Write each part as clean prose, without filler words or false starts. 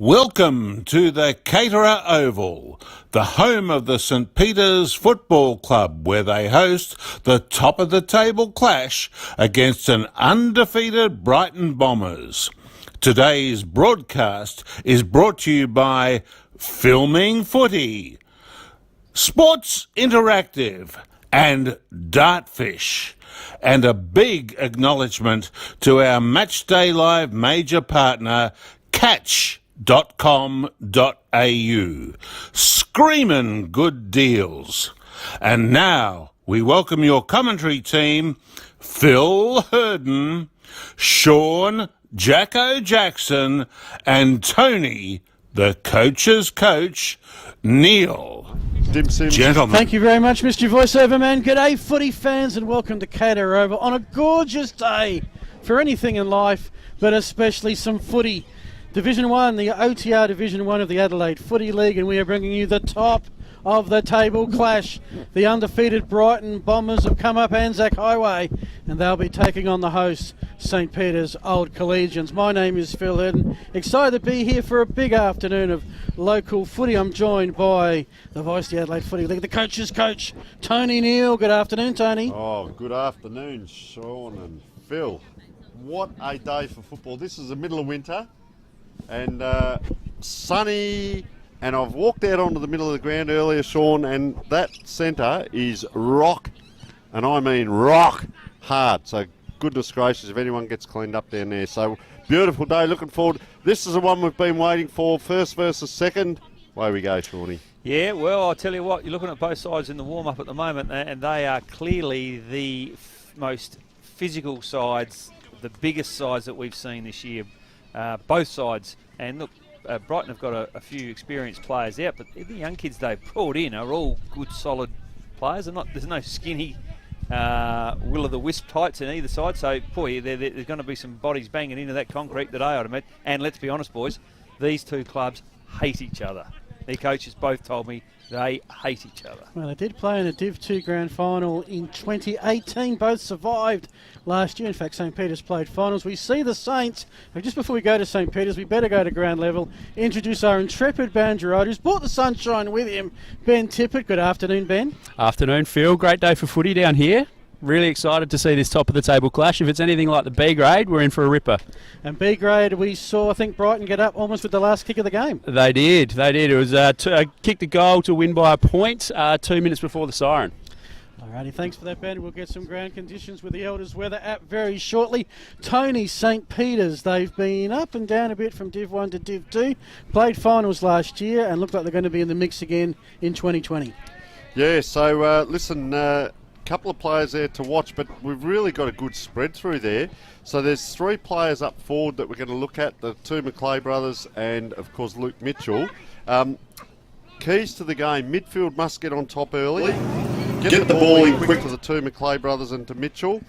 Welcome to the Caterer Oval, the home of the St Peter's Football Club, where they host the top-of-the-table clash against an undefeated Brighton Bombers. Today's broadcast is brought to you by Filming Footy, Sports Interactive, and Dartfish. And a big acknowledgement to our Matchday Live major partner, Catch.com.au. Screamin' good deals. And now we welcome your commentary team, Phil Herden, Sean Jacko Jackson, and Tony, the coach's coach, Neil. Gentlemen. Thank you very much, Mr. Voiceover Man. G'day, footy fans, and welcome to Cater Oval on a gorgeous day for anything in life, but especially some footy. Division 1, the OTR Division 1 of the Adelaide Footy League, and we are bringing you the top of the table clash. The undefeated Brighton Bombers have come up Anzac Highway, and they'll be taking on the host, St Peter's Old Collegians. My name is Phil Herden. Excited to be here for a big afternoon of local footy. I'm joined by the voice of the Adelaide Footy League, the coach's coach, Tony Neal. Good afternoon, Tony. Oh, good afternoon, Sean and Phil. What a day for football. This is the middle of winter and sunny, and I've walked out onto the middle of the ground earlier, Sean, and that centre is rock, and I mean rock hard. So goodness gracious if anyone gets cleaned up down there. So beautiful day, looking forward. This is the one we've been waiting for, first versus second. Away we go, Shawnee. Yeah, well, I'll tell you what, you're looking at both sides in the warm-up at the moment, and they are clearly the most physical sides, the biggest sides that we've seen this year, both sides. And look, Brighton have got a few experienced players out, but the young kids they've brought in are all good, solid players. There's no skinny will-o'-the-wisp types in either side. So, boy, there's going to be some bodies banging into that concrete today, I'd admit. And let's be honest, boys, these two clubs hate each other. Their coaches both told me they hate each other. Well, they did play in a Div 2 Grand Final in 2018. Both survived last year. In fact, St Peter's played finals. We see the Saints. But just before we go to St Peter's, we better go to ground level. Introduce our intrepid banjo who's brought the sunshine with him, Ben Tippett. Good afternoon, Ben. Afternoon, Phil. Great day for footy down here. Really excited to see this top of the table clash. If it's anything like the B grade, we're in for a ripper. And B grade, we saw, I think, Brighton get up almost with the last kick of the game. They did. It was kicked a goal to win by a point 2 minutes before the siren. Alrighty, thanks for that, Ben. We'll get some ground conditions with the Elders weather app very shortly. Tony, St Peter's, they've been up and down a bit from Div 1 to Div 2. Played finals last year and look like they're going to be in the mix again in 2020. Yeah, so listen, couple of players there to watch, but we've really got a good spread through there. So there's three players up forward that we're going to look at, the two McLeay brothers and, of course, Luke Mitchell. Keys to the game, midfield must get on top early. Get the ball in quick to the two McLeay brothers and to Mitchell.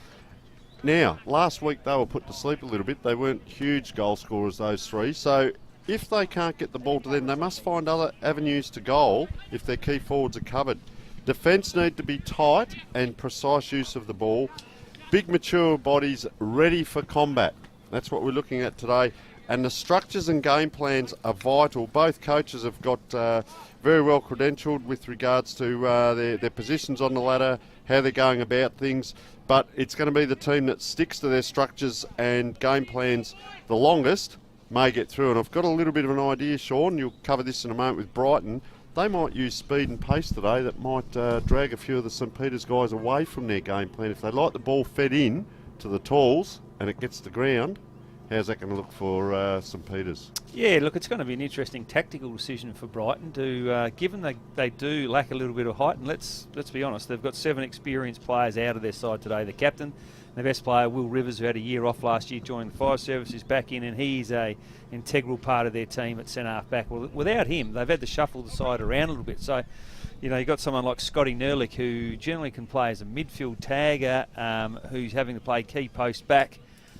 Now, last week they were put to sleep a little bit. They weren't huge goal scorers, those three. So if they can't get the ball to them, they must find other avenues to goal if their key forwards are covered. Defence need to be tight and precise use of the ball. Big mature bodies ready for combat. That's what we're looking at today. And the structures and game plans are vital. Both coaches have got very well credentialed with regards to their positions on the ladder, how they're going about things. But it's going to be the team that sticks to their structures and game plans the longest may get through. And I've got a little bit of an idea, Sean. You'll cover this in a moment with Brighton. They might use speed and pace today that might drag a few of the St Peter's guys away from their game plan. If they like the ball fed in to the talls and it gets to ground, how's that going to look for St Peter's? Yeah, look, it's going to be an interesting tactical decision for Brighton to, given they do lack a little bit of height, and let's be honest, they've got 7 experienced players out of their side today. The captain, the best player, Will Rivers, who had a year off last year, joined the fire service, is back in, and he's a integral part of their team at centre-half back. Well, without him, they've had to shuffle the side around a little bit. So, you've got someone like Scotty Nerlich, who generally can play as a midfield tagger, who's having to play key post back.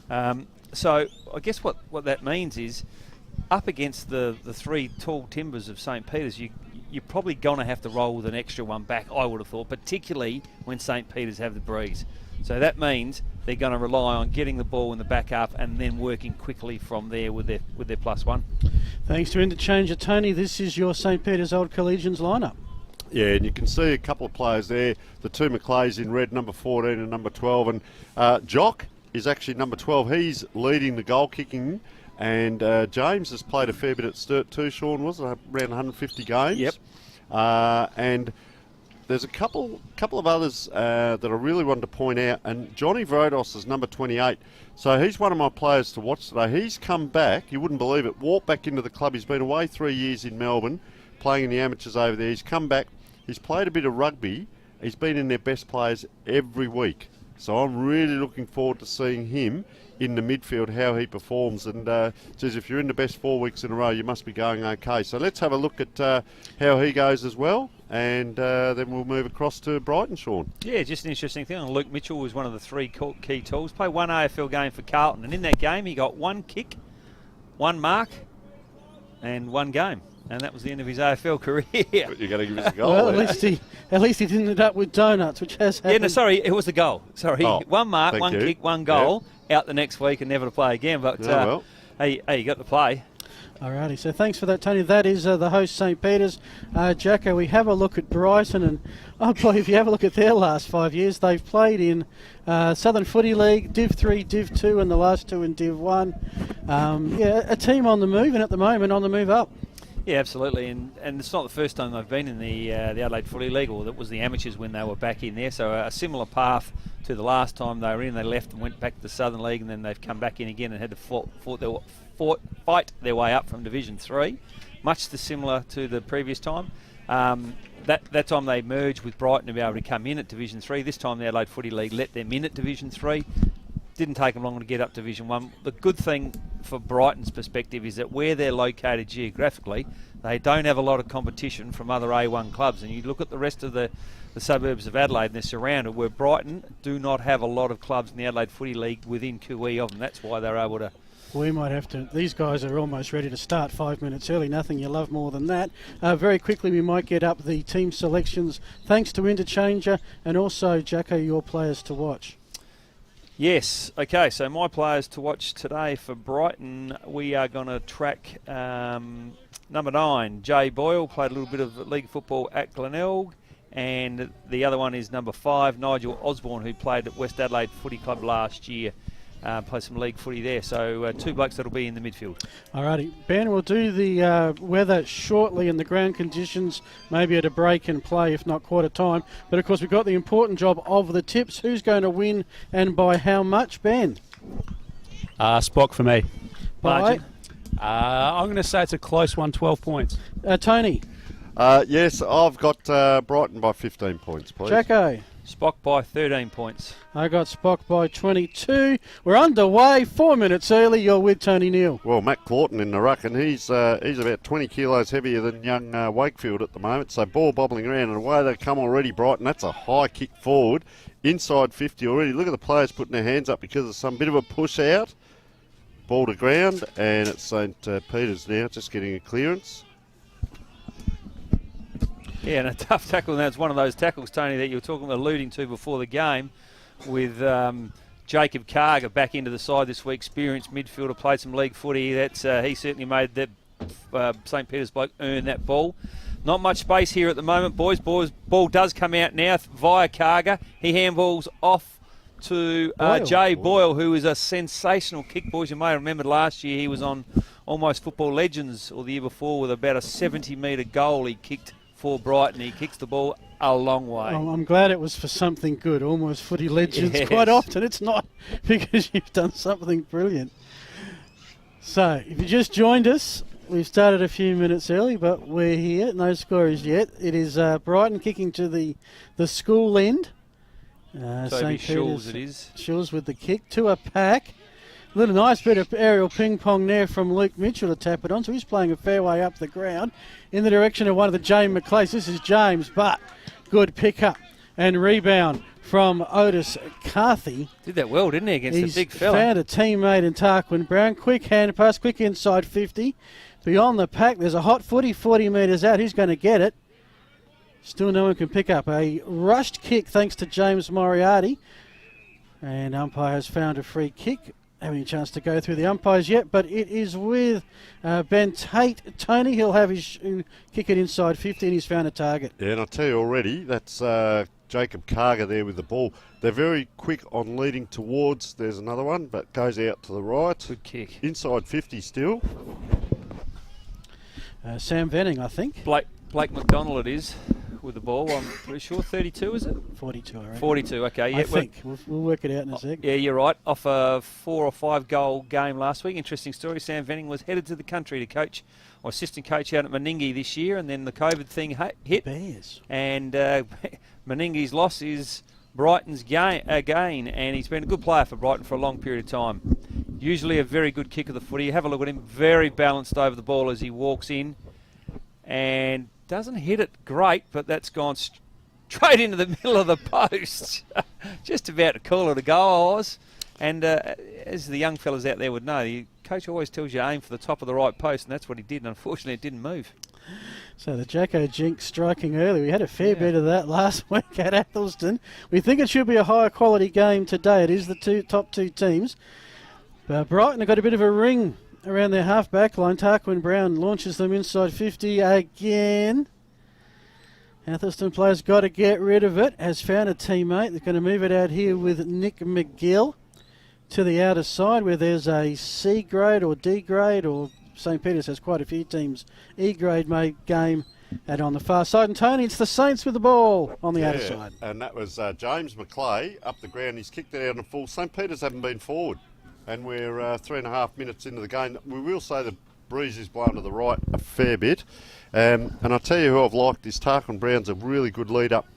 So, I guess what that means is, up against the three tall timbers of St Peter's, you you're probably going to have to roll with an extra one back, I would have thought, particularly when St. Peter's have the breeze. So that means they're going to rely on getting the ball in the back up and then working quickly from there with their +1. Thanks to Interchanger, Tony. This is your St. Peter's Old Collegians lineup. Yeah, and you can see a couple of players there. The two McLeays in red, number 14 and number 12. And Jock is actually number 12. He's leading the goal kicking. And James has played a fair bit at Sturt too, Sean, was it? Around 150 games. Yep. And there's a couple of others that I really wanted to point out. And Johnny Vrodos is number 28. So he's one of my players to watch today. He's come back, you wouldn't believe it, walked back into the club. He's been away 3 years in Melbourne, playing in the amateurs over there. He's come back. He's played a bit of rugby. He's been in their best players every week. So I'm really looking forward to seeing him in the midfield, how he performs. And says if you're in the best 4 weeks in a row, you must be going okay. So let's have a look at how he goes as well. And then we'll move across to Brighton, Sean. Yeah, just an interesting thing. Luke Mitchell was one of the three key tools. Played one AFL game for Carlton. And in that game, he got one kick, one mark, and one game. And that was the end of his AFL career. But you're going to give us a goal. Well, at least he didn't end up with donuts, which has happened. Yeah, no, sorry, it was the goal. Sorry, one mark, one kick, one goal, out the next week and never to play again. But hey, you got to play. Alrighty, so thanks for that, Tony. That is the host, St. Peter's. Jacko, we have a look at Brighton, and boy, if you have a look at their last 5 years, they've played in Southern Footy League, Div 3, Div 2, and the last two in Div 1. A team on the move, and at the moment on the move up. Yeah, absolutely, and it's not the first time they've been in the Adelaide Footy League, or that was the amateurs when they were back in there. So a similar path to the last time they were in. They left and went back to the Southern League, and then they've come back in again and had to fight their way up from Division 3, much similar to the previous time. That time they merged with Brighton to be able to come in at Division 3. This time the Adelaide Footy League let them in at Division 3. Didn't take them long to get up to Division 1. The good thing for Brighton's perspective is that where they're located geographically, they don't have a lot of competition from other A1 clubs. And you look at the rest of the suburbs of Adelaide and they're surrounded, where Brighton do not have a lot of clubs in the Adelaide Footy League within QE of them. That's why they're able to... We might have to... These guys are almost ready to start 5 minutes early. Nothing you love more than that. Very quickly, we might get up the team selections thanks to Interchanger, and also, Jacko, your players to watch. Yes, okay, so my players to watch today for Brighton, we are going to track number 9, Jay Boyle, played a little bit of league football at Glenelg, and the other one is number 5, Nigel Osborne, who played at West Adelaide Footy Club last year. Play some league footy there. So two blokes that'll be in the midfield. Alrighty, Ben, we'll do the weather shortly and the ground conditions, maybe at a break and play, if not quarter time. But of course, we've got the important job of the tips. Who's going to win and by how much, Ben? Spock for me. By? I'm going to say it's a close one, 12 points. Tony? Yes, I've got Brighton by 15 points, please. Jacko? Spock by 13 points. I got Spock by 22. We're underway, 4 minutes early. You're with Tony Neal. Well, Matt Claughton in the ruck, and he's about 20 kilos heavier than young Wakefield at the moment. So ball bobbling around, and away they come already, Brighton. That's a high kick forward, inside 50 already. Look at the players putting their hands up because of some bit of a push out. Ball to ground, and it's St. Peter's now just getting a clearance. Yeah, and a tough tackle, and that's one of those tackles, Tony, that you were alluding to before the game with Jacob Carger back into the side this week, experienced midfielder, played some league footy. That's he certainly made that St. Peter's bloke earn that ball. Not much space here at the moment, boys. Ball does come out now via Carger. He handballs off to Jay Boyle, who is a sensational kick, boys. You may remember last year he was on Almost Football Legends, or the year before, with about a 70-metre goal he kicked for Brighton. He kicks the ball a long way. I'm glad it was for something good. Almost Footy Legends. Yes. Quite often it's not, because you've done something brilliant. So, if you just joined us, we've started a few minutes early, but we're here. No scorers yet. It is Brighton kicking to the school end. Toby Schulz it is. Schulz with the kick to a pack. A little nice bit of aerial ping pong there from Luke Mitchell to tap it on. So he's playing a fair way up the ground in the direction of one of the James McLeays. This is James, but good pickup and rebound from Otis Carthy. Did that well, didn't he, against the big fella? Found a teammate in Tarquin Brown. Quick hand pass, quick inside 50. Beyond the pack, there's a hot footy 40 metres out. Who's going to get it? Still no one can pick up. A rushed kick thanks to James Moriarty. And umpire has found a free kick. Having a chance to go through the umpires yet, but it is with Ben Tate. Tony, he'll have his kick it inside 50 and he's found a target. Yeah, and I'll tell you already, that's Jacob Carger there with the ball. They're very quick on leading towards. There's another one, but goes out to the right. Good kick. Inside 50 still. Sam Venning, I think. Blake McDonald it is with the ball. I'm pretty sure 32 is it? 42, I reckon. 42. Okay. Yeah, I think we'll work it out in a sec. Yeah, you're right. Off a 4 or 5 goal game last week. Interesting story. Sam Venning was headed to the country to coach or assistant coach out at Meningie this year, and then the COVID thing hit. Bears. And Meningie's loss is Brighton's gain, and he's been a good player for Brighton for a long period of time. Usually a very good kick of the footy. Have a look at him. Very balanced over the ball as he walks in, and doesn't hit it great, but that's gone straight into the middle of the post. Just about to call it a goal, I was. And as the young fellas out there would know, the coach always tells you aim for the top of the right post, and that's what he did, and unfortunately it didn't move. So the Jacko Jinx striking early. We had a fair bit of that last week at Athelston. We think it should be a higher quality game today. It is the top two teams. But Brighton have got a bit of a ring around their half-back line. Tarquin Brown launches them inside 50 again. Athelston players got to get rid of it. Has found a teammate. They're going to move it out here with Nick McGill to the outer side where there's a C grade or D grade, or St. Peter's has quite a few teams E grade made game. And on the far side, and Tony, it's the Saints with the ball on the outer side. And that was James McClay up the ground. He's kicked it out in full. St. Peter's haven't been forward. And we're 3.5 minutes into the game. We will say the breeze is blowing to the right a fair bit. And I'll tell you who I've liked is Tarquin Brown's a really good lead-up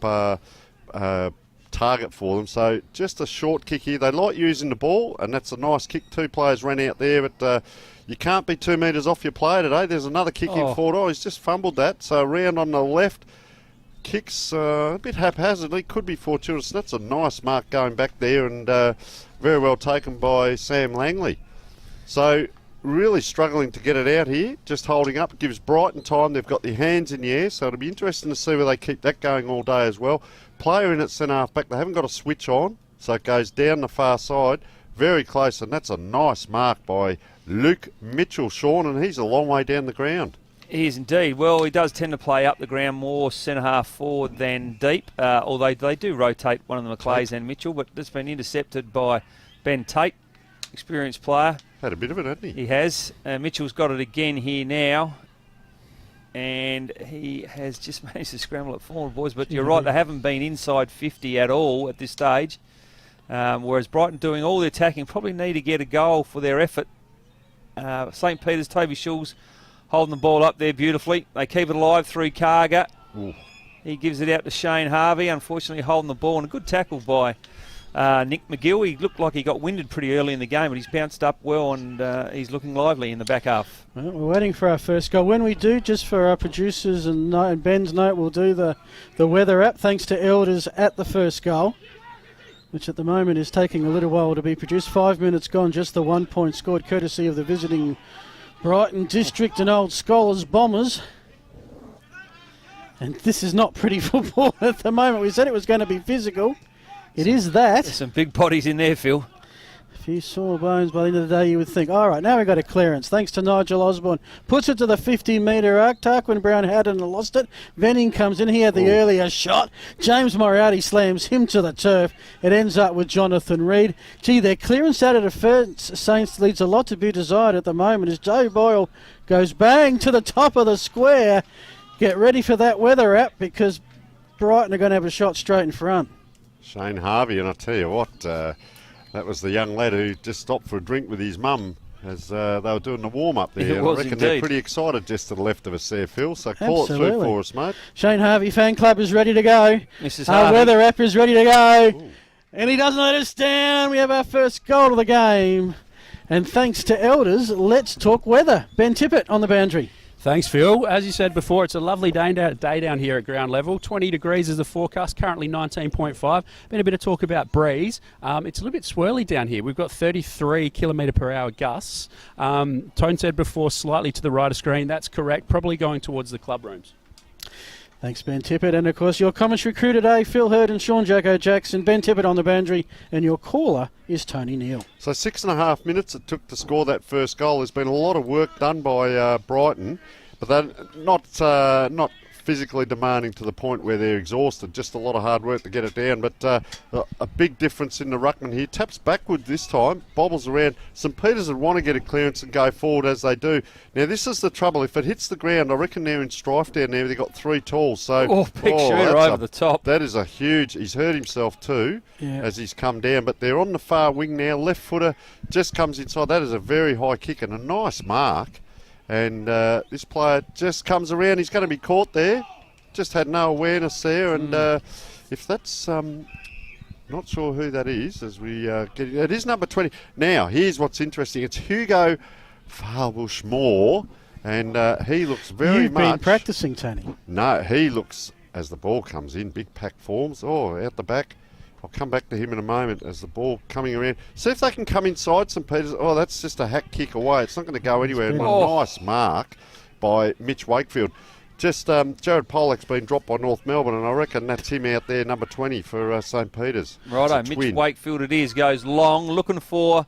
target for them. So just a short kick here. They like using the ball, and that's a nice kick. 2 players ran out there, but you can't be 2 metres off your player today. There's another kick in forward. Oh, he's just fumbled that. So round on the left. Kicks a bit haphazardly, could be fortuitous. That's a nice mark going back there, and very well taken by Sam Langley. So really struggling to get it out here, just holding up. It gives Brighton time. They've got their hands in the air, so it'll be interesting to see where they keep that going all day as well. Player in at centre half back. They haven't got a switch on, so it goes down the far side. Very close, and that's a nice mark by Luke Mitchell, Sean, and he's a long way down the ground. He is indeed. Well, he does tend to play up the ground more centre-half forward than deep, although they do rotate one of the McClays and Mitchell, but it's been intercepted by Ben Tate, experienced player. Had a bit of it, hasn't he? He has. Mitchell's got it again here now, and he has just managed to scramble it forward, boys, but you're right, they haven't been inside 50 at all at this stage, whereas Brighton doing all the attacking probably need to get a goal for their effort. St. Peter's, Toby Schulz, holding the ball up there beautifully. They keep it alive through Carger. Ooh. He gives it out to Shane Harvey, unfortunately holding the ball, and a good tackle by Nick McGill. He looked like he got winded pretty early in the game, but he's bounced up well, and he's looking lively in the back half. Well, we're waiting for our first goal. When we do, just for our producers and Ben's note, we'll do the weather app, thanks to Elders at the first goal, which at the moment is taking a little while to be produced. 5 minutes gone, just the 1 point scored, courtesy of the visiting Brighton District and Old Scholars Bombers. And this is not pretty football at the moment. We said it was going to be physical. It is that. There's some big bodies in there, Phil. A few sore bones by the end of the day, you would think. All right, now we've got a clearance. Thanks to Nigel Osborne. Puts it to the 50-metre arc. Tarquin Brown hadn't lost it. Venning comes in. He had the earlier shot. James Moriarty slams him to the turf. It ends up with Jonathan Reid. Gee, their clearance out of defence, Saints, leaves a lot to be desired at the moment as Joe Boyle goes bang to the top of the square. Get ready for that weather app, because Brighton are going to have a shot straight in front. Shane Harvey, and I tell you what, that was the young lad who just stopped for a drink with his mum as they were doing the warm-up there. It was I reckon indeed. They're pretty excited just to the left of us there, Phil, so call Absolutely. it through for us, mate. Shane Harvey fan club is ready to go. Mrs. Our Harvey. weather app is ready to go. Ooh. And he doesn't let us down. We have our first goal of the game. And thanks to Elders, let's talk weather. Ben Tippett on the boundary. Thanks, Phil. As you said before, it's a lovely day down here at ground level. 20 degrees is the forecast, currently 19.5. Been a bit of talk about breeze. It's a little bit swirly down here. We've got 33 kilometre per hour gusts. Tone said before, slightly to the right of screen. That's correct, probably going towards the club rooms. Thanks, Ben Tippett. And, of course, your commentary crew today, Phil Hurd and Sean Jacko Jackson. Ben Tippett on the boundary, and your caller is Tony Neal. So 6.5 minutes it took to score that first goal. There's been a lot of work done by Brighton, but they're not physically demanding to the point where they're exhausted. Just a lot of hard work to get it down. But a big difference in the ruckman here. Taps backward this time, bobbles around. St Peters would want to get a clearance and go forward as they do. Now this is the trouble. If it hits the ground, I reckon they're in strife down there. They've got 3 tools. So big shooter over the top. That is a huge. He's hurt himself too as he's come down. But they're on the far wing now. Left footer just comes inside. That is a very high kick and a nice mark. And this player just comes around. He's going to be caught there. Just had no awareness there. And if that's... not sure who that is as we get... It is number 20. Now, here's what's interesting. It's Hugo Farbush-Moore. And he looks very You've been practising, Tony. No, he looks, as the ball comes in, big pack forms. Oh, out the back. I'll come back to him in a moment as the ball coming around. See if they can come inside St Peters. Oh, that's just a hack kick away. It's not going to go anywhere. And a nice mark by Mitch Wakefield. Just Jared Pollack's been dropped by North Melbourne, and I reckon that's him out there, number 20 for St Peters. Righto, Mitch Wakefield it is, goes long, looking for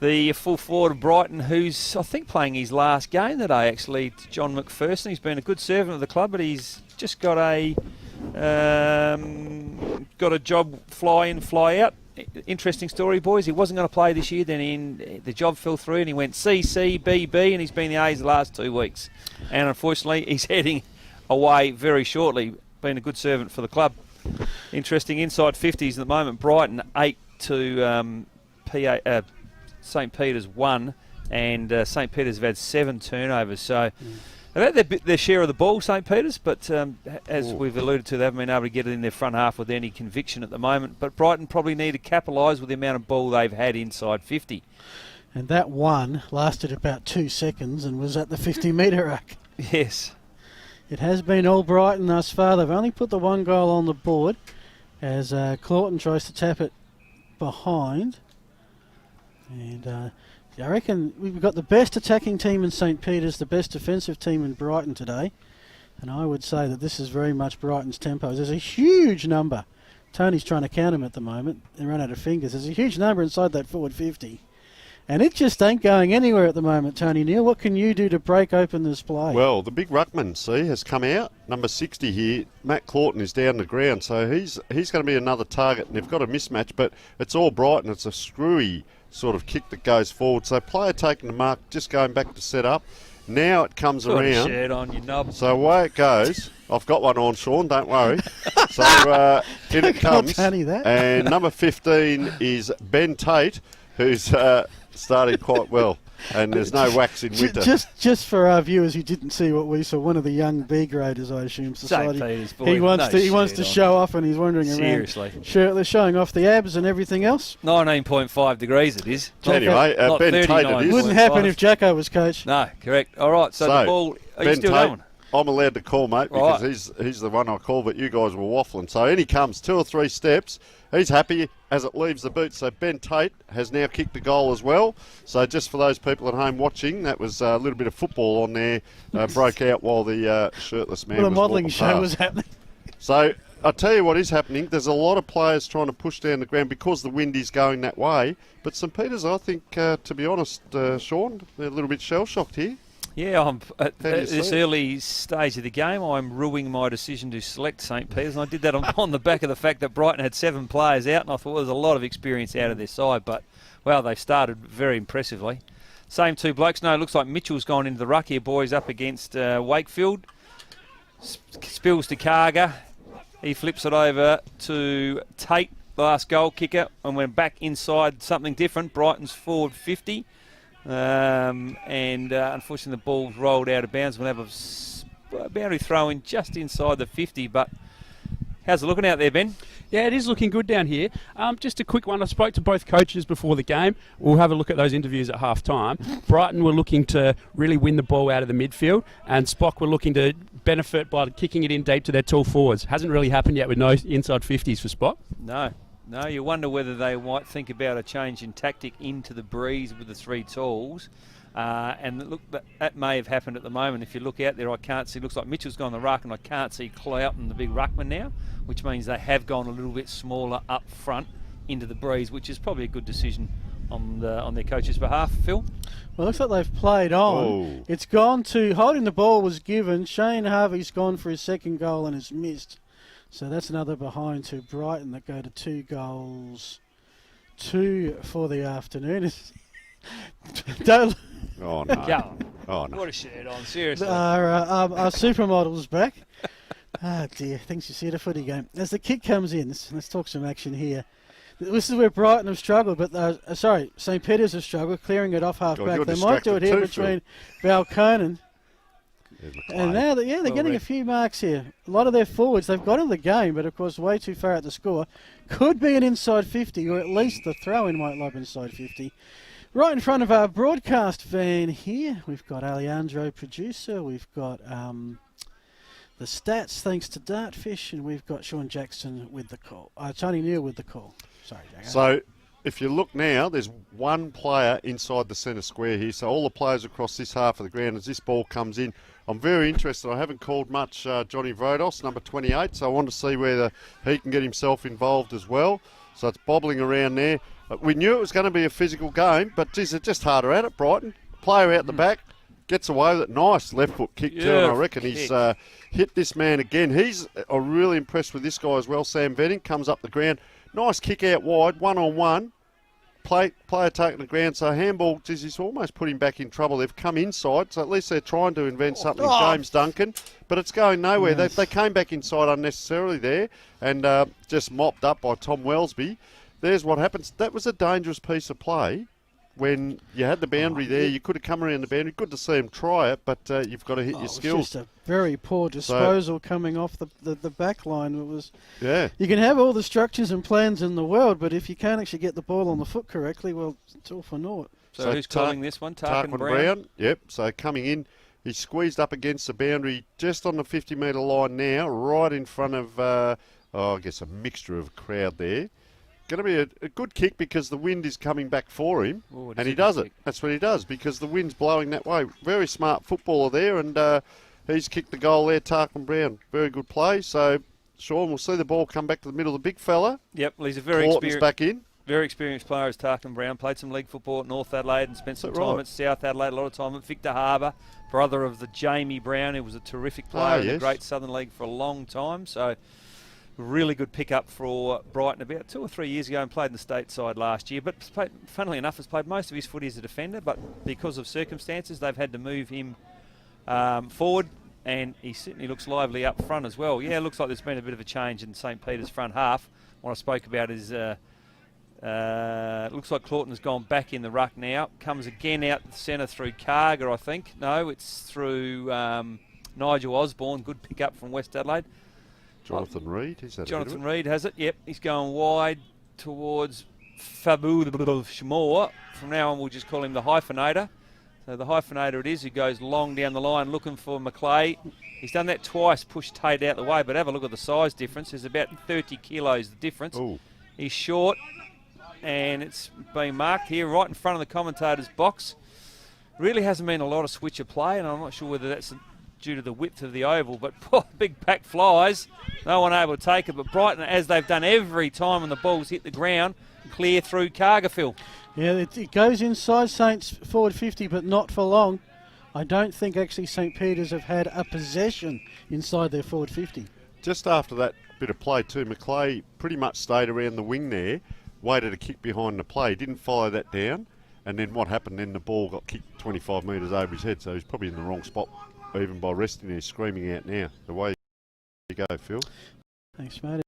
the full forward of Brighton, who's, I think, playing his last game today, actually, John McPherson. He's been a good servant of the club, but he's just got a job fly in, fly out. Interesting story, boys. He wasn't going to play this year, then the job fell through and he went C, B, B, and he's been the A's the last 2 weeks. And unfortunately, he's heading away very shortly. Been a good servant for the club. Interesting inside 50s at the moment. Brighton 8 to St Peters 1, and St Peters have had 7 turnovers. So they've had their share of the ball, St Peters, but as we've alluded to, they haven't been able to get it in their front half with any conviction at the moment. But Brighton probably need to capitalise with the amount of ball they've had inside 50. And that one lasted about 2 seconds and was at the 50-metre rack. Yes. It has been all Brighton thus far. They've only put the 1 goal on the board as Claughton tries to tap it behind. And I reckon we've got the best attacking team in St Peters, the best defensive team in Brighton today. And I would say that this is very much Brighton's tempos. There's a huge number. Tony's trying to count them at the moment. They run out of fingers. There's a huge number inside that forward 50. And it just ain't going anywhere at the moment, Tony Neal. What can you do to break open this play? Well, the big ruckman, has come out. Number 60 here. Matt Claughton is down the ground, so he's going to be another target. And they've got a mismatch, but it's all Brighton. It's a screwy sort of kick that goes forward. So player taking the mark, just going back to set up. Now it comes around. Shirt on, you knob. So away it goes. I've got one on, Sean, don't worry. So in it comes. And number 15 is Ben Tate, who's started quite well. And there's no wax in winter. Just for our viewers who didn't see what we saw, one of the young B graders, I assume, society. He wants to show off, and he's wandering around shirtless, showing off the abs and everything else. 19.5 degrees it is. Anyway, Ben Tate it is. Wouldn't happen if Jacko was coach. No, correct. All right, so the ball. Are you still going? I'm allowed to call, mate, because he's the one I call, but you guys were waffling. So in he comes, 2 or 3 steps. He's happy as it leaves the boot. So Ben Tate has now kicked the goal as well. So just for those people at home watching, that was a little bit of football on there. Broke out while the shirtless man was a modelling show was happening. So I'll tell you what is happening. There's a lot of players trying to push down the ground because the wind is going that way. But St Peters, I think, to be honest, Sean, they're a little bit shell-shocked here. Yeah, I'm at this early stage of the game, I'm ruining my decision to select St Peters, and I did that on the back of the fact that Brighton had 7 players out, and I thought there was a lot of experience out of their side, but, well, they started very impressively. Same 2 blokes. No, it looks like Mitchell's gone into the ruck here, boys, up against Wakefield. Spills to Karga. He flips it over to Tate, the last goal kicker, and went back inside something different, Brighton's forward 50. Unfortunately the ball's rolled out of bounds. We'll have a boundary throw in just inside the 50, but how's it looking out there, Ben? Yeah, it is looking good down here. Just a quick one. I spoke to both coaches before the game. We'll have a look at those interviews at half-time. Brighton were looking to really win the ball out of the midfield, and Spock were looking to benefit by kicking it in deep to their tall forwards. Hasn't really happened yet with no inside 50s for Spock. No, you wonder whether they might think about a change in tactic into the breeze with the 3 talls. And look, that may have happened at the moment. If you look out there, I can't see. Looks like Mitchell's gone the ruck, and I can't see Cloughton, the big ruckman now, which means they have gone a little bit smaller up front into the breeze, which is probably a good decision on their coach's behalf. Phil? Well, looks like they've played on. Oh. It's gone to holding the ball was given. Shane Harvey's gone for his second goal and has missed. So that's another behind to Brighton that go to 2 goals. 2 for the afternoon. Don't. Oh, no. Go on. Oh, no. What a shirt on, seriously. Our supermodel's back. Ah, dear. Things you see at a footy game. As the kick comes in, let's talk some action here. This is where Brighton have struggled, but St. Peter's have struggled, clearing it off half-back. you're They might do it here distracted between Valconen. There's And McLean. now, they're Well, getting a few marks here. A lot of their forwards, they've got in the game, but of course way too far out the score. Could be an inside 50, or at least the throw-in might lob inside 50. Right in front of our broadcast van here, we've got Alejandro, producer. We've got the stats, thanks to Dartfish, and we've got Sean Jackson with the call. Tony Neal with the call. Sorry, Jack. So, if you look now, there's one player inside the centre square here. So all the players across this half of the ground as this ball comes in. I'm very interested. I haven't called much Johnny Vrodos, number 28, so I want to see whether he can get himself involved as well. So it's bobbling around there. We knew it was going to be a physical game, but geez, it's just harder at it, Brighton. Player out the back, gets away with it. Nice left foot kick too, and I reckon he's hit this man again. I'm really impressed with this guy as well. Sam Venning comes up the ground. Nice kick out wide, one-on-one. Player taking the ground, so handball, he's almost put him back in trouble. They've come inside, so at least they're trying to invent something, James Duncan, but it's going nowhere. Yes. They came back inside unnecessarily there and just mopped up by Tom Wellesby. There's what happens. That was a dangerous piece of play. When you had the boundary there, you could have come around the boundary. Good to see him try it, but you've got to hit your skills. It's just a very poor disposal coming off the back line. It was. Yeah. You can have all the structures and plans in the world, but if you can't actually get the ball on the foot correctly, well, it's all for naught. So who's calling this one? Tarquin Brown? Yep, so coming in, he's squeezed up against the boundary just on the 50-metre line now, right in front of, I guess, a mixture of crowd there. Going to be a good kick because the wind is coming back for him, and he does it. That's what he does because the wind's blowing that way. Very smart footballer there, and he's kicked the goal there, Tarquin Brown. Very good play. So, Sean, we'll see the ball come back to the middle of the big fella. Yep, well, he's a very back in. Very experienced player as Tarquin Brown. Played some league football at North Adelaide and spent some time at South Adelaide, a lot of time at Victor Harbour. Brother of the Jamie Brown, who was a terrific player in the Great Southern League for a long time. So, really good pickup for Brighton about 2 or 3 years ago and played in the state side last year. But funnily enough, has played most of his footy as a defender, but because of circumstances, they've had to move him forward, and he certainly looks lively up front as well. Yeah, it looks like there's been a bit of a change in St. Peter's front half. What I spoke about is it looks like Claughton has gone back in the ruck now. Comes again out the centre through Carger, I think. No, it's through Nigel Osborne. Good pick up from West Adelaide. Jonathan Reid, is that Jonathan Reid has it, yep. He's going wide towards Fabu Shmore. From now on, we'll just call him the hyphenator. So the hyphenator it is, who goes long down the line looking for Maclay. He's done that twice, pushed Tate out the way, but have a look at the size difference. There's about 30 kilos the difference. Ooh. He's short, and it's been marked here right in front of the commentator's box. Really hasn't been a lot of switch of play, and I'm not sure whether that's due to the width of the oval, but big pack flies. No one able to take it, but Brighton, as they've done every time when the ball's hit the ground, clear through Cargerfield. Yeah, it goes inside Saints forward 50, but not for long. I don't think actually St. Peter's have had a possession inside their forward 50. Just after that bit of play too, Maclay pretty much stayed around the wing there, waited a kick behind the play, didn't follow that down, and then what happened, then the ball got kicked 25 metres over his head, so he's probably in the wrong spot. Even by resting there, screaming out now. The way you go, Phil. Thanks, mate.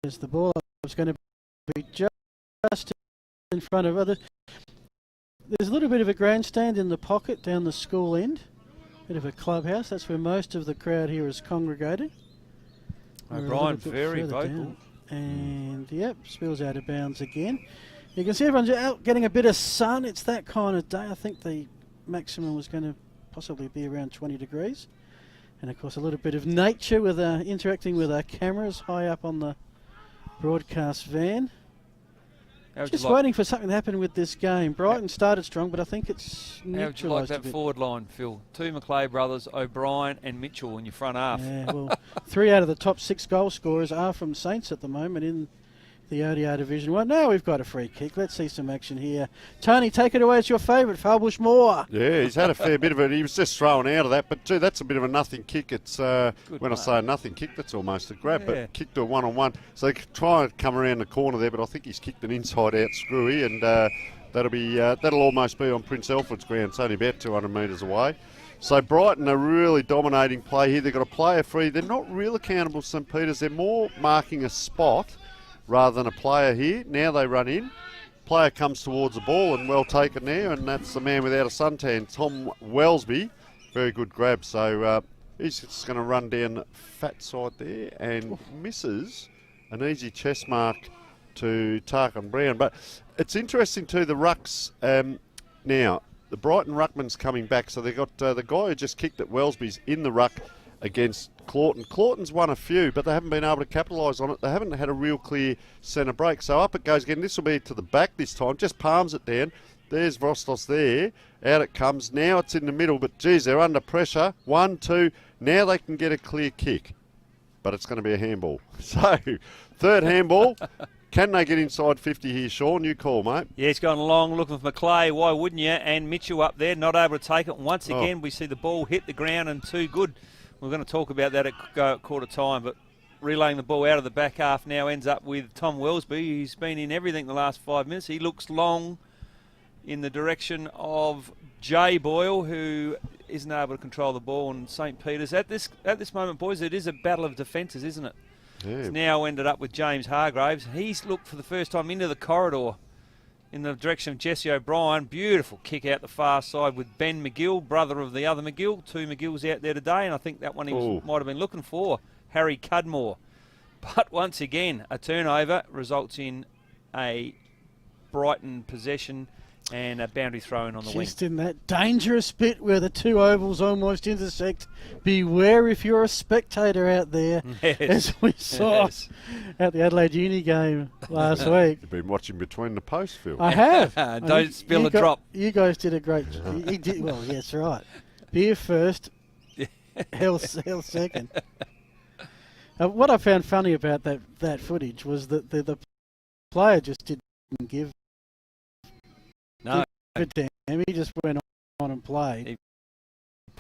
There's the ball. It's going to be just in front of others. There's a little bit of a grandstand in the pocket down the school end. Bit of a clubhouse. That's where most of the crowd here is congregated. O'Brien, very vocal. Down. And, yep, spills out of bounds again. You can see everyone's out getting a bit of sun. It's that kind of day. I think the maximum was going to possibly be around 20 degrees. And of course a little bit of nature with interacting with our cameras high up on the broadcast van. How would Just you like, waiting for something to happen with this game. Brighton started strong, but I think it's how would you like neutralised a that bit. forward line, Phil? 2 Macleay brothers, O'Brien and Mitchell in your front half. Yeah, well, 3 out of the top 6 goal scorers are from Saints at the moment in the ODR Division 1. Now we've got a free kick. Let's see some action here. Tony, take it away. It's your favourite, Farbush Moore. Yeah, he's had a fair bit of it. He was just thrown out of that. But, gee, that's a bit of a nothing kick. It's when mark. I say a nothing kick, that's almost a grab. Yeah. But kicked to a one-on-one. So they could try and come around the corner there, but I think he's kicked an inside-out screwy. And that'll almost be on Prince Alfred's ground. It's only about 200 metres away. So Brighton are really dominating play here. They've got a player free. They're not real accountable, St Peters. They're more marking a spot rather than a player here. Now they run in. Player comes towards the ball and well taken there, and that's the man without a suntan, Tom Wellesby. Very good grab. So he's just going to run down the fat side there and misses an easy chest mark to Tarkin Brown. But it's interesting too, the rucks now. The Brighton ruckman's coming back, so they've got the guy who just kicked at Wellesby's in the ruck against Claughton. Claughton's won a few, but they haven't been able to capitalise on it. They haven't had a real clear centre break. So up it goes again. This will be to the back this time. Just palms it down. There's Vostos there. Out it comes. Now it's in the middle, but geez, they're under pressure. 1, 2. Now they can get a clear kick, but it's going to be a handball. So, third handball. Can they get inside 50 here, Sean? You call, mate. Yeah, he's gone long looking for Macleay. Why wouldn't you? And Mitchell up there, not able to take it. Once again, we see the ball hit the ground and too good. We're going to talk about that at quarter time, but relaying the ball out of the back half now ends up with Tom Wellesby. He's been in everything the last 5 minutes. He looks long in the direction of Jay Boyle, who isn't able to control the ball, and St Peters. At this moment, boys, it is a battle of defences, isn't it? Yeah. It's now ended up with James Hargraves. He's looked for the first time into the corridor in the direction of Jesse O'Brien. Beautiful kick out the far side with Ben McGill, brother of the other McGill. 2 McGills out there today, and I think that one might have been looking for, Harry Cudmore. But once again, a turnover results in a Brighton possession and a boundary throw-in on the wing. Just in that dangerous bit where the 2 ovals almost intersect. Beware if you're a spectator out there, Yes. as we saw at the Adelaide Uni game last week. You've been watching between the posts, Phil. I have. Don't spill a drop. You guys did a great job. You did, well, yes, right. Beer first, hell second. What I found funny about that footage was that the player just didn't give No. a damn. He just went on and played. He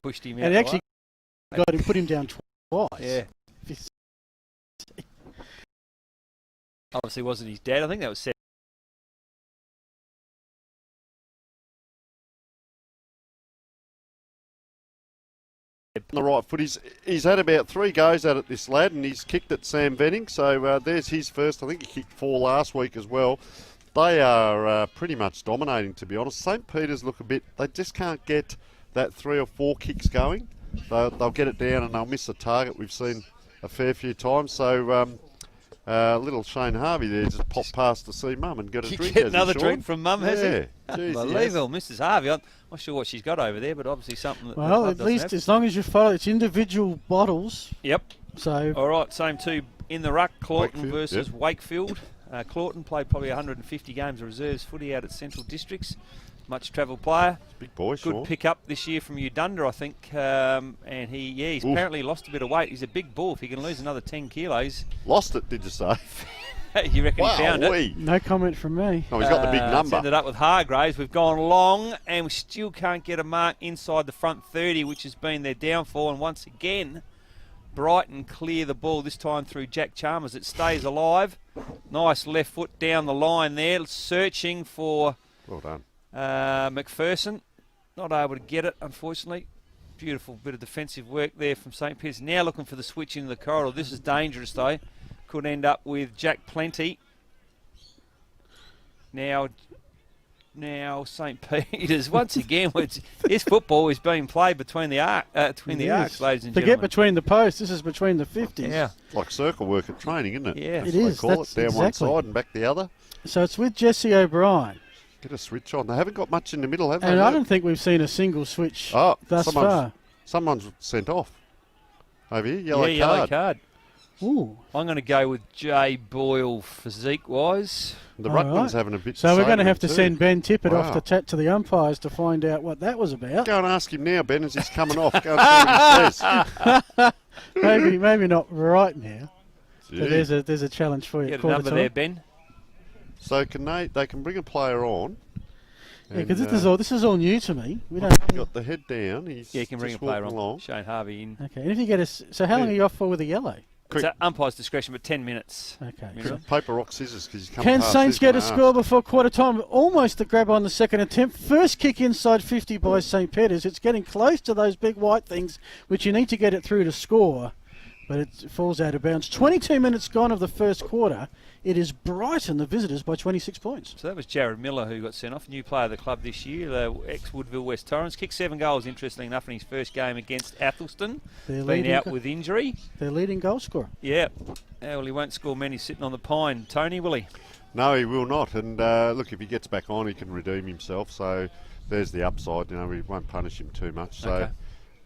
pushed him out. And actually got him, put him down twice. Yeah. Obviously wasn't his dad. I think that was set. On the right foot, he's had about 3 goes at it, this lad, and he's kicked at Sam Venning. So there's his first. I think he kicked 4 last week as well. They are pretty much dominating, to be honest. St Peters look a bit, they just can't get that 3 or 4 kicks going. They'll get it down and they'll miss the target. We've seen a fair few times. So little Shane Harvey there just popped past to see Mum and got a drink. Get another drink from Mum, has he? Yeah. Jeez, Unbelievable, Mrs. Harvey. I'm not sure what she's got over there, but obviously something that the Well, club at doesn't least have. as long as you follow, it's individual bottles. Yep. So All right, same 2 in the ruck. Claughton Wakefield, versus yep. Wakefield. Claughton played probably 150 games of reserves footy out at Central Districts. Much travelled player. Big boy, Good Sean. pick up this year from Udunda, I think. And he's apparently lost a bit of weight. He's a big bull. If he can lose another 10 kilos, Lost it, did you say? you reckon he found it? Wee. no comment from me. Oh, he's got the big It's number. ended up with Hargraves. We've gone long, and we still can't get a mark inside the front 30, which has been their downfall. And once again, Brighton clear the ball, this time through Jack Chalmers. It stays alive. Nice left foot down the line there, searching for Well done. McPherson. Not able to get it, unfortunately. Beautiful bit of defensive work there from St. Peter's. Now looking for the switch into the corridor. This is dangerous, though. Could end up with Jack Plenty. Now St. Peter's once again. This football is being played between the arcs, ladies and Forget gentlemen. between the posts. This is between the 50s. Yeah, It's like circle work at training, isn't it? yeah. It They is. call That's it down one exactly. side and back the other. So it's with Jesse O'Brien. Get a switch on. They haven't got much in the middle, have they? And I Look. don't think we've seen a single switch Oh, thus far. someone's sent off. Over here, yellow Yellow card. card. Ooh. I'm going to go with Jay Boyle physique-wise. The All Ruckman's right. having a bit. So we're going to savoury have to too. send Ben Tippett off Wow. to chat to the umpires to find out what that was about. Go and ask him now, Ben, as he's coming off. Go and see what he says. maybe not right now. Gee. But there's a challenge for you. Get a quarter number time. there, Ben. So they can bring a player on. Yeah, because and, this is all new to me. We don't. He's got the head down. He's Yeah, you can bring a just player walking on. along. Shane Harvey in. Okay, and if you get so how long Yeah. are you off for with the yellow? It's at umpire's discretion, but 10 minutes. Okay. You know? Paper, rock, scissors, because he's coming Can past. Saints He's get a gonna score ask. before quarter time? Almost the grab on the second attempt. First kick inside 50 by St. Peter's. It's getting close to those big white things, which you need to get it through to score, but it falls out of bounds. 22 minutes gone of the first quarter. It is Brighton, the visitors, by 26 points. So that was Jared Miller who got sent off, new player of the club this year, the ex-Woodville West Torrens. Kicked 7 goals, interestingly enough, in his first game against Athelston. They're Been leading out go- with injury. Their leading goal scorer. Yeah. Well, he won't score many sitting on the pine. Tony, will he? No, he will not. And look, if he gets back on, he can redeem himself. So there's the upside. We won't punish him too much. So Okay.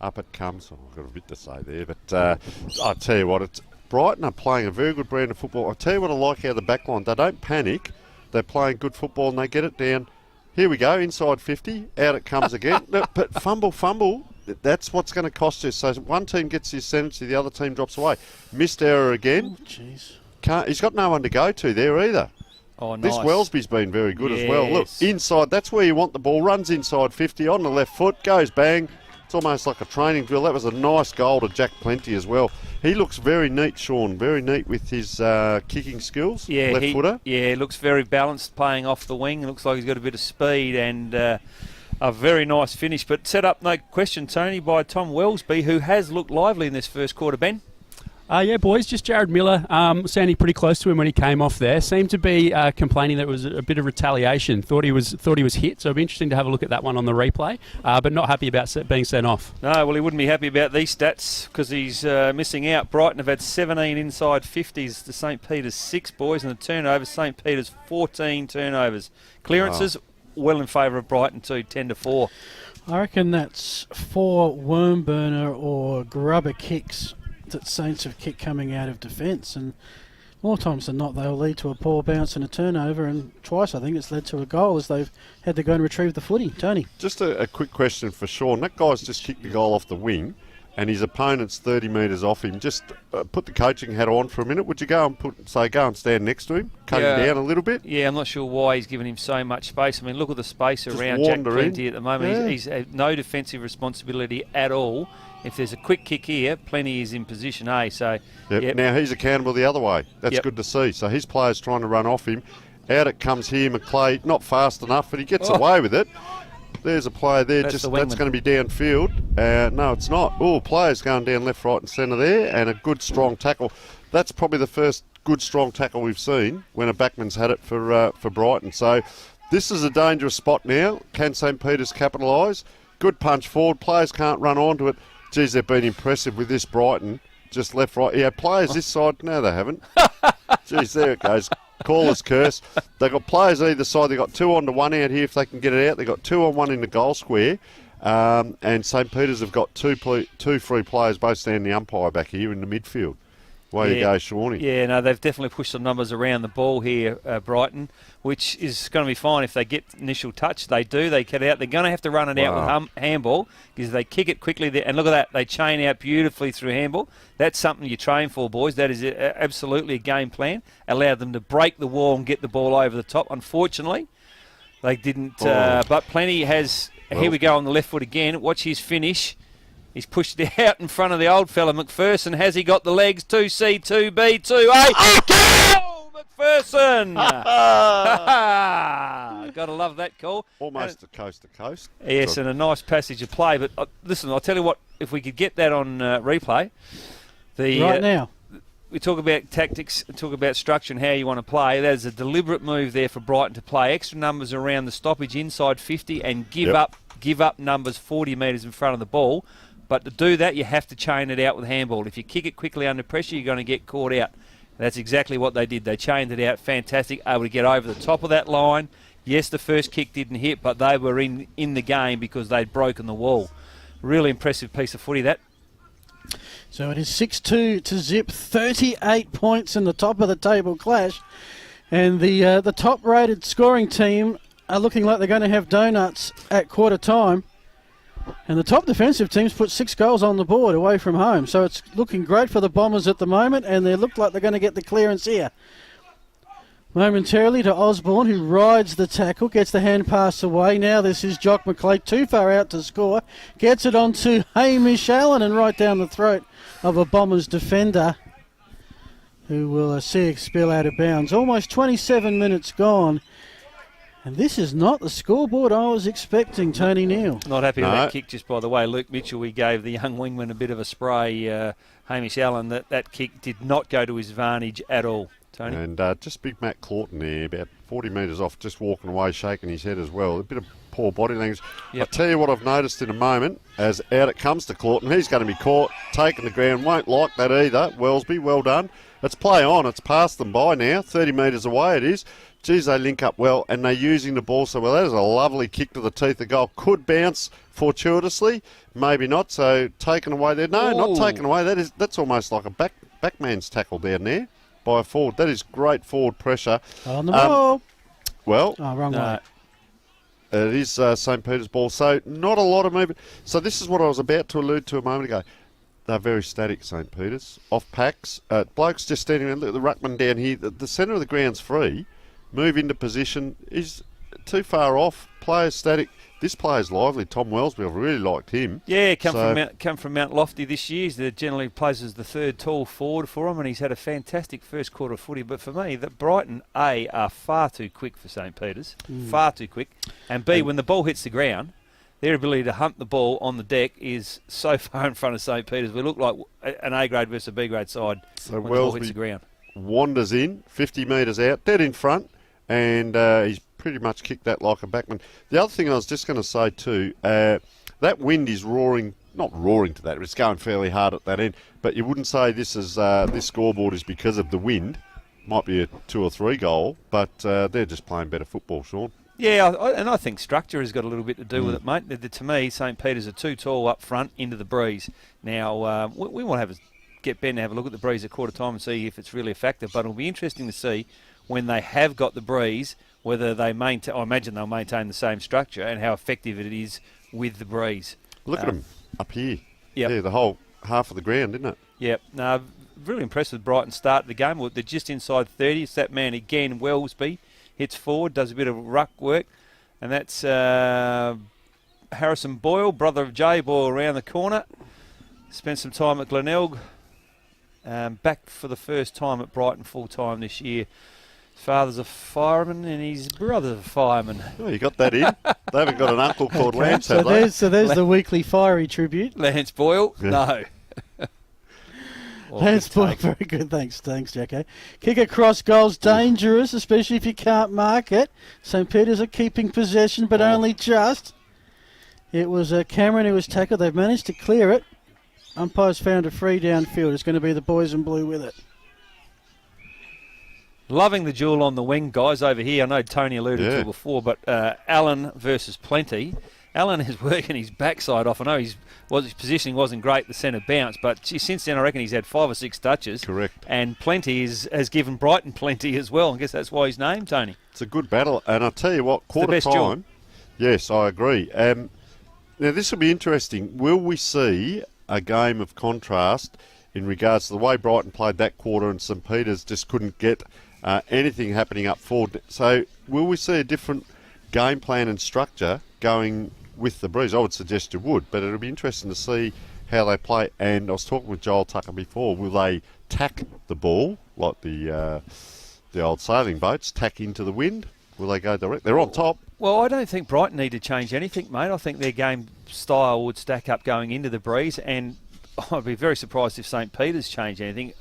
up it comes. Oh, I've got a bit to say there, but I tell you what, Brighton are playing a very good brand of football. I tell you what I like out of the back line. They don't panic. They're playing good football and they get it down. Here we go, inside 50. Out it comes again. But fumble. That's what's going to cost you. So one team gets his ascendancy, the other team drops away. Missed error again. Oh, jeez. He's got no one to go to there either. Oh, nice. This Wellesby's been very good as well. Look, Yes. inside, that's where you want the ball. Runs inside 50 on the left foot, goes bang. It's almost like a training drill. That was a nice goal to Jack Plenty as well. He looks very neat, Sean, very neat with his kicking skills, Yeah, left footer. Yeah, he looks very balanced playing off the wing. It looks like he's got a bit of speed and a very nice finish. But set up, no question, Tony, by Tom Wellesby, who has looked lively in this first quarter, Ben. Yeah, boys, just Jared Miller, sounding pretty close to him when he came off there. Seemed to be complaining that it was a bit of retaliation. Thought he was hit, so it'll be interesting to have a look at that one on the replay. But not happy about being sent off. No, well, he wouldn't be happy about these stats because he's missing out. Brighton have had 17 inside 50s to St. Peter's 6, boys, and the turnovers, St. Peter's 14 turnovers. Clearances, well in favour of Brighton too, 10-4. I reckon that's 4 worm burner or grubber kicks that Saints have kicked coming out of defence, and more times than not they'll lead to a poor bounce and a turnover, and twice I think it's led to a goal as they've had to go and retrieve the footy. Tony? Just a quick question for Sean. That guy's just kicked the goal off the wing and his opponent's 30 metres off him. Just put the coaching hat on for a minute. Would you go and stand next to him, cut him down a little bit? Yeah, I'm not sure why he's given him so much space. I mean, look at the space around Jack wander Plenty in. at the moment. Yeah. He's no defensive responsibility at all. If there's a quick kick here, Plenty is in position A. So, Yep. Now he's accountable the other way. That's Yep. good to see. So his player's trying to run off him. Out it comes here, McClay, not fast enough, but he gets away with it. There's a player there, That's that's the going wingman. to be downfield. No, it's not. Oh, players going down left, right and centre there, and a good strong tackle. That's probably the first good strong tackle we've seen when a backman's had it for Brighton. So this is a dangerous spot now. Can St. Peter's capitalise? Good punch forward. Players can't run onto it. Geez, they've been impressive with this Brighton. Just left, right. Yeah, players this side. No, they haven't. Geez, there it goes. Caller's curse. They've got players either side. They've got 2 on to 1 out here if they can get it out. They've got 2 on 1 in the goal square. And St. Peter's have got two free players both standing the umpire back here in the midfield. Way you go, Shawnee. Yeah, no, they've definitely pushed some numbers around the ball here, Brighton, which is going to be fine if they get initial touch. They do. They get out. They're going to have to run it out with handball because they kick it quickly there. And look at that. They chain out beautifully through handball. That's something you train for, boys. That is absolutely a game plan. Allow them to break the wall and get the ball over the top. Unfortunately, they didn't. But Plenty has... Here we go on the left foot again. Watch his finish. He's pushed it out in front of the old fella, McPherson. Has he got the legs? 2C, 2B, 2A. Goal, McPherson! Got to love that call. Almost a coast to coast. Yes, and a nice passage of play. But listen, I'll tell you what, if we could get that on replay. Right now. We talk about tactics, talk about structure and how you want to play. There's a deliberate move there for Brighton to play extra numbers around the stoppage inside 50 and give up numbers 40 metres in front of the ball. But to do that, you have to chain it out with handball. If you kick it quickly under pressure, you're going to get caught out. That's exactly what they did. They chained it out. Fantastic. Able to get over the top of that line. Yes, the first kick didn't hit, but they were in the game because they'd broken the wall. Really impressive piece of footy, that. So it is 6-2 to zip, 38 points in the top of the table clash. And the top-rated scoring team are looking like they're going to have donuts at quarter time. And the top defensive teams put 6 goals on the board away from home. So it's looking great for the Bombers at the moment, and they look like they're going to get the clearance here. Momentarily to Osborne, who rides the tackle, gets the hand pass away. Now this is Jock McClay, too far out to score. Gets it on to Hamish Allen and right down the throat of a Bombers defender, who will see it spill out of bounds. Almost 27 minutes gone. And this is not the scoreboard I was expecting, Tony Neal. Not happy with that kick, just by the way. Luke Mitchell, we gave the young wingman a bit of a spray. Hamish Allen, that kick did not go to his advantage at all, Tony. And just big Matt Claughton there, about 40 metres off, just walking away, shaking his head as well. A bit of poor body language. Yep. I'll tell you what I've noticed in a moment, as out it comes to Claughton. He's going to be caught, taken the ground. Won't like that either. Wellesby, well done. It's play on. It's past them by now. 30 metres away it is. Geez, they link up well, and they're using the ball so well. That is a lovely kick to the teeth. The goal could bounce fortuitously, maybe not. So taken away there. No, not taken away. That's almost like a backman's tackle down there by a forward. That is great forward pressure. On the ball. Well, wrong way. It is St. Peter's ball, so not a lot of movement. So this is what I was about to allude to a moment ago. They're very static, St. Peter's. Off packs. Blokes just standing around. Look, the ruckman down here. The centre of the ground's free. Move into position. Is too far off. Player's static. This player's lively. Tom Wellesby, I've really liked him. Yeah, come from Mount Lofty this year. He generally plays as the third tall forward for him, and he's had a fantastic first quarter of footy. But for me, that Brighton, A, are far too quick for St. Peter's. Far too quick. And B, when the ball hits the ground, their ability to hunt the ball on the deck is so far in front of St. Peter's. We look like an A-grade versus a B-grade side when the ball hits the ground. Wanders in, 50 metres out, dead in front, and he's pretty much kicked that like a backman. The other thing I was just going to say too, that wind is roaring, not roaring to that, it's going fairly hard at that end, but you wouldn't say this scoreboard is because of the wind. Might be a 2 or 3 goal, but they're just playing better football, Sean. Yeah, and I think structure has got a little bit to do with it, mate. To me, St. Peter's are too tall up front into the breeze. Now, we want to get Ben to have a look at the breeze at quarter time and see if it's really a factor, but it'll be interesting to see when they have got the breeze, whether they maintain, I imagine they'll maintain the same structure and how effective it is with the breeze. Look at them up here. Yep. Yeah, the whole half of the ground, isn't it? Yep. No, really impressed with Brighton's start of the game. Well, they're just inside 30. It's that man again, Wellesby, hits forward, does a bit of ruck work, and that's Harrison Boyle, brother of Jay Boyle, around the corner. Spent some time at Glenelg. Back for the first time at Brighton full-time this year. His father's a fireman and his brother's a fireman. Oh, you got that in. They haven't got an uncle called Lance, have they? So there's the weekly fiery tribute. Lance Boyle? Yeah. No. Lance Boyle, very good. Thanks, Jacko. Kick across goal's dangerous, especially if you can't mark it. St. Peter's are keeping possession, but only just. It was Cameron who was tackled. They've managed to clear it. Umpires found a free downfield. It's going to be the boys in blue with it. Loving the duel on the wing, guys, over here. I know Tony alluded to it before, but Allen versus Plenty. Allen is working his backside off. I know his positioning wasn't great, the centre bounce, but since then I reckon he's had 5 or 6 touches. Correct. And Plenty has given Brighton plenty as well. I guess that's why he's named, Tony. It's a good battle, and I'll tell you what, quarter time. Duel. Yes, I agree. Now this will be interesting. Will we see a game of contrast in regards to the way Brighton played that quarter and St. Peter's just couldn't get anything happening up forward? So will we see a different game plan and structure going with the breeze? I would suggest you would, but it'll be interesting to see how they play. And I was talking with Joel Tucker before. Will they tack the ball like the old sailing boats, tack into the wind? Will they go direct? They're on top. Well, I don't think Brighton need to change anything, mate. I think their game style would stack up going into the breeze, and I'd be very surprised if St. Peter's changed anything.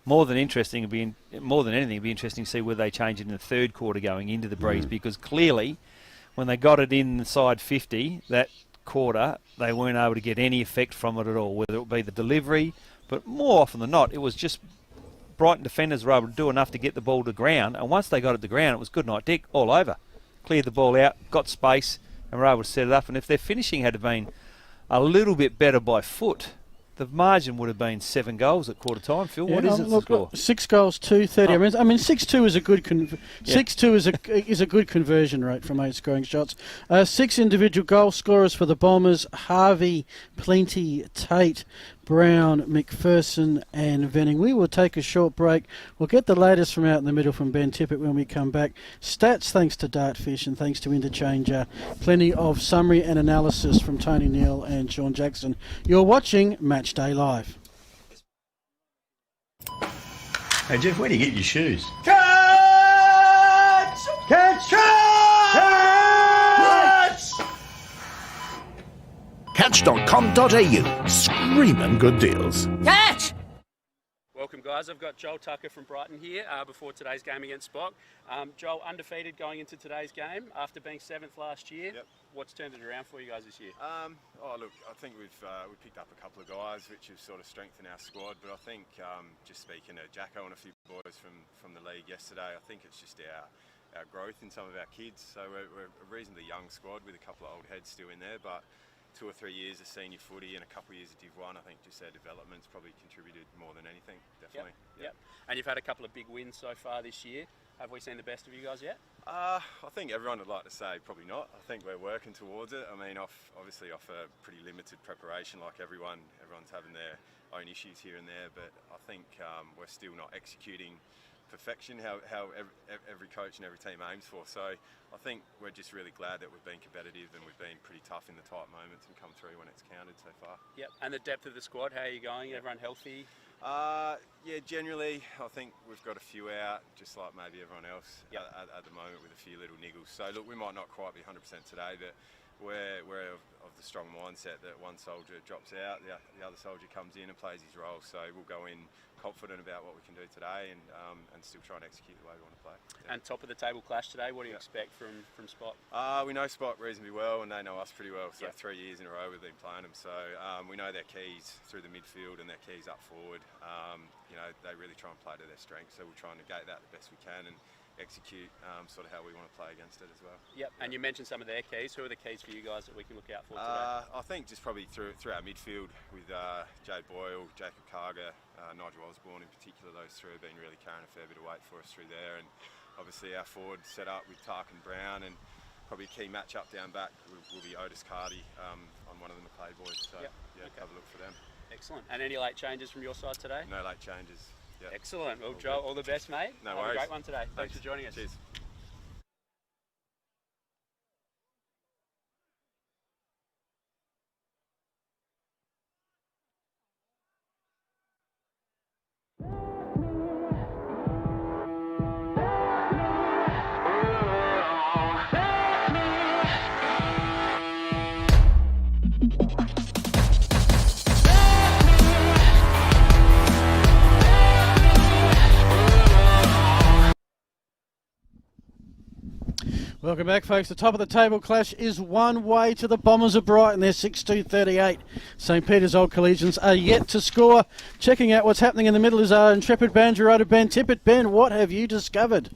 More than anything, it'd be interesting to see whether they change it in the third quarter going into the breeze, because clearly, when they got it inside 50, that quarter, they weren't able to get any effect from it at all, whether it be the delivery, but more often than not, it was just Brighton defenders were able to do enough to get the ball to ground, and once they got it to ground, it was good night Dick, all over. Cleared the ball out, got space, and were able to set it up. And if their finishing had been a little bit better by foot, the margin would have been 7 goals at quarter time. Phil, Yeah, what is it the score? 6 goals, 2-30. I mean, 6-2 is a good 6-2 is a good conversion rate from 8 scoring shots. 6 individual goal scorers for the Bombers: Harvey, Plenty, Tate, Brown, McPherson and Venning. We will take a short break. We'll get the latest from out in the middle from Ben Tippett when we come back. Stats thanks to Dartfish and thanks to Interchanger. Plenty of summary and analysis from Tony Neal and Sean Jackson. You're watching Match Day Live. Hey Jeff, where do you get your shoes? Catch! Catch! Catch! Catch.com.au. Screaming good deals. Catch! Welcome, guys. I've got Joel Tucker from Brighton here before today's game against Spock. Joel, undefeated going into today's game after being 7th last year. Yep. What's turned it around for you guys this year? Look, I think we picked up a couple of guys which have sort of strengthened our squad, but I think just speaking to Jacko and a few boys from the league yesterday, I think it's just our growth in some of our kids. So we're a reasonably young squad with a couple of old heads still in there, but 2 or 3 years of senior footy and a couple of years of Div 1, I think just our development's probably contributed more than anything, definitely. Yep. And you've had a couple of big wins so far this year. Have we seen the best of you guys yet? I think everyone would like to say probably not. I think we're working towards it. I mean, obviously off a pretty limited preparation, like everyone's having their own issues here and there, but I think we're still not executing perfection how every coach and every team aims for. So I think we're just really glad that we've been competitive and we've been pretty tough in the tight moments and come through when it's counted so far. Yep. And the depth of the squad, how are you going? Everyone healthy? Yeah, generally I think we've got a few out, just like maybe everyone else at the moment, with a few little niggles. So look, we might not quite be 100% today, but we're of the strong mindset that one soldier drops out, the other soldier comes in and plays his role. So we'll go in confident about what we can do today and still try and execute the way we want to play. And top of the table clash today, what do you expect from Spot? We know Spot reasonably well and they know us pretty well. So 3 years in a row we've been playing them. So we know their keys through the midfield and their keys up forward. They really try and play to their strengths. So we'll try and negate that the best we can and execute sort of how we want to play against it as well. Yep. And you mentioned some of their keys. Who are the keys for you guys that we can look out for today? I think just probably through our midfield with Jade Boyle, Jacob Carger, Nigel Osborne in particular. Those three have been really carrying a fair bit of weight for us through there. And obviously our forward set up with Tark and Brown, and probably a key match up down back will be Otis Cardy on one of the McLeod boys. So have a look for them. Excellent. And any late changes from your side today? No late changes. Yep. Excellent. Well, Joel, all the best, mate. No Have worries. a great one today. Thanks for joining us. Cheers. Welcome back, folks. The top of the table clash is one way to the Bombers of Brighton. They're 6-2-38. St Peter's Old Collegians are yet to score. Checking out what's happening in the middle is our intrepid banjo rider, Ben Tippett. Ben, what have you discovered?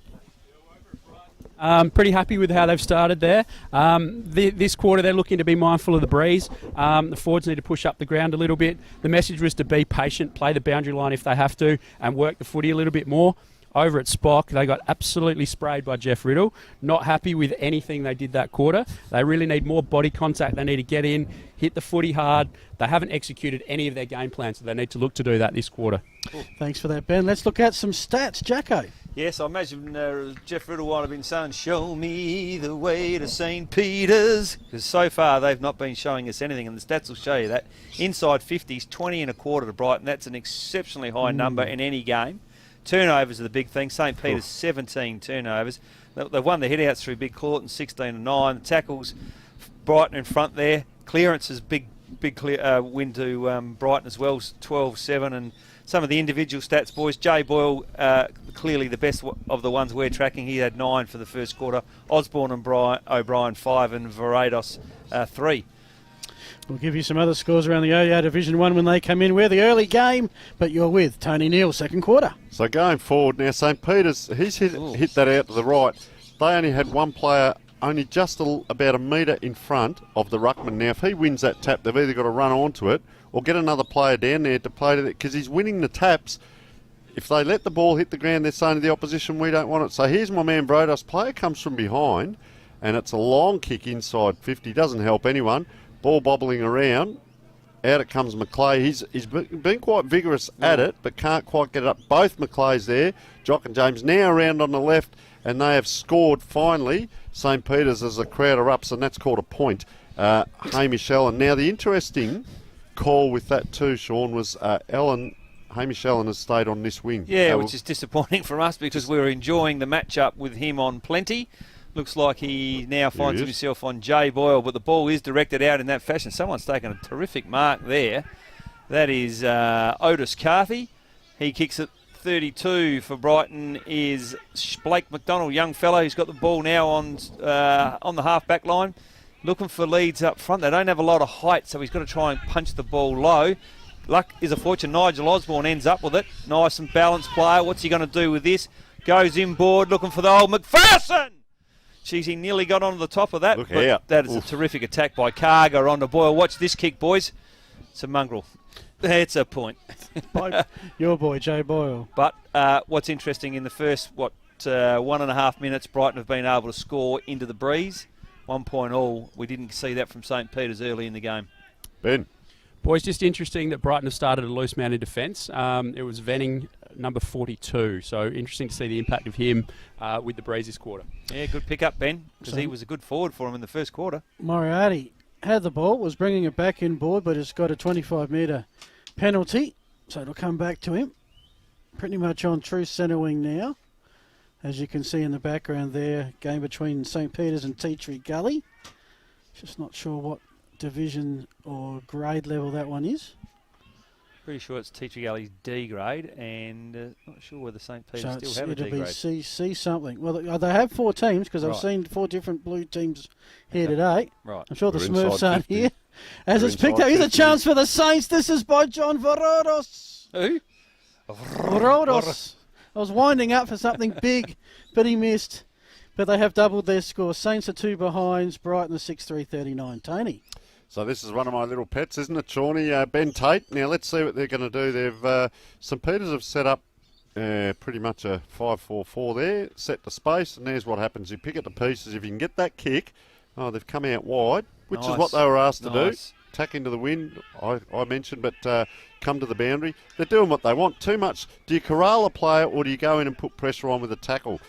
Pretty happy with how they've started there. This quarter they're looking to be mindful of the breeze. The forwards need to push up the ground a little bit. The message was to be patient, play the boundary line if they have to, and work the footy a little bit more. Over at Spock, they got absolutely sprayed by Jeff Riddle. Not happy with anything they did that quarter. They really need more body contact. They need to get in, hit the footy hard. They haven't executed any of their game plans, so they need to look to do that this quarter. Cool. Thanks for that, Ben. Let's look at some stats. Jacko. Yes, I imagine Jeff Riddle might have been saying, show me the way to St Peter's, because so far they've not been showing us anything, and the stats will show you that. Inside 50s, 20 and a quarter to Brighton. That's an exceptionally high number in any game. Turnovers are the big thing. St Peter's 17 turnovers. They've won the hitouts through Big Clawton 16-9. The tackles, Brighton in front there. Clearances, big win to Brighton as well, 12-7. And some of the individual stats, boys. Jay Boyle, clearly the best of the ones we're tracking. He had 9 for the first quarter. Osborne and O'Brien 5, and Varados 3. We'll give you some other scores around the ODR Division 1 when they come in. We're the early game, but you're with Tony Neal, second quarter. So going forward now, St Peter's, he's hit that out to the right. They only had one player only just about a metre in front of the ruckman. Now, if he wins that tap, they've either got to run onto it or get another player down there to play to it, because he's winning the taps. If they let the ball hit the ground, they're saying to the opposition, we don't want it. So here's my man Brodos. Player comes from behind, and it's a long kick inside 50. Doesn't help anyone. Ball bobbling around. Out it comes McClay. He's been quite vigorous at it, but can't quite get it up. Both McClays there. Jock and James now around on the left, and they have scored finally. St. Peter's as the crowd erupts, and that's called a point. Hamish Allen. Now the interesting call with that too, Sean, was Hamish Allen has stayed on this wing. Yeah, which is disappointing for us because we were enjoying the matchup with him on plenty. Looks like he now finds himself on Jay Boyle, but the ball is directed out in that fashion. Someone's taken a terrific mark there. That is Otis Carthy. He kicks it 32 for Brighton is Blake McDonald, young fellow. He's got the ball now on the half-back line. Looking for leads up front. They don't have a lot of height, so he's got to try and punch the ball low. Luck is a fortune. Nigel Osborne ends up with it. Nice and balanced player. What's he going to do with this? Goes inboard looking for the old McPherson. Jeez, he nearly got onto the top of that. Look but out. That is a terrific attack by Carger onto Boyle. Watch this kick, boys. It's a mongrel. It's a point. Your boy, Jay Boyle. But what's interesting, in the first, 1.5 minutes, Brighton have been able to score into the breeze. 1 point all. We didn't see that from St. Peter's early in the game. Ben. Boys, just interesting that Brighton have started a loose man in defence. It was Venning, number 42. So interesting to see the impact of him with the breeze this quarter. Yeah, good pick up, Ben, because he was a good forward for him in the first quarter. Moriarty had the ball, was bringing it back inboard, but it's got a 25-metre penalty, so it'll come back to him. Pretty much on true centre wing now. As you can see in the background there, game between St. Peter's and Tea Tree Gully. Just not sure what division or grade level that one is. Pretty sure it's Tea Tree Gully's D grade, and not sure whether St. Peter's So still have a D it'll grade. be C something. Well, they have 4 teams because I've seen 4 different blue teams here today. Right. I'm sure the We're Smurfs inside aren't 50. here. As We're it's picked inside up, here's a 50. chance for the Saints. This is by John Vorodos. Who? Vorodos. I was winding up for something big, but he missed. But they have doubled their score. Saints are 2 behinds. Brighton are 6-3-39. Tony. So this is one of my little pets, isn't it, Shawnee? Ben Tate. Now let's see what they're going to do. They've St. Peter's have set up pretty much a 5-4-4 there, set the space, and there's what happens. You pick it to pieces. If you can get that kick, they've come out wide, which is what they were asked to do. Tack into the wind, I mentioned, but come to the boundary. They're doing what they want. Too much. Do you corral a player or do you go in and put pressure on with a tackle?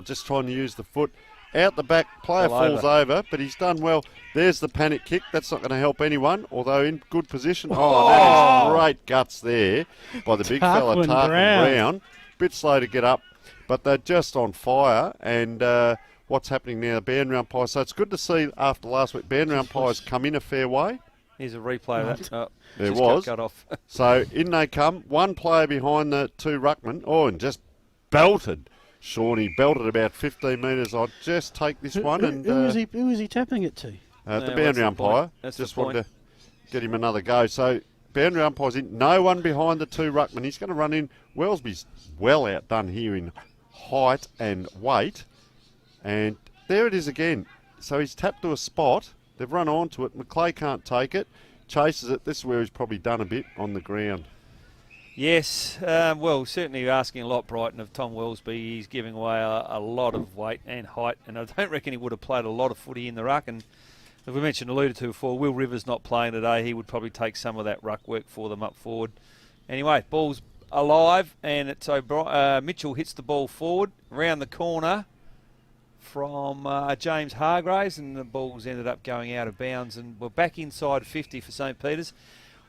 Just trying to use the foot. Out the back, player falls over, but he's done well. There's the panic kick. That's not going to help anyone, although in good position. That is great guts there by the big fella, Tarquin Brown. Bit slow to get up, but they're just on fire. And what's happening now, the boundary umpires. So it's good to see after last week, boundary umpires come in a fair way. Here's a replay of that. There was. Cut off. So in they come. One player behind the 2 ruckmen. And just belted. Shawnee belted about 15 metres. I'll just take this one. Who is he tapping it to? The boundary umpire. Just wanted to get him another go. So boundary umpire's in. No one behind the 2 ruckmen. He's going to run in. Wellesby's well outdone here in height and weight. And there it is again. So he's tapped to a spot. They've run onto it. McClay can't take it. Chases it. This is where he's probably done a bit on the ground. Yes, well, certainly asking a lot, Brighton, of Tom Wellesby. He's giving away a lot of weight and height, and I don't reckon he would have played a lot of footy in the ruck. And as we alluded to before, Will Rivers not playing today. He would probably take some of that ruck work for them up forward. Anyway, ball's alive, and it's Mitchell hits the ball forward, round the corner from James Hargraves, and the ball's ended up going out of bounds, and we're back inside 50 for St. Peter's.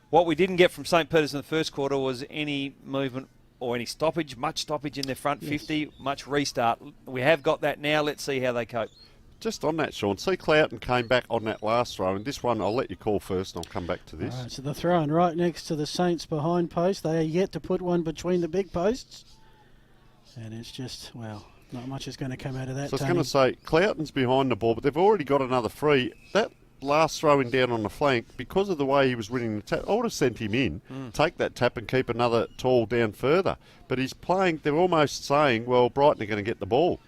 What we didn't get from St. Peter's in the first quarter was any movement or any stoppage, much stoppage in their front 50, much restart. We have got that now. Let's see how they cope. Just on that, Sean, see Cloughton came back on that last throw, and this one I'll let you call first and I'll come back to this. All right, so the throw-in right next to the Saints behind post. They are yet to put one between the big posts. And it's just, well, not much is going to come out of that. So I was going to say, Cloughton's behind the ball, but they've already got another free. That last throwing down on the flank, because of the way he was winning the tap, I would have sent him in, take that tap and keep another tall down further. But he's playing, they're almost saying, well, Brighton are going to get the ball.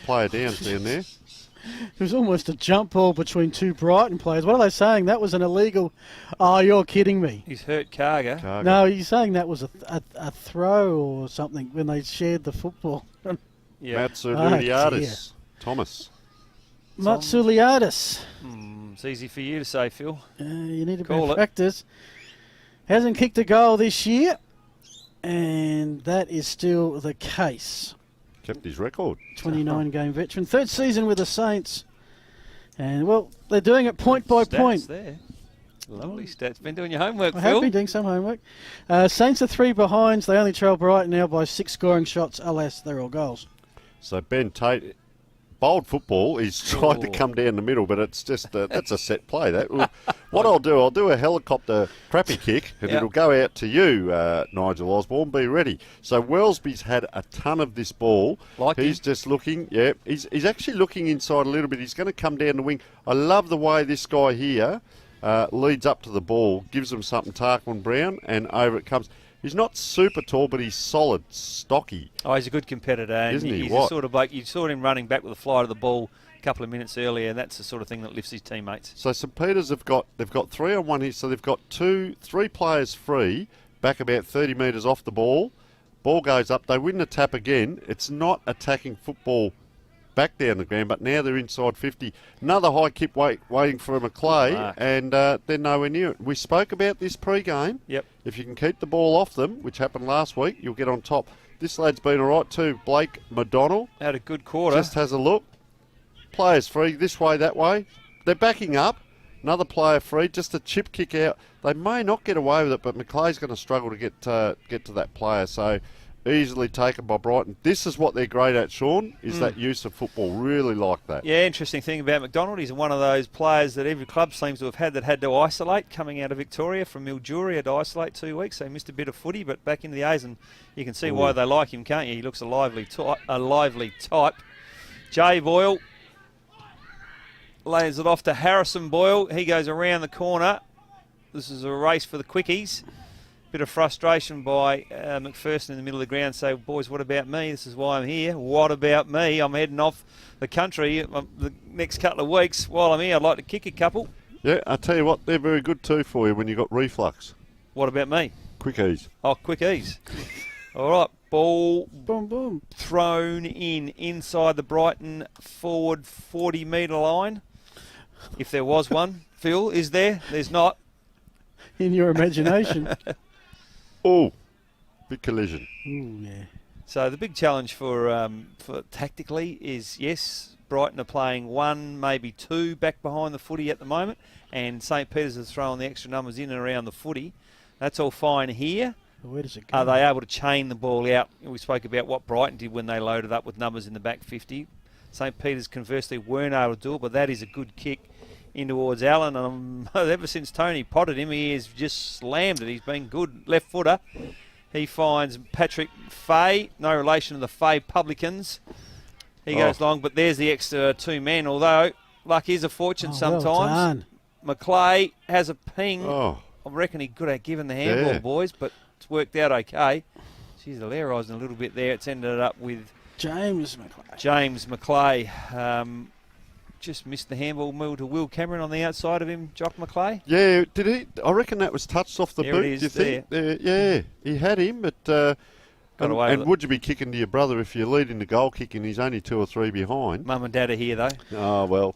player down there. It was almost a jump ball between two Brighton players. What are they saying? That was an illegal... Oh, you're kidding me. He's hurt Carger. No, he's saying that was a throw or something when they shared the football. Yeah. Matsuliadis. Thomas. Matsuliadis. It's easy for you to say, Phil. You need to Call it. practice. Hasn't kicked a goal this year, and that is still the case. Kept his record. 29-game veteran. Third season with the Saints. And, well, they're doing it point by Stats point. there. Lovely stats. Been doing your homework, I Phil. have been doing some homework. Saints are 3 behinds. They only trail Brighton now by 6 scoring shots. Alas, they're all goals. So Ben Tate, bold football. He's tried to come down the middle, but it's just that's a set play. What I'll do a helicopter crappy kick, and it'll go out to you, Nigel Osborne. Be ready. So Wellesby's had a ton of this ball. He's just looking. Yeah, he's actually looking inside a little bit. He's going to come down the wing. I love the way this guy here leads up to the ball, gives him something, Tarquin Brown, and over it comes. He's not super tall, but he's solid, stocky. Oh, he's a good competitor. And isn't he? He's the sort of bloke, you saw him running back with the flight of the ball a couple of minutes earlier, and that's the sort of thing that lifts his teammates. So St Peters they've got 3 on 1 here, so they've got 3 players free, back about 30 metres off the ball. Ball goes up, they win the tap again. It's not attacking football back down the ground, but now they're inside 50. Another high kick waiting for Maclay, and they're nowhere near it. We spoke about this pre-game. Yep. If you can keep the ball off them, which happened last week, you'll get on top. This lad's been all right too. Blake McDonnell. Had a good quarter. Just has a look. Players free, this way, that way. They're backing up. Another player free, just a chip kick out. They may not get away with it, but Maclay's going to struggle to get to that player. So easily taken by Brighton. This is what they're great at, Sean, is that use of football. Really like that. Yeah, interesting thing about McDonald, he's one of those players that every club seems to have had that had to isolate coming out of Victoria from Mildura, had to isolate 2 weeks. So he missed a bit of footy, but back into the A's, and you can see why they like him, can't you? He looks a lively type. Jay Boyle lays it off to Harrison Boyle. He goes around the corner. This is a race for the quickies. Bit of frustration by McPherson in the middle of the ground. So, boys, what about me? This is why I'm here. What about me? I'm heading off the country the next couple of weeks. While I'm here, I'd like to kick a couple. Yeah, I tell you what, they're very good too for you when you've got reflux. What about me? Quickies. Oh, quickies. All right, ball Boom, boom. thrown inside the Brighton forward 40-metre line. If there was one, Phil, is there? There's not. In your imagination. Oh, big collision. Ooh, yeah. So the big challenge for tactically is, yes, Brighton are playing 1, maybe 2 back behind the footy at the moment, and St Peters is throwing the extra numbers in and around the footy. That's all fine here. Where does it go? Are they able to chain the ball out? We spoke about what Brighton did when they loaded up with numbers in the back 50. St Peters conversely weren't able to do it, but that is a good kick in towards Allen, and ever since Tony potted him, he has just slammed it. He's been good left footer. He finds Patrick Fay, no relation to the Fay publicans. He goes long, but there's the extra 2 men, although luck is a fortune sometimes. Well done. Maclay has a ping. Oh. I reckon he could have given the handball, boys, but it's worked out okay. She's hilarious a little bit there. It's ended up with James Maclay. James Maclay. Just missed the handball move to Will Cameron on the outside of him, Jock Maclay. Yeah, did he? I reckon that was touched off the There boot. it is, do you think? Yeah, he had him, but Got away with and it. would you be kicking to your brother if you're leading the goal kick and he's only 2 or 3 behind? Mum and Dad are here, though. Oh, well.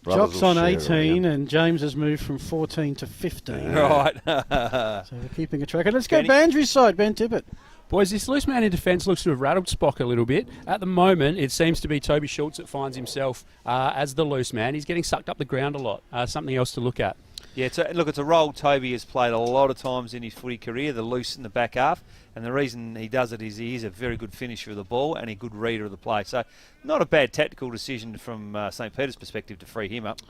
brothers Jock's will on share 18 around. and James has moved from 14 to 15. Right. So we're keeping a track. And let's go Benny. Bandry's side, Ben Tippett. Boys, this loose man in defence looks to have rattled Spock a little bit. At the moment, it seems to be Toby Schultz that finds himself as the loose man. He's getting sucked up the ground a lot. Something else to look at. Yeah, it's a role Toby has played a lot of times in his footy career, the loose in the back half. And the reason he does it is he is a very good finisher of the ball and a good reader of the play. So not a bad tactical decision from St Peter's perspective to free him up.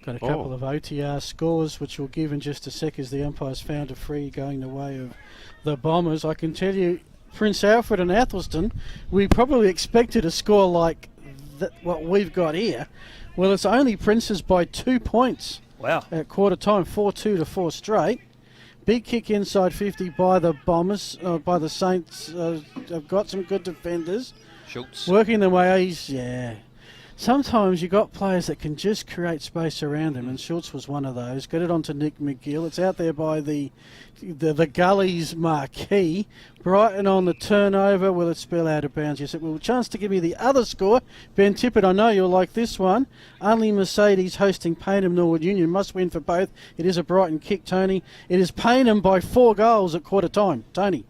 Got a couple of OTR scores, which we'll give in just a sec as the umpires found a free going the way of the Bombers. I can tell you, Prince Alfred and Athelston, we probably expected a score like what we've got here. Well, it's only Prince's by 2 points. Wow. At quarter time, 4-2 to 4 straight. Big kick inside 50 by the Bombers, by the Saints. Have got some good defenders. Schultz. Working their way, sometimes you got players that can just create space around them, and Schultz was one of those. Get it onto Nick McGill. It's out there by the Gullies marquee. Brighton on the turnover. Will it spill out of bounds? Yes, it will. Chance to give me the other score. Ben Tippett, I know you'll like this one. Only Mercedes hosting Payneham Norwood Union. Must win for both. It is a Brighton kick, Tony. It is Payneham by 4 goals at quarter time. Tony.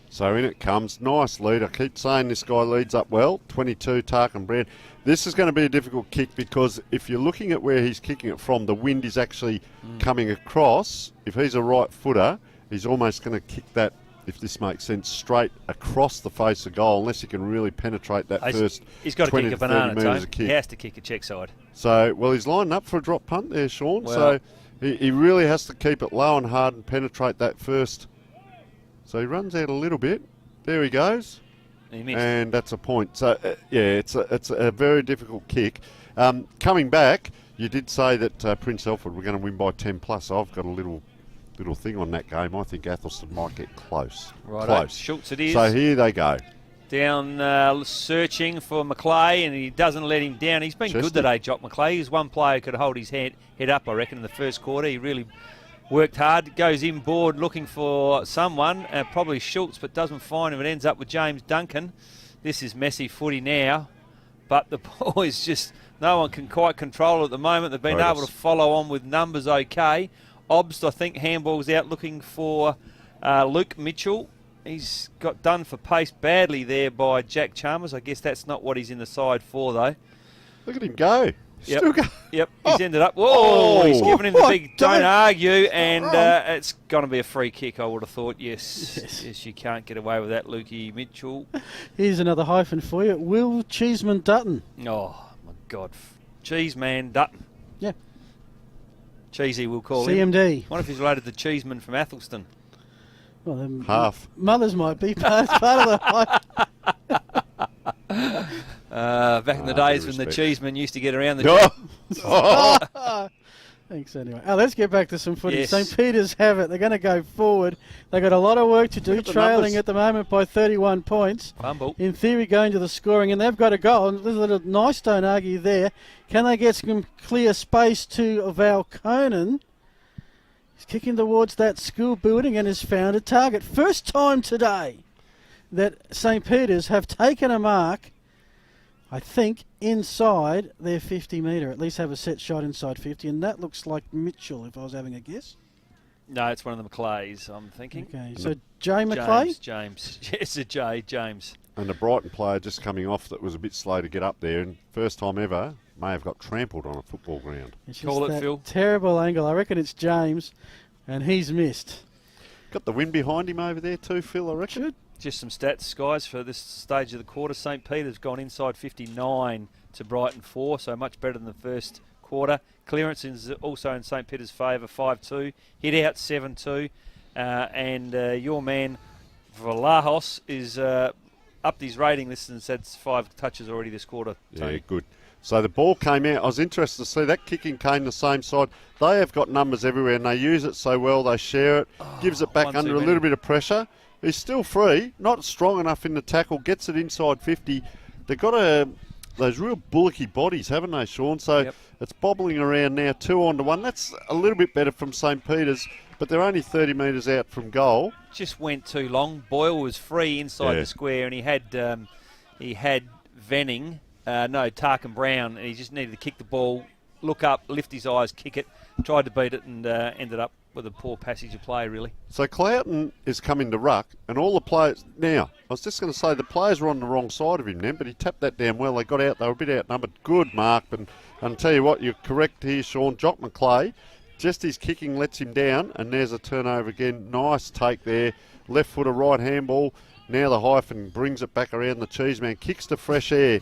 So in it comes. Nice lead. I keep saying this guy leads up well. 22, Tarkin Brown. This is going to be a difficult kick because if you're looking at where he's kicking it from, the wind is actually coming across. If he's a right footer, he's almost going to kick that, if this makes sense, straight across the face of goal, unless he can really penetrate that first 20 He's got to kick a banana, Tone. kick. He has to kick a check side. So, well, he's lining up for a drop punt there, Sean. Well, so he really has to keep it low and hard and penetrate that first. So he runs out a little bit. There he goes. He missed. And that's a point. So, it's a very difficult kick. Coming back, you did say that Prince Alfred were going to win by 10 plus. I've got a little thing on that game. I think Athelston might get close. Right, close. Schultz it is. So here they go. Down searching for McLeay, and he doesn't let him down. He's been good today, Jock McLeay. He's one player who could hold his head up, I reckon, in the first quarter. He really worked hard, goes inboard looking for someone, probably Schultz, but doesn't find him. It ends up with James Duncan. This is messy footy now, but the boys just, no one can quite control it at the moment. They've been able to follow on with numbers okay. Obst, I think, handball's out looking for Luke Mitchell. He's got done for pace badly there by Jack Chalmers. I guess that's not what he's in the side for, though. Look at him go. Yep. Still go. Yep, he's ended up. Whoa, he's given him the big don't argue, and it's going to be a free kick, I would have thought. Yes, you can't get away with that, Lukey Mitchell. Here's another hyphen for you. Will Cheeseman Dutton. Oh, my God. Cheeseman Dutton. Yeah. Cheesy, we'll call him. CMD. What if he's related to Cheeseman from Athelston? Well, half. Mothers might be part of the hype. Back in the days when the Cheeseman used to get around the... Thanks anyway. Let's get back to some footy. Yes. St. Peter's have it. They're going to go forward. They've got a lot of work to do, trailing at the moment by 31 points. Fumble. In theory, going to the scoring, and they've got a goal. And there's a little nice don't argue there. Can they get some clear space to Val Conan? He's kicking towards that school building and has found a target. First time today that St. Peter's have taken a mark, I think, inside their 50 metre. At least have a set shot inside 50, and that looks like Mitchell, if I was having a guess. No, it's one of the McLeays, I'm thinking. Okay, so Jay McLeay? James. Yes, a J, James. And a Brighton player just coming off that was a bit slow to get up there, and first time ever, may have got trampled on a football ground. It's Call just it, that Phil. terrible angle. I reckon it's James, and he's missed. Got the wind behind him over there too, Phil, I reckon. Should. Just some stats, guys, for this stage of the quarter. St. Peter's gone inside 59 to Brighton 4, so much better than the first quarter. Clearance is also in St. Peter's favour, 5-2. Hit out 7-2. And your man, Vlahos, is upped his rating. This and said 5 touches already this quarter. Tony. Yeah, good. So the ball came out. I was interested to see that kicking came the same side. They have got numbers everywhere, and they use it so well. They share it, gives it back under a little bit of pressure. He's still free, not strong enough in the tackle, gets it inside 50. They've got those real bullocky bodies, haven't they, Sean? So it's bobbling around now, 2-1. That's a little bit better from St. Peter's, but they're only 30 metres out from goal. Just went too long. Boyle was free inside the square, and he had Venning, Tarkin Brown, and he just needed to kick the ball, look up, lift his eyes, kick it, tried to beat it, and ended up with a poor passage of play, really. So Cloughton is coming to ruck, and all the players... Now, I was just going to say, the players were on the wrong side of him then, but he tapped that down well. They got out, they were a bit outnumbered. Good mark, and I'll tell you what, you're correct here, Sean. Jock McLeay, just his kicking lets him down, and there's a turnover again. Nice take there. Left footer, right handball. Now the hyphen brings it back around the Cheeseman. Kicks to fresh air.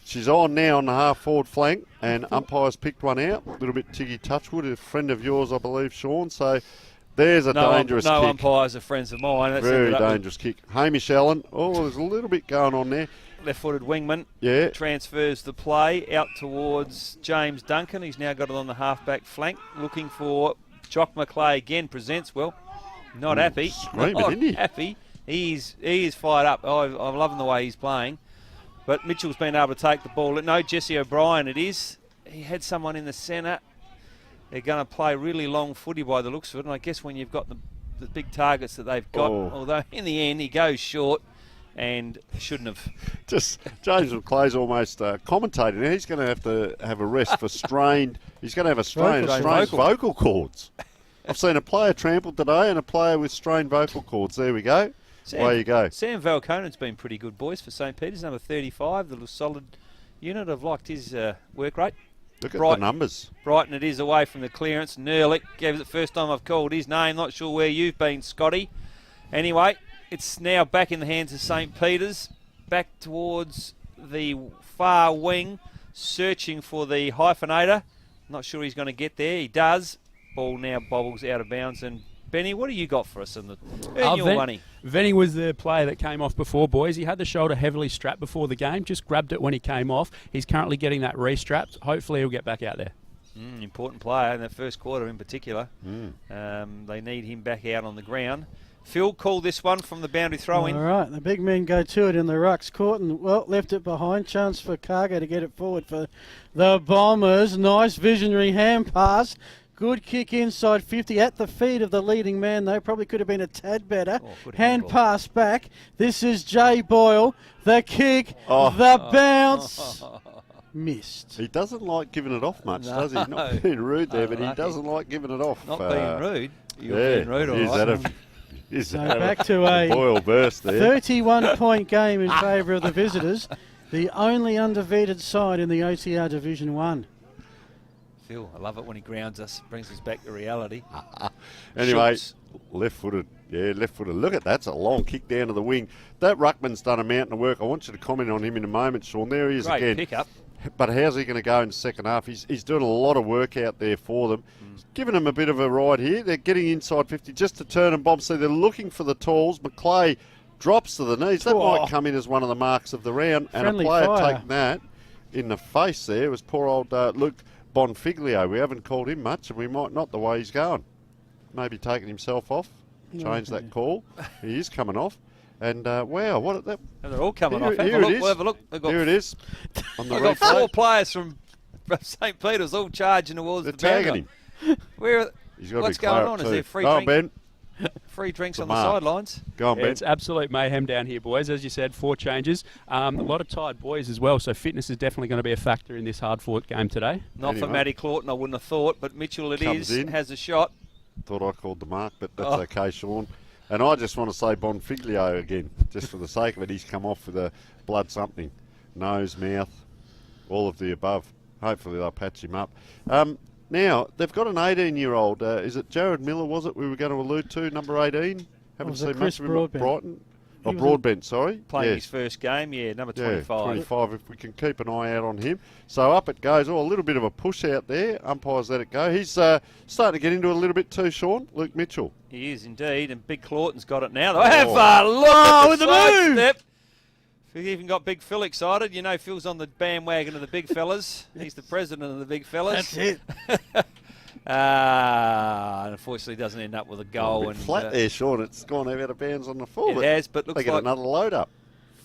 She's on now on the half-forward flank, and umpires picked one out. A little bit Tiggy Touchwood, a friend of yours, I believe, Sean. So there's a dangerous kick. No umpires are friends of mine. That's very dangerous kick. Hamish Allen. Oh, there's a little bit going on there. Left-footed wingman. Yeah. Transfers the play out towards James Duncan. He's now got it on the half-back flank. Looking for Jock McLeay again. Presents well. Not happy. Screaming, Not isn't he? happy. He is fired up. I'm loving the way he's playing. But Mitchell's been able to take the ball. No, Jesse O'Brien it is. He had someone in the centre. They're going to play really long footy by the looks of it. And I guess when you've got the big targets that they've got, although in the end he goes short and shouldn't have. Just James McClay's almost commentating. Now he's going to have a rest for strained. He's going to have a strained vocal cords. I've seen a player trampled today and a player with strained vocal cords. There we go. Away you go. Sam Valconen's been pretty good, boys, for St. Peter's, number 35, the little solid unit. I've liked his work rate. Look at the numbers. Brighton it is away from the clearance. Nerlich gave it the first time I've called his name. Not sure where you've been, Scotty. Anyway, it's now back in the hands of St. Peter's. Back towards the far wing, searching for the hyphenator. Not sure he's going to get there. He does. Ball now bobbles out of bounds. And Benny, what do you got for us in the earn your money? Venny was the player that came off before, boys. He had the shoulder heavily strapped before the game, just grabbed it when he came off. He's currently getting that restrapped. Hopefully he'll get back out there. Important player in the first quarter in particular. They need him back out on the ground. Phil called this one from the boundary throw-in. All right, the big men go to it in the rucks court and, well, left it behind. Chance for Cargo to get it forward for the Bombers. Nice visionary hand pass. Good kick inside 50 at the feet of the leading man, though. Probably could have been a tad better. Hand pass back. This is Jay Boyle. The kick, the bounce. Missed. He doesn't like giving it off much, does he? Not being rude there, but he doesn't like giving it off. Not being rude. You're being rude, all right. So back to a Boyle burst there. 31-point game in favour of the visitors. The only undefeated side in the OTR Division 1. Phil, I love it when he grounds us, brings us back to reality. Anyway, left-footed. Yeah, left-footed. Look at that. That's a long kick down to the wing. That ruckman's done a mountain of work. I want you to comment on him in a moment, Sean. There he is again. Great pick-up. But how's he going to go in the second half? He's doing a lot of work out there for them. He's giving them a bit of a ride here. They're getting inside 50 just to turn and bomb. So they're looking for the tools. McClay drops to the knees. That might come in as one of the marks of the round. And Friendly a player fire. taking that in the face there was poor old Luke Bonfiglio. We haven't called him much, and we might not the way he's going. Maybe taking himself off. Change that call. He is coming off. And wow, what that? And they're all coming off. Here it is. We'll have a look. Here it is. They've got 4 players from St. Peter's all charging towards the tagging him. What's going on? Too. Is there free drink? Ben. Free drinks on the sidelines. Go on, Ben. It's absolute mayhem down here, boys. As you said, 4 changes. A lot of tired boys as well, so fitness is definitely going to be a factor in this hard-fought game today. Not for Matty Claughton, I wouldn't have thought, but Mitchell has a shot. Thought I called the mark, but that's okay, Sean. And I just want to say Bonfiglio again, just for the sake of it. He's come off with a blood something. Nose, mouth, all of the above. Hopefully they'll patch him up. Now, they've got an 18-year-old. Is it Jared Miller, was it, we were going to allude to, number 18? Haven't seen much of him at Brighton. Broadbent, sorry. Playing his first game, number 25. 25, if we can keep an eye out on him. So up it goes. A little bit of a push out there. Umpires let it go. He's starting to get into it a little bit too, Sean. Luke Mitchell. He is indeed, and Big Claughton's got it now. Have a look with the move! Step. We've even got Big Phil excited. You know Phil's on the bandwagon of the big fellas. He's the president of the big fellas. That's it. Unfortunately, doesn't end up with a goal. And flat there, Sean. It's gone out of bounds on the full. It has, but looks they get like another load up.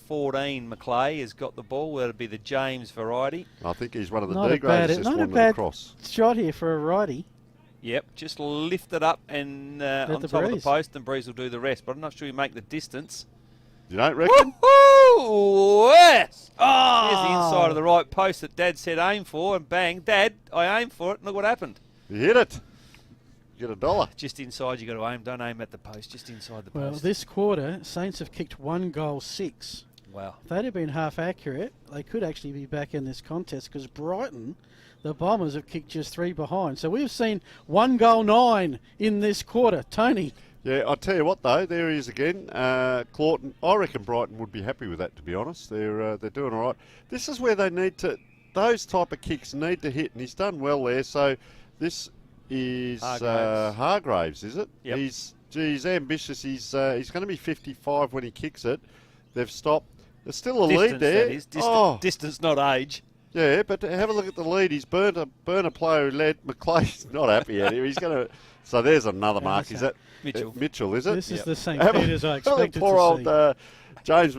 14, McClay has got the ball. That'll be the James variety. I think he's one of the Not D grades. not a bad shot here for a righty. Yep, just lift it up and on top of the post, and Breeze will do the rest. But I'm not sure you make the distance. You don't reckon? Woohoo! Yes! Oh! Here's the inside of the right post that Dad said aim for, and bang, Dad, I aimed for it, and look what happened. You hit it. You get $1. Just inside, you got to aim. Don't aim at the post, just inside the post. Well, this quarter, Saints have kicked 1 goal 6. Wow. If they'd have been half accurate, they could actually be back in this contest because Brighton, the Bombers, have kicked just 3 behind. So we've seen 1 goal 9 in this quarter. Tony. Yeah, I'll tell you what though, there he is again. Claughton, I reckon Brighton would be happy with that, to be honest. They're doing all right. This is where they need to, those type of kicks need to hit, and he's done well there. So this is Hargraves, is it? Yep. He's ambitious. He's going to be 55 when he kicks it. They've stopped. There's still a lead there. That is. Distance, not age. Yeah, but have a look at the lead. He's burnt a player who led. McClay's not happy at him. He's going to. So there's another mark. Is that Mitchell? Mitchell, is it? This is the St. Peter's I expected poor to old see. James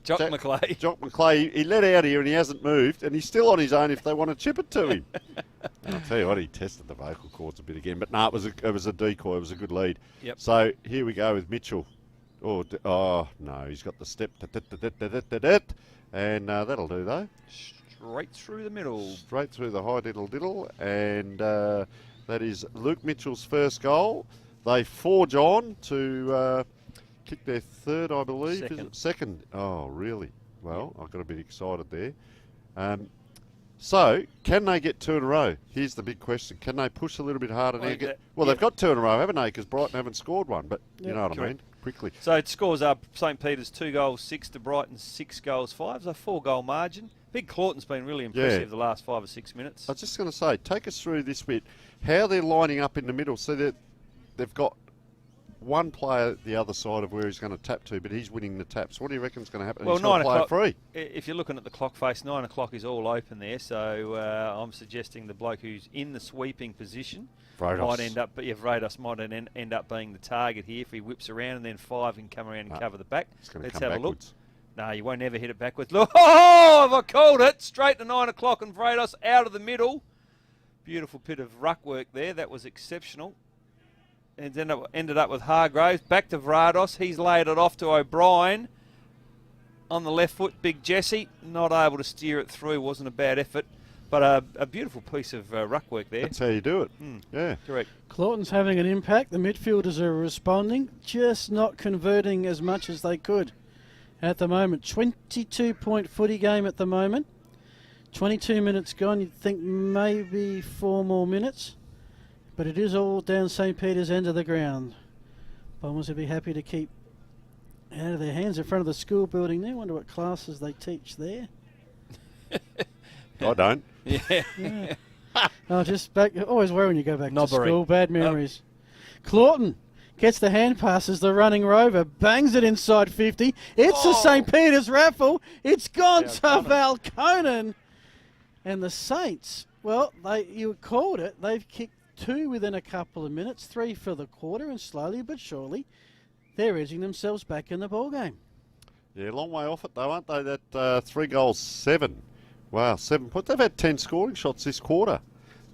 Jock McClay. Jock McClay, he let out here and he hasn't moved, and he's still on his own if they want to chip it to him. And I'll tell you what, he tested the vocal cords a bit again, but no, it was a decoy. It was a good lead. Yep. So here we go with Mitchell. Oh no, he's got the step, and that'll do though. Straight through the middle. Straight through the high diddle, and that is Luke Mitchell's first goal. They forge on to kick their third, I believe. Second. Is it? Second. Oh, really? Well, I got a bit excited there. So, can they get 2 in a row? Here's the big question. Can they push a little bit harder now? They've got 2 in a row, haven't they? Because Brighton haven't scored one, but you know what I mean? Quickly. So it scores up St. Peter's 2 goals, 6 to Brighton, 6 goals, 5. So a 4-goal margin. Big Claughton's been really impressive the last 5 or 6 minutes. I was just going to say, take us through this bit. How they're lining up in the middle. So they've got one player the other side of where he's going to tap to, but he's winning the taps. What do you reckon is going to happen? Well, he's going to play it free. If you're looking at the clock face, 9 o'clock is all open there. So I'm suggesting the bloke who's in the sweeping position might end up, but Vrados might end up being the target here if he whips around, and then 5 can come around and cover the back. Let's have a look. No, you won't ever hit it backwards. Look, have I called it? Straight to 9 o'clock, and Vrados out of the middle. Beautiful bit of ruck work there. That was exceptional. And ended up with Hargraves. Back to Vrados. He's laid it off to O'Brien. On the left foot, Big Jesse. Not able to steer it through. Wasn't a bad effort. But a beautiful piece of ruck work there. That's how you do it. Yeah. Correct. Claughton's having an impact. The midfielders are responding, just not converting as much as they could at the moment. 22-point footy game at the moment. 22 minutes gone. You'd think maybe 4 more minutes. But it is all down St. Peter's end of the ground. Bombers would be happy to keep out of their hands in front of the school building there. Wonder what classes they teach there. I don't. Yeah. Oh, just back. Always worry when you go back to school. Bad memories. Claughton gets the hand passes. The running rover bangs it inside 50. It's a St. Peter's raffle. It's gone to Val Conan. And the Saints, well, you called it. They've kicked 2 within a couple of minutes, 3 for the quarter, and slowly but surely they're edging themselves back in the ball game. Yeah, long way off it though, aren't they? That 3 goals, 7. Wow, 7 points. They've had 10 scoring shots this quarter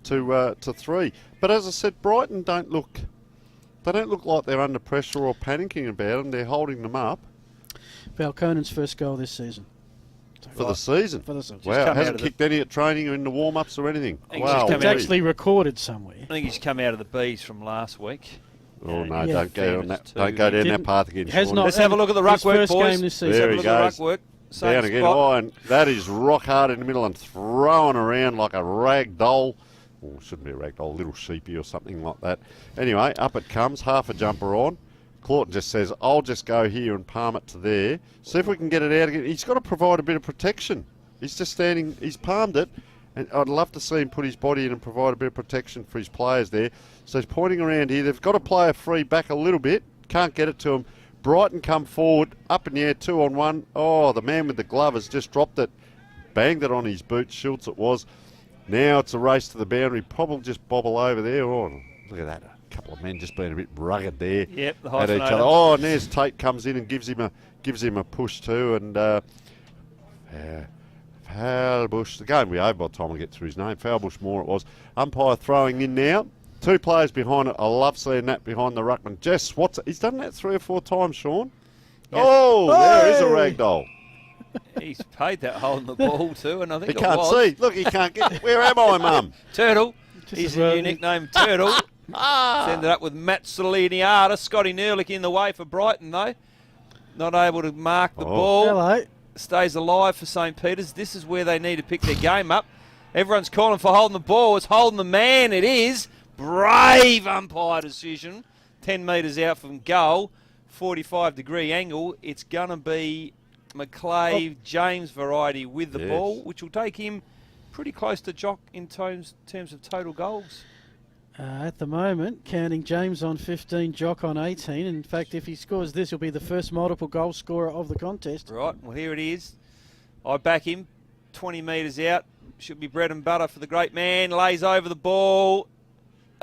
to 3. But as I said, Brighton don't look like they're under pressure or panicking about them. They're holding them up. Val Conan's first goal this season. For the season? For the season. Wow, hasn't kicked any at training or in the warm-ups or anything. Wow. It's actually recorded somewhere. I think he's come out of the Bs from last week. Oh, no, don't go on that. Don't go down that path again, Sean. Let's have a look at the ruck work, boys. Game this season. There he goes. Down again. Oh, and that is rock hard in the middle and throwing around like a rag doll. Oh, shouldn't be a rag doll, a little sheepy or something like that. Anyway, up it comes, half a jumper on. Claughton just says, I'll just go here and palm it to there. See if we can get it out again. He's got to provide a bit of protection. He's just standing, he's palmed it, and I'd love to see him put his body in and provide a bit of protection for his players there. So he's pointing around here. They've got to play a free back a little bit. Can't get it to him. Brighton come forward, up in the air, 2 on 1. Oh, the man with the glove has just dropped it. Banged it on his boot. Schultz it was. Now it's a race to the boundary. Probably just bobble over there. Oh, look at that. A couple of men just being a bit rugged there. Yep, the at each other. Oh, and there's Tate comes in and gives him a push too. And Foulbush, the game will be over by the time I get through his name. Foulbush Moore it was. Umpire throwing in now. 2 players behind it. I love seeing that behind the ruckman. Jess Watson, he's done that 3 or 4 times, Sean. Yes. Oh, there is a ragdoll. He's paid that hole in the ball too, and I think he can't see. Look, he can't get. Where am I, Mum? Turtle. He's a unique name, Turtle. It's ended up with Matt Saliniata. Scotty Nerlich in the way for Brighton, though. Not able to mark the ball. Hello. Stays alive for St. Peter's. This is where they need to pick their game up. Everyone's calling for holding the ball. It's holding the man. It is. Brave umpire decision. 10 metres out from goal. 45-degree angle. It's going to be McClay, James variety with the ball, which will take him pretty close to Jock in terms of total goals. At the moment, counting James on 15, Jock on 18. In fact, if he scores this, he'll be the first multiple goal scorer of the contest. Right, well, here it is. I back him. 20 metres out. Should be bread and butter for the great man. Lays over the ball.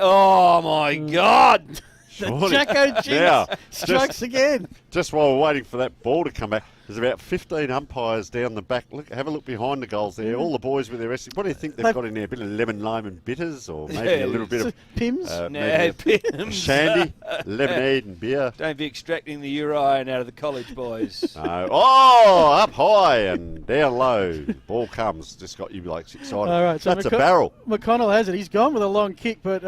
Oh, my God. The Jacko Jinx strikes again. Just while we're waiting for that ball to come back. There's about 15 umpires down the back. Look, have a look behind the goals there. All the boys with their wrestling. What do you think they've got in there? A bit of lemon, lime and bitters, or maybe a little bit of Pims? Pims. shandy, lemonade and beer. Don't be extracting the urine out of the college boys. No. Oh, up high and down low. Ball comes. Just got you blokes excited. All right, so That's a barrel. McConnell has it. He's gone with a long kick, but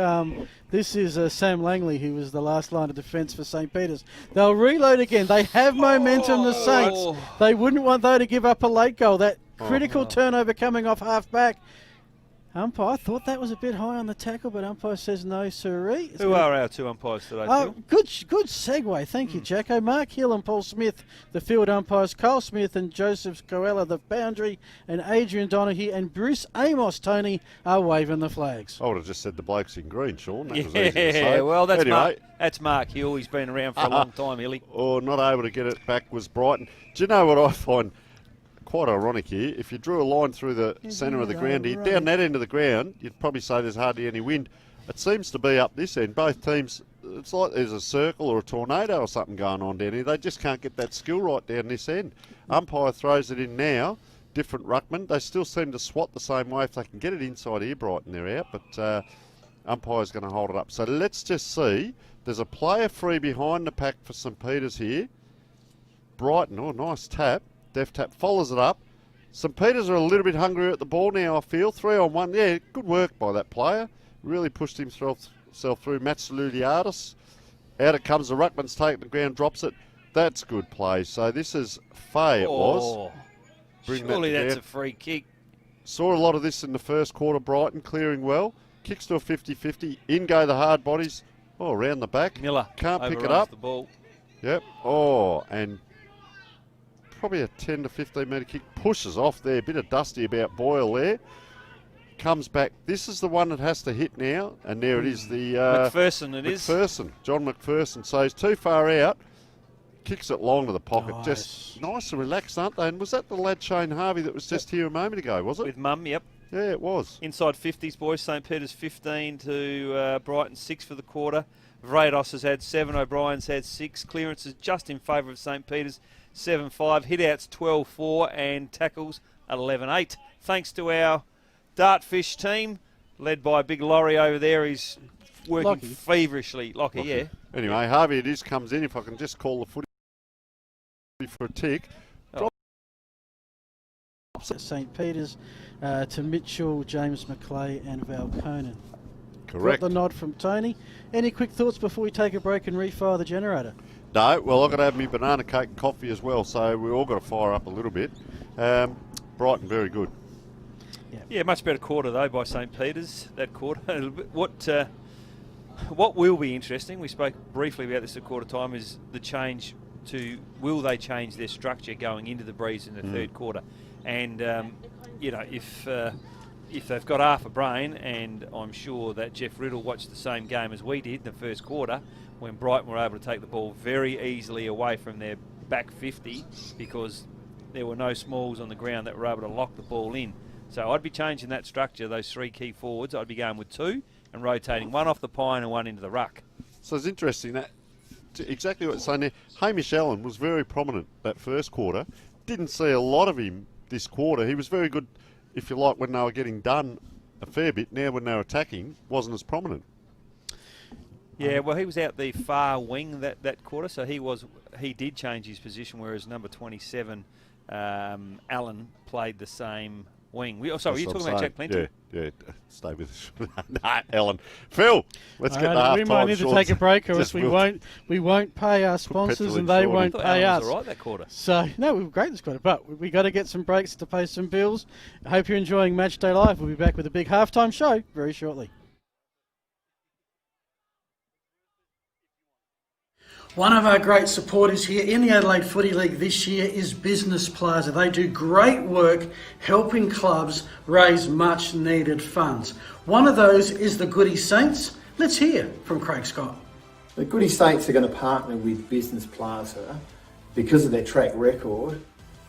this is Sam Langley, who was the last line of defence for St. Peter's. They'll reload again. They have momentum, the Saints. They wouldn't want, though, to give up a late goal. That critical turnover coming off half-back. Umpire thought that was a bit high on the tackle, but umpire says no, sirree. Who are our two umpires today, Phil? Good segue. Thank you, Jacko. Mark Hill and Paul Smith, the field umpires. Carl Smith and Joseph Coella, the boundary. And Adrian Donaghy and Bruce Amos, Tony, are waving the flags. I would have just said the blokes in green, Sean. That was easy to say. Yeah, well, that's, anyway, that's Mark Hill. He's been around for a long time, Hilly. not able to get it back was Brighton. Do you know what I find quite ironic here? If you drew a line through the centre of the ground here, down that end of the ground, you'd probably say there's hardly any wind. It seems to be up this end. Both teams, it's like there's a circle or a tornado or something going on down here. They just can't get that skill right down this end. Umpire throws it in now. Different ruckman. They still seem to swat the same way. If they can get it inside here, Brighton, they're out. But umpire's going to hold it up. So let's just see. There's a player free behind the pack for St. Peter's here. Brighton, nice tap. Deft tap follows it up. St. Peter's are a little bit hungrier at the ball now, I feel. 3-on-1. Yeah, good work by that player. Really pushed himself through. Matsaludiadis. Out it comes. The ruckman's taking the ground, drops it. That's good play. So this is Fay, it was. Surely that's a free kick. Saw a lot of this in the first quarter. Brighton clearing well. Kicks to a 50-50. In go the hard bodies. Around the back. Miller can't pick it overruns up. The ball. Yep. And probably a 10 to 15 metre kick. Pushes off there. Bit of dusty about Boyle there. Comes back. This is the one that has to hit now. And there it is. The McPherson McPherson. John McPherson. So he's too far out. Kicks it long to the pocket. Nice. Just nice and relaxed, aren't they? And was that the lad Shane Harvey that was just here a moment ago, was it? With Mum, yep. Yeah, it was. Inside 50s, boys. St. Peter's 15 to Brighton 6 for the quarter. Vrados has had 7. O'Brien's had 6. Clearances just in favour of St. Peter's. 7-5, hit-outs 12-4 and tackles 11-8. Thanks to our Dartfish team, led by Big Laurie over there. He's working feverishly. Lockie, yeah. Anyway, Harvey it is, comes in. If I can just call the footy for a tick. St. Peter's to Mitchell, James McClay and Val Conan. Correct. Got the nod from Tony. Any quick thoughts before we take a break and refire the generator? No, well, I've got to have me banana cake and coffee as well, so we all got to fire up a little bit. Brighton, very good. Yeah, much better quarter, though, by St. Peter's, that quarter. What will be interesting, we spoke briefly about this at quarter time, is the change to, will they change their structure going into the breeze in the third quarter? And, if they've got half a brain, and I'm sure that Jeff Riddle watched the same game as we did in the first quarter, when Brighton were able to take the ball very easily away from their back 50 because there were no smalls on the ground that were able to lock the ball in. So I'd be changing that structure, those 3 key forwards. I'd be going with 2 and rotating 1 off the pine and 1 into the ruck. So it's interesting that exactly what it's saying there. Hamish Allen was very prominent that first quarter. Didn't see a lot of him this quarter. He was very good, if you like, when they were getting done a fair bit. Now when they were attacking, wasn't as prominent. Yeah, well, he was out the far wing that quarter, so he did change his position, whereas number 27, Allen, played the same wing. Were you talking about Jack Plenty? Yeah, stay with us. No, Ellen. Phil, let's get the half-time. We might need to take a break, or else we won't pay our sponsors and they won't pay us. Was all right that quarter. So, no, we were great this quarter, but we got to get some breaks to pay some bills. I hope you're enjoying Matchday Live. We'll be back with a big halftime show very shortly. One of our great supporters here in the Adelaide Footy League this year is Business Plaza. They do great work helping clubs raise much needed funds. One of those is the Goody Saints. Let's hear from Craig Scott. The Goody Saints are going to partner with Business Plaza because of their track record,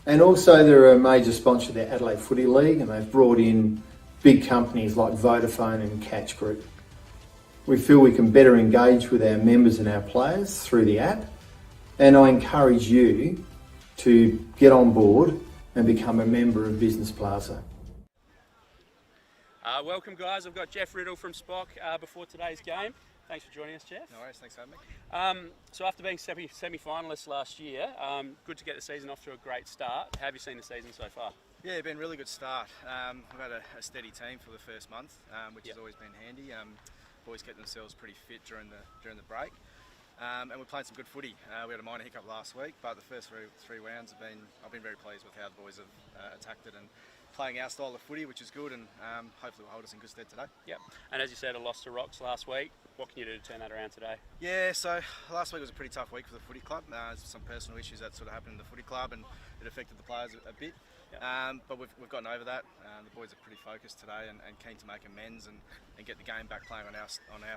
and also they're a major sponsor of the Adelaide Footy League, and they've brought in big companies like Vodafone and Catch Group. We feel we can better engage with our members and our players through the app, and I encourage you to get on board and become a member of Business Plaza. Welcome, guys. I've got Jeff Riddle from Spock before today's game. Thanks for joining us, Jeff. No worries, thanks for having me. So after being semi-finalists last year, good to get the season off to a great start. How have you seen the season so far? Yeah, been a really good start. We've had a steady team for the first month, which has always been handy. Boys kept themselves pretty fit during the break. And we're playing some good footy. We had a minor hiccup last week, but the first three rounds I've been very pleased with how the boys have attacked it and playing our style of footy, which is good, and hopefully will hold us in good stead today. Yep. And as you said, a loss to Rocks last week. What can you do to turn that around today? Yeah, so last week was a pretty tough week for the footy club. Some personal issues that sort of happened in the footy club, and it affected the players a bit. Yep. But we've gotten over that. The boys are pretty focused today and keen to make amends and get the game back playing on our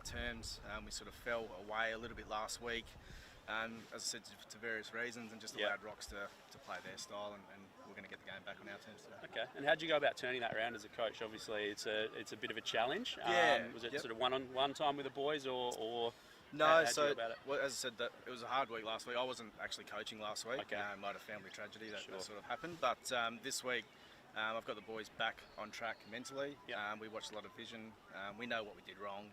terms. We sort of fell away a little bit last week, as I said, to various reasons, and just allowed Rocks to play their style, and we're going to get the game back on our terms today. Okay. And how'd you go about turning that around as a coach? Obviously, it's a bit of a challenge. Was it sort of one-on-one time with the boys, or no? How'd you go about it? Well, as I said, it was a hard week last week. I wasn't actually coaching last week. Okay. I had a family tragedy that sort of happened, but this week I've got the boys back on track mentally. Yep. We watched a lot of vision. We know what we did wrong.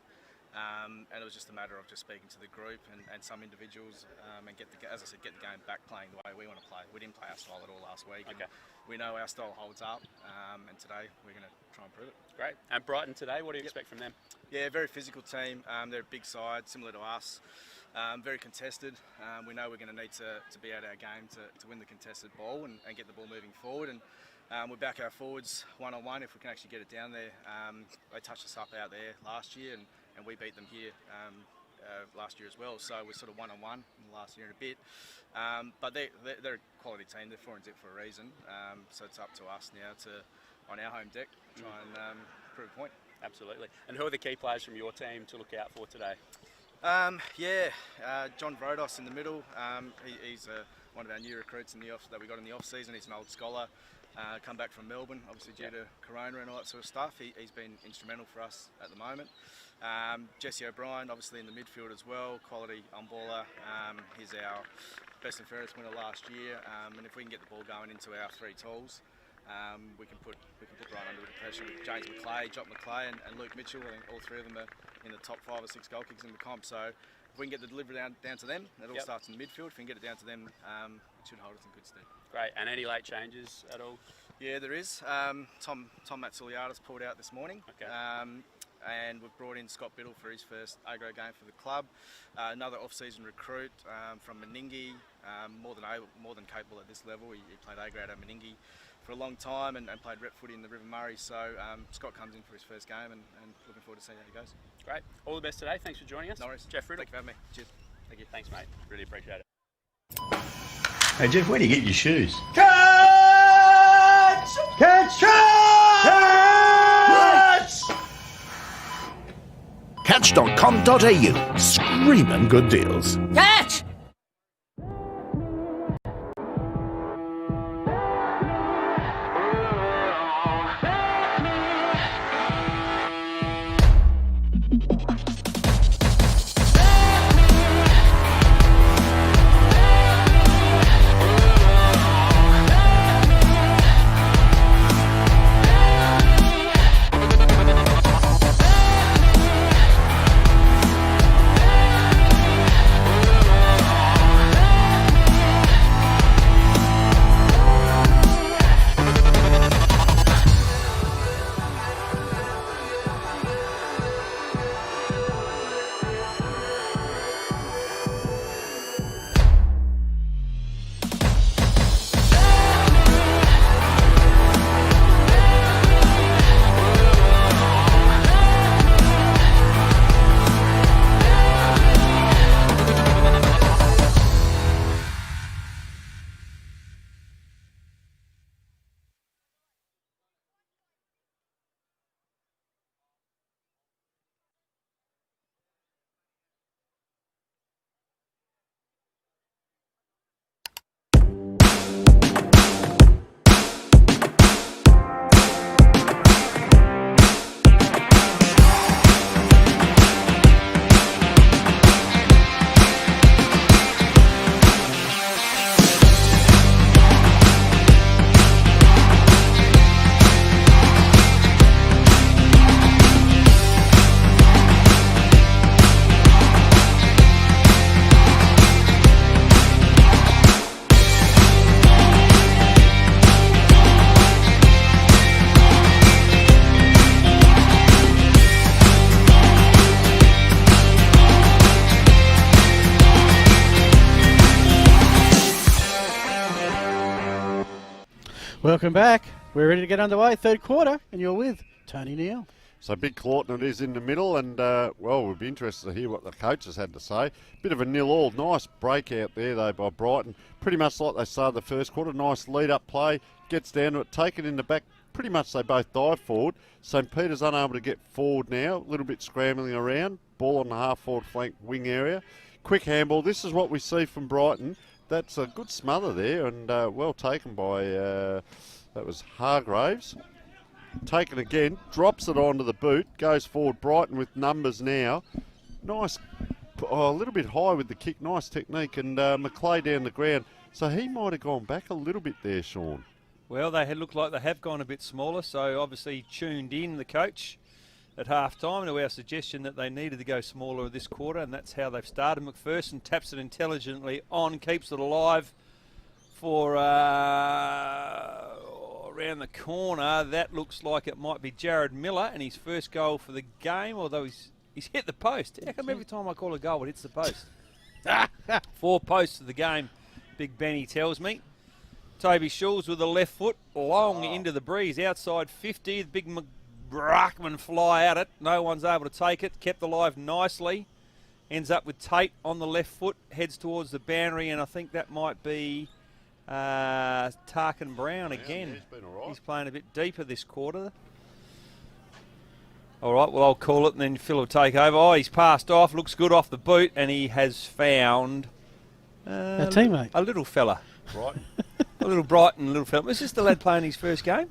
And it was just a matter of just speaking to the group and some individuals and as I said, get the game back playing the way we want to play. We didn't play our style at all last week. Okay. And we know our style holds up, and today we're going to try and prove it. Great. And Brighton today, what do you expect from them? Yeah, very physical team. They're a big side, similar to us. Very contested. We know we're going to need to be out our game to win the contested ball and get the ball moving forward. And we back our forwards one-on-one if we can actually get it down there. They touched us up out there last year, and we beat them here last year as well. So we're sort of one-on-one in the last year and a bit. But they're a quality team. They're 4-0 for a reason. So it's up to us now on our home deck, try and prove a point. Absolutely. And who are the key players from your team to look out for today? John Vrodos in the middle. He's one of our new recruits that we got in the off-season. He's an old scholar. Come back from Melbourne, obviously due to Corona and all that sort of stuff. He's been instrumental for us at the moment. Jesse O'Brien, obviously in the midfield as well, quality on-baller. He's our best and fairest winner last year, and if we can get the ball going into our three tools, we can put Brighton under the pressure with James McClay, Jock McClay, and Luke Mitchell. I think all three of them are in the top 5 or 6 goal kickers in the comp. So if we can get the delivery down to them, it all starts in the midfield. If we can get it down to them, it should hold us in good stead. Great. And any late changes at all? Yeah, there is. Tom Matsouliadis pulled out this morning. Okay. And we've brought in Scott Biddle for his first A-grade game for the club. Another off-season recruit from Meningie, more than capable at this level. He played A-grade at Meningie for a long time and played rep footy in the River Murray. So Scott comes in for his first game and looking forward to seeing how he goes. Great. All the best today. Thanks for joining us. No worries. Jeff Riddle. Thank you for having me. Cheers. Thank you. Thanks, mate. Really appreciate it. Hey Jeff, where do you get your shoes? Catch! Catch! Catch! Catch.com.au. Screaming good deals. Catch! Welcome back. We're ready to get underway. Third quarter, and you're with Tony Neal. So Big Clawton it is in the middle, and well, we'll be interested to hear what the coaches had to say. Bit of a 0-0. Nice breakout there though by Brighton. Pretty much like they started the first quarter. Nice lead-up play. Gets down to it, taken in the back. Pretty much they both dive forward. St. Peter's unable to get forward now. A little bit scrambling around. Ball on the half-forward flank wing area. Quick handball. This is what we see from Brighton. That's a good smother there, and well taken by, that was Hargraves. Taken again, drops it onto the boot, goes forward. Brighton with numbers now. Nice, a little bit high with the kick, nice technique, and McClay down the ground. So he might have gone back a little bit there, Sean. Well, they look like they have gone a bit smaller, so obviously tuned in the coach at half-time to our suggestion that they needed to go smaller this quarter, and that's how they've started. McPherson taps it intelligently on, keeps it alive for around the corner. That looks like it might be Jared Miller, and his first goal for the game, although he's hit the post. How come every time I call a goal it hits the post? 4 posts of the game, Big Benny tells me. Toby Schulz with the left foot, long into the breeze, outside 50. The big Brockman fly at it. No one's able to take it. Kept alive nicely. Ends up with Tate on the left foot. Heads towards the boundary, and I think that might be Tarkin Brown again. He's been all right. He's playing a bit deeper this quarter. All right, well, I'll call it, and then Phil will take over. Oh, he's passed off. Looks good off the boot, and he has found A teammate. a little fella. Right. A little Brighton little fella. Was this the lad playing his first game?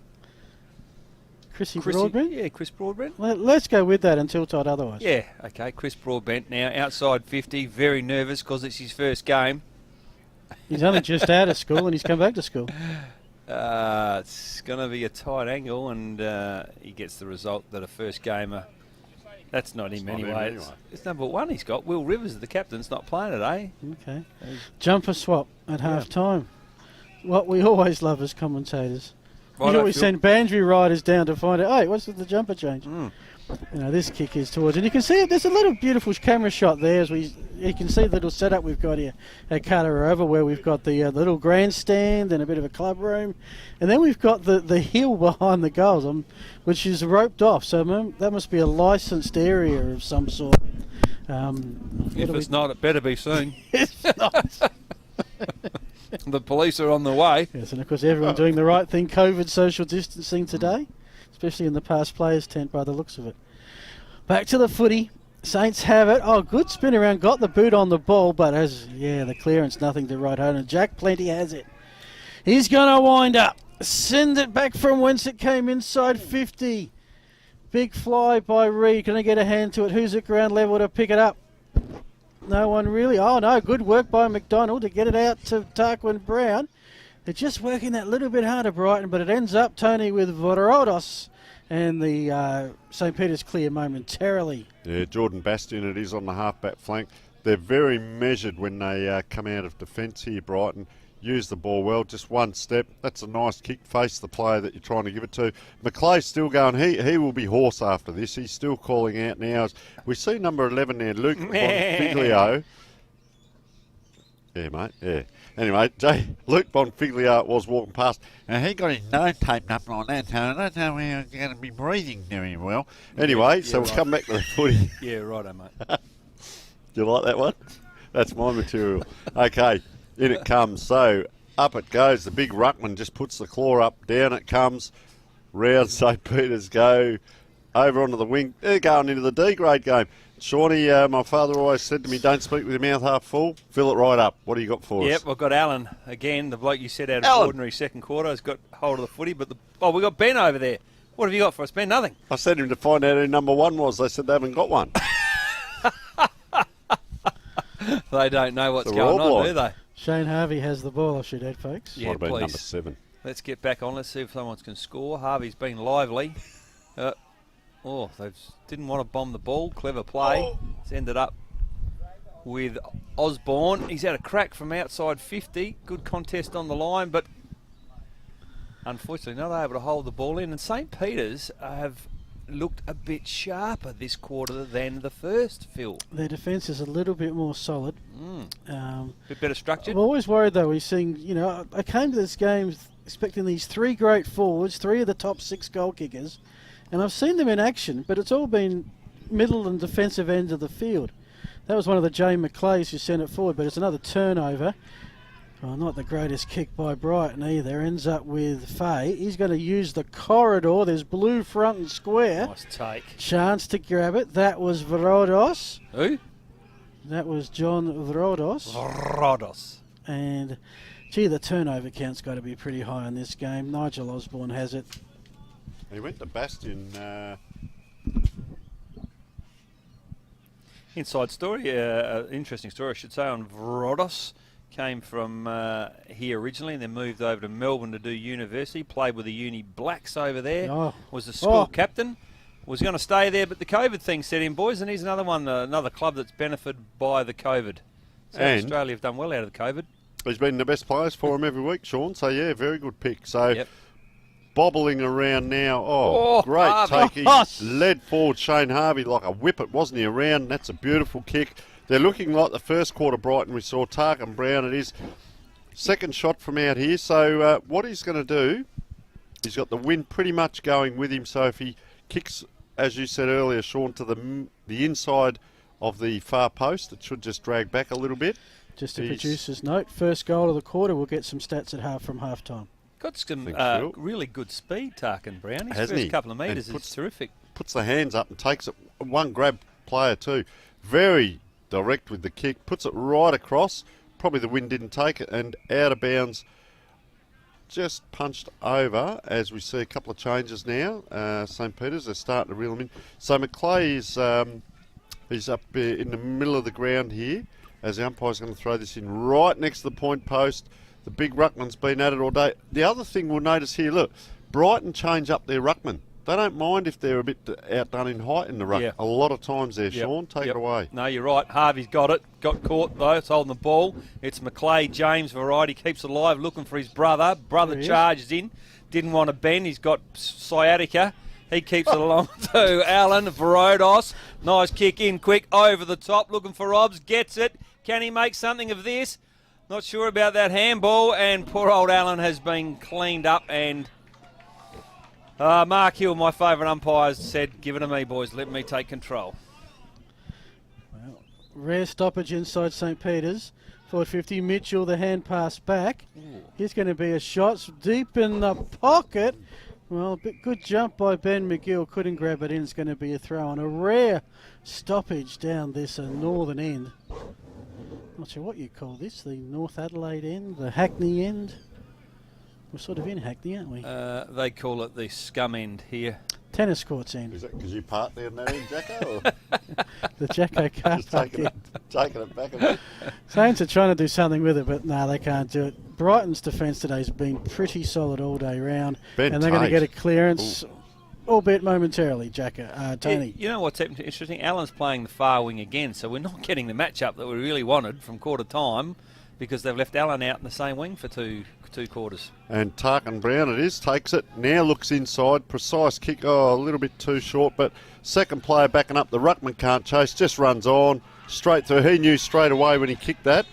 Chrissy Broadbent? Yeah, Chris Broadbent. Let's go with that until told otherwise. Yeah, okay. Chris Broadbent now outside 50, very nervous because it's his first game. He's only just out of school and he's come back to school. It's going to be a tight angle, and he gets the result that a first gamer. That's not him anyway. It's number 1 he's got. Will Rivers, the captain's not playing today. Okay. Jumper swap at half time. What we always love as commentators. Right, You always send Bandry riders down to find out, hey, what's with the jumper change? Mm. You know, this kick is towards, and you can see it, there's a little beautiful camera shot there as you can see the little setup we've got here at Carter Over, where we've got the little grandstand and a bit of a club room, and then we've got the hill behind the goals, which is roped off, so that must be a licensed area of some sort. If it's not, it better be soon. It's not. The police are on the way. Yes, and of course everyone doing the right thing, COVID social distancing today, especially in the past players tent by the looks of it. Back to the footy. Saints have it. Oh, good spin around, got the boot on the ball, but the clearance, nothing to write home. And Jack Plenty has it. He's going to wind up. Send it back from whence it came, inside 50. Big fly by Reed. Can I get a hand to it? Who's at ground level to pick it up? No one really. Oh, no. Good work by McDonald to get it out to Tarquin Brown. They're just working that little bit harder, Brighton, but it ends up, Tony, with Vorodos, and the St. Peter's clear momentarily. Yeah, Jordan Bastian it is on the half-back flank. They're very measured when they come out of defence here, Brighton. Use the ball well, just one step. That's a nice kick. Face the player that you're trying to give it to. McClay's still going. He will be hoarse after this. He's still calling out now. We see number 11 there, Luke Bonfiglio. Yeah, mate, yeah. Anyway, Luke Bonfiglio was walking past, and he got his nose taped up like that, so I don't know how he's going to be breathing very well. Anyway, so we'll come back to the footy. Yeah, righto, mate. You like that one? That's my material. Okay. In it comes, so up it goes. The big ruckman just puts the claw up, down it comes. Round St. Peter's go over onto the wing. They're going into the D grade game. Shawnee, my father always said to me, don't speak with your mouth half full. Fill it right up. What do you got for us? Yep, I've got Alan again, the bloke you said out of ordinary second quarter has got hold of the footy. But we got Ben over there. What have you got for us, Ben? Nothing. I sent him to find out who number 1 was. They said they haven't got one. They don't know what's going on, do they? Shane Harvey has the ball, I should add, folks. Yeah, Might have been please. number 7. Let's get back on. Let's see if someone can score. Harvey's been lively. They didn't want to bomb the ball. Clever play. It's ended up with Osborne. He's had a crack from outside 50. Good contest on the line, but unfortunately not able to hold the ball in. And St. Peter's have looked a bit sharper this quarter than the first, Phil. Their defence is a little bit more solid. Bit better structured. I'm always worried, though. I came to this game expecting these three great forwards, three of the top 6 goal kickers, and I've seen them in action, but it's all been middle and defensive end of the field. That was one of the Jay McClays who sent it forward, but it's another turnover. Well, not the greatest kick by Brighton either. Ends up with Fay. He's going to use the corridor. There's blue front and square. Nice take. Chance to grab it. That was Vrodos. Who? That was John Vrodos. Vrodos. And, gee, the turnover count's got to be pretty high in this game. Nigel Osborne has it. He went to Bastion. Inside story, interesting story I should say, on Vrodos. Came from here originally and then moved over to Melbourne to do university. Played with the Uni Blacks over there. Oh. Was the school captain. Was going to stay there, but the COVID thing set in, boys. And he's another one, another club that's benefited by the COVID. South Australia have done well out of the COVID. He's been the best players for him every week, Sean. So, yeah, very good pick. So, Yep. bobbling around now. Oh, great Harvey. take. He led forward Shane Harvey like a whippet, wasn't he, around? That's a beautiful kick. They're looking like the first quarter Brighton we saw. Tarkin Brown, it is. Second shot from out here. So what he's going to do, he's got the wind pretty much going with him. So if he kicks, as you said earlier, Sean, to the inside of the far post, it should just drag back a little bit. Just a producer's note, first goal of the quarter. We'll get some stats at half from half-time. Got some Phil. really good speed, Tarkin Brown. His Hasn't first he? couple of metres And is terrific. Puts the hands up and takes it. One grab player too. Very direct with the kick. Puts it right across. Probably the wind didn't take it. And out of bounds. Just punched over as we see a couple of changes now. St. Peter's, they're starting to reel him in. So McClay is he's up in the middle of the ground here as the umpire's going to throw this in right next to the point post. The big ruckman's been at it all day. The other thing we'll notice here, look, Brighton change up their ruckman. They don't mind if they're a bit outdone in height in the ruck. Yeah. A lot of times there, Sean. Take it away. No, you're right. Harvey's got it. Got caught, though. It's holding the ball. It's McClay, James variety. Keeps it alive, looking for his brother. Brother charges in. Didn't want to bend. He's got sciatica. He keeps it along to Alan Vrodos. Nice kick in quick over the top. Looking for Robs. Gets it. Can he make something of this? Not sure about that handball. And poor old Alan has been cleaned up. And Mark Hill, my favourite umpire, said, give it to me, boys. Let me take control. Well, rare stoppage inside St. Peter's. Forward 50, Mitchell, the hand pass back. Here's going to be a shot deep in the pocket. Well, a bit good jump by Ben McGill. Couldn't grab it in. It's going to be a throw on. A rare stoppage down this northern end. Not sure what you call this. The North Adelaide end, the Hackney end. We're sort of in Hackney, aren't we? They call it the scum end here. Tennis courts end. Is that because you parked there in that end, Jacko? Or The Jacko car just park taking end. it back a bit? Saints are trying to do something with it, but no, they can't do it. Brighton's defence today has been pretty solid all day round. Ben and they're going to Tate. get a clearance, albeit momentarily, Tony. You know what's interesting? Alan's playing the far wing again, so we're not getting the matchup that we really wanted from quarter time because they've left Alan out in the same wing for two quarters. And Tarkin Brown it is, takes it, now looks inside, precise kick, a little bit too short, but second player backing up, the ruckman can't chase, just runs on, straight through. He knew straight away when he kicked that,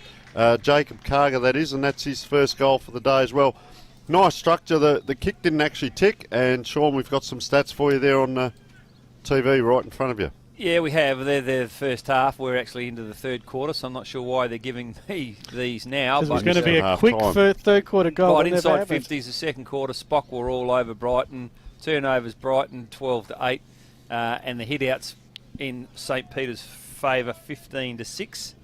Jacob Carger that is, and that's his first goal for the day as well. Nice structure, the kick didn't actually tick, and Sean, we've got some stats for you there on the TV right in front of you. Yeah, we have. They're the first half. We're actually into the third quarter, so I'm not sure why they're giving these now. Because there's going to be a quick third quarter goal. Right, inside 50s, the second quarter. Spock were all over Brighton. Turnovers, Brighton 12-8. And the hit-outs in St. Peter's favour 15-6.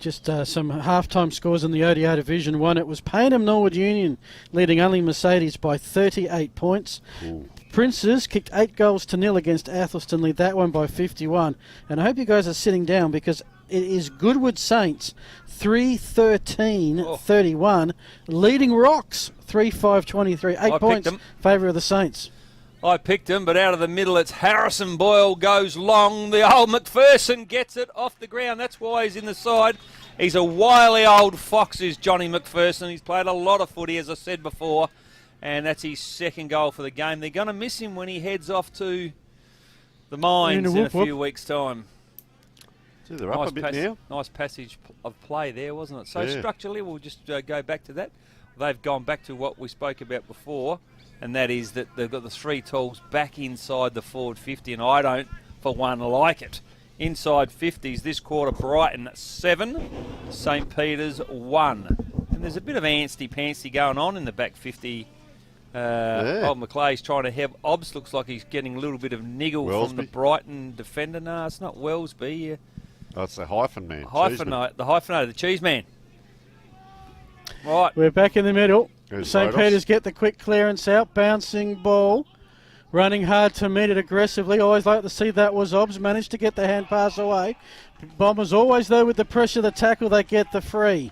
Just some half-time scores in the ODR Division 1. It was Payneham Norwood Union leading only Mercedes by 38 points. Ooh. Princes kicked 8-0 against Athelston, lead that one by 51. And I hope you guys are sitting down because it is Goodwood Saints 3-13-31, leading Rocks 3-5-23. 8 points, favour of the Saints. I picked him, but out of the middle it's Harrison Boyle goes long. The old McPherson gets it off the ground. That's why he's in the side. He's a wily old fox, is Johnny McPherson. He's played a lot of footy, as I said before. And that's his second goal for the game. They're going to miss him when he heads off to the mines in a few weeks' time. See, they're up a bit now. Nice passage of play there, wasn't it? So structurally, we'll just go back to that. they've gone back to what we spoke about before, and that is that they've got the 3 tools back inside the forward 50, and I don't, for one, like it. Inside 50s this quarter, Brighton 7, St. Peter's 1. And there's a bit of antsy-pantsy going on in the back 50. Old McClay's trying to have Obbs. Looks like he's getting a little bit of niggle from the Brighton defender. No, it's not Wellsby. Oh, it's the hyphen man. The hyphenator, the cheese man. Right. We're back in the middle. There's St. Rodos. Peter's get the quick clearance out. Bouncing ball. Running hard to meet it aggressively. Always like to see that was Obbs. Managed to get the hand pass away. Bombers always, though, with the pressure of the tackle, they get the free.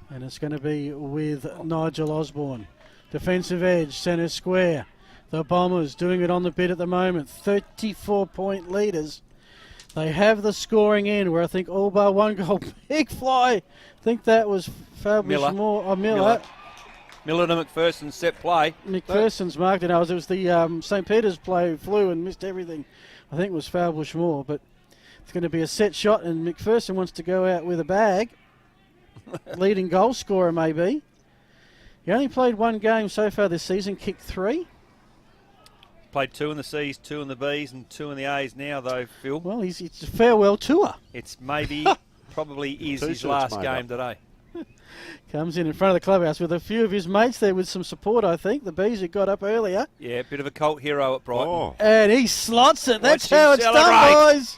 And it's going to be with Nigel Osborne. Defensive edge, centre square. The Bombers doing it on the bit at the moment. 34-point leaders. They have the scoring end where I think all bar one goal. Big fly. I think that was Fabius Moore. Miller. Miller to McPherson set play. McPherson's marked it. It was the St. Peter's play flew and missed everything. I think it was Fabius Moore, but it's going to be a set shot and McPherson wants to go out with a bag. Leading goal scorer, maybe. He only played 1 game so far this season, kicked 3. Played 2 in the C's, 2 in the B's, and 2 in the A's now, though, Phil. Well, it's a farewell tour. It's probably is his last game today. Comes in front of the clubhouse with a few of his mates there with some support, I think. The Bees who got up earlier. Yeah, a bit of a cult hero at Brighton. Oh. And he slots it. That's Watch him how it's celebrate. done, boys.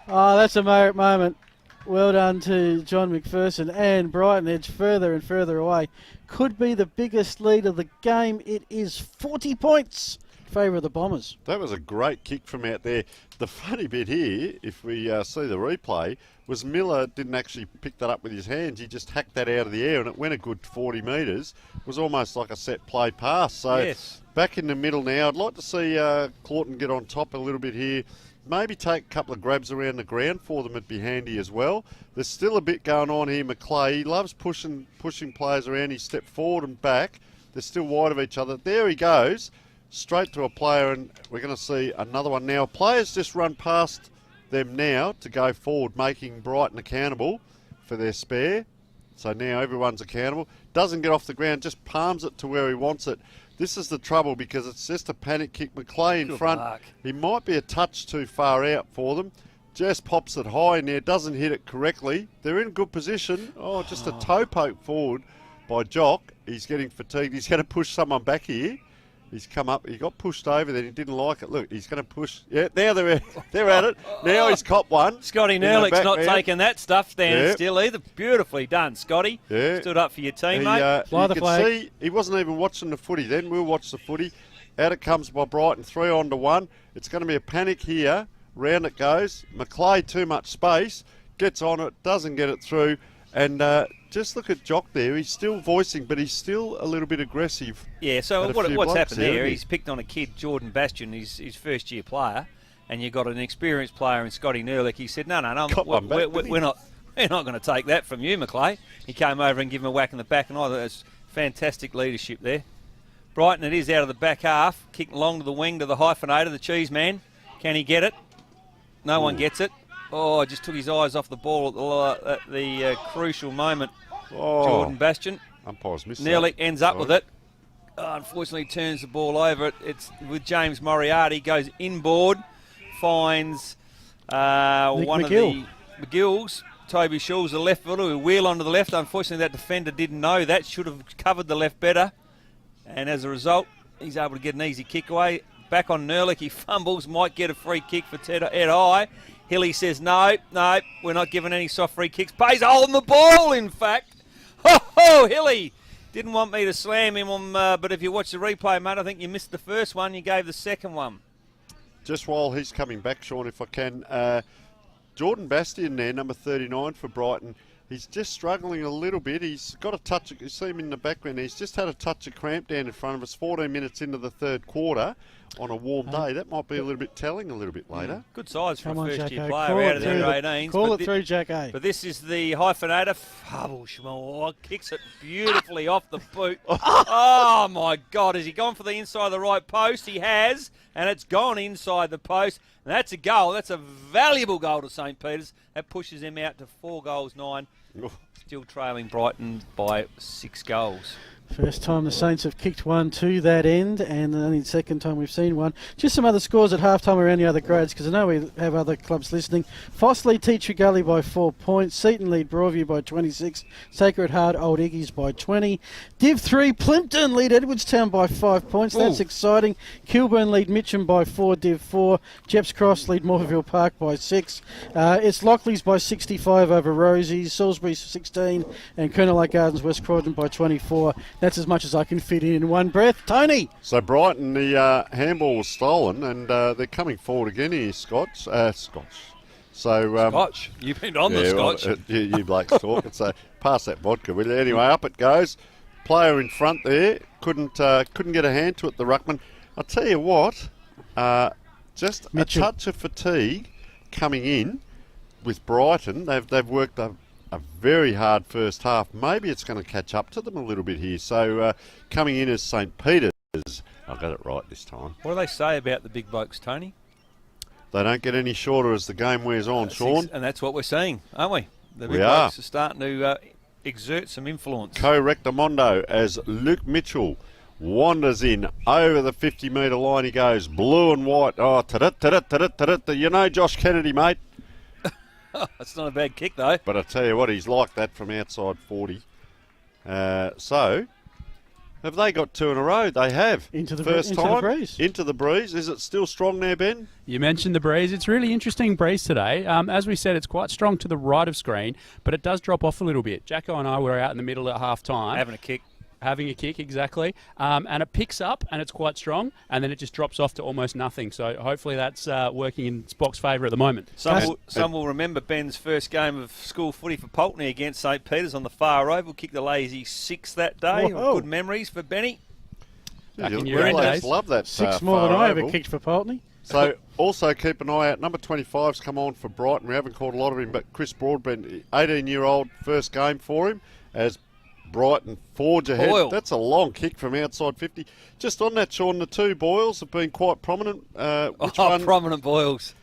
Oh, that's a moment. Well done to John McPherson, and Brighton edge further and further away. Could be the biggest lead of the game. It is 40 points in favour of the Bombers. That was a great kick from out there. The funny bit here, if we see the replay, was Miller didn't actually pick that up with his hands. He just hacked that out of the air, and it went a good 40 metres. It was almost like a set play pass. So back in the middle now. I'd like to see Claughton get on top a little bit here. Maybe take a couple of grabs around the ground for them. It'd be handy as well. There's still a bit going on here. McClay, he loves pushing players around. He stepped forward and back. They're still wide of each other. There he goes, straight to a player, and we're going to see another one now. Players just run past them now to go forward, making Brighton accountable for their spare. So now everyone's accountable. Doesn't get off the ground, just palms it to where he wants it. This is the trouble because it's just a panic kick. McClay in front. He might be a touch too far out for them. Just pops it high in there, doesn't hit it correctly. They're in good position. Oh, just a toe poke forward by Jock. He's getting fatigued. He's going to push someone back here. He's come up. He got pushed over then. He didn't like it. Look, he's going to push. Yeah, now they're at it. Now he's copped one. Scotty Nerlick's not taking that stuff standing still either. Beautifully done, Scotty. Yeah. Stood up for your team, mate. You can see he wasn't even watching the footy then. We'll watch the footy. Out it comes by Brighton, 3-1. It's going to be a panic here. Round it goes. McClay, too much space. Gets on it, doesn't get it through. And just look at Jock there. He's still voicing, but he's still a little bit aggressive. Yeah, so what's happened here, he's picked on a kid, Jordan Bastion, his first-year player, and you've got an experienced player in Scotty Nerlick. He said, no, we're not going to take that from you, McClay. He came over and gave him a whack in the back, and I thought that was fantastic leadership there. Brighton, it is out of the back half, kicking along to the wing to the hyphenator, the cheese man. Can he get it? No one gets it. Oh, just took his eyes off the ball at the crucial moment. Jordan Bastion. Umpire's missed Nerlick ends up with it. Oh, unfortunately, turns the ball over. It's with James Moriarty. Goes inboard. Finds one of the McGills. Toby Shaw's the left footer who wheel onto the left. Unfortunately, that defender didn't know that. Should have covered the left better. And as a result, he's able to get an easy kick away. Back on Nerlick. He fumbles. Might get a free kick for Ed High. Hilly says, no, we're not giving any soft free kicks. Pays a hole in the ball, in fact. Ho, Hilly. Didn't want me to slam him on, but if you watch the replay, mate, I think you missed the first one. You gave the second one. Just while he's coming back, Sean, if I can. Jordan Bastion there, number 39 for Brighton. He's just struggling a little bit. He's got a touch. You see him in the background. He's just had a touch of cramp down in front of us. 14 minutes into the third quarter on a warm day. That might be a little bit telling a little bit later. Good size for a first-year player out of their 18s. Call it through, Jack A. But this is the hyphenator. Fabelschmal kicks it beautifully off the boot. Oh, my God. Has he gone for the inside of the right post? He has, and it's gone inside the post. And that's a goal. That's a valuable goal to St. Peter's. That pushes them out to 4 goals, 9. Still trailing Brighton by 6 goals. First time the Saints have kicked one to that end, and only the second time we've seen one. Just some other scores at halftime around the other grades, because I know we have other clubs listening. Foss lead Teacher Gully by 4 points. Seaton lead Broadview by 26. Sacred Heart Old Iggy's by 20. Div 3 Plimpton lead Edwardstown by 5 points. That's exciting. Kilburn lead Mitcham by 4. Div 4. Jeps Cross lead Morphettville Park by 6. It's Lockley's by 65 over Rosie's. Salisbury 16, and Colonel Lake Gardens West Croydon by 24. That's as much as I can fit in one breath. Tony! So Brighton, the handball was stolen, and they're coming forward again here, Scotch. So Scotch? You've been on the Scotch. Well, you blokes talking, so pass that vodka, will you? Anyway, up it goes. Player in front there, couldn't get a hand to it, the ruckman. I'll tell you what, just Mitchell. a touch of fatigue coming in with Brighton. They've worked a very hard first half. Maybe it's going to catch up to them a little bit here. So coming in as St. Peter's, I got it right this time. What do they say about the big blokes, Tony? They don't get any shorter as the game wears on, Sean. And that's what we're seeing, aren't we? The big We are. blokes are starting to exert some influence. Co-rectamondo as Luke Mitchell wanders in over the 50-metre line. He goes blue and white. Oh, ta-da. You know Josh Kennedy, mate. That's not a bad kick, though. But I tell you what, he's like that from outside 40. So, have they got 2 in a row? They have. Into the First into time. the breeze. Into the breeze. Is it still strong there, Ben? You mentioned the breeze. It's really interesting breeze today. As we said, it's quite strong to the right of screen, but it does drop off a little bit. Jacko and I were out in the middle at half time. Having a kick, exactly. And it picks up, and it's quite strong, and then it just drops off to almost nothing. So hopefully that's working in Spock's favour at the moment. Some will remember Ben's first game of school footy for Pulteney against St. Peter's on the far oval. Kicked the lazy 6 that day. Whoa. Good memories for Benny. Back in You your own blokes days. love that 6 more far than I ever oval. kicked for Pulteney. So also keep an eye out. Number 25's come on for Brighton. We haven't caught a lot of him, but Chris Broadbent, 18-year-old, first game for him as Brighton forge ahead. Boyle. That's a long kick from outside 50. Just on that, Sean, the 2 Boyles have been quite prominent. Which one? Prominent Boyles.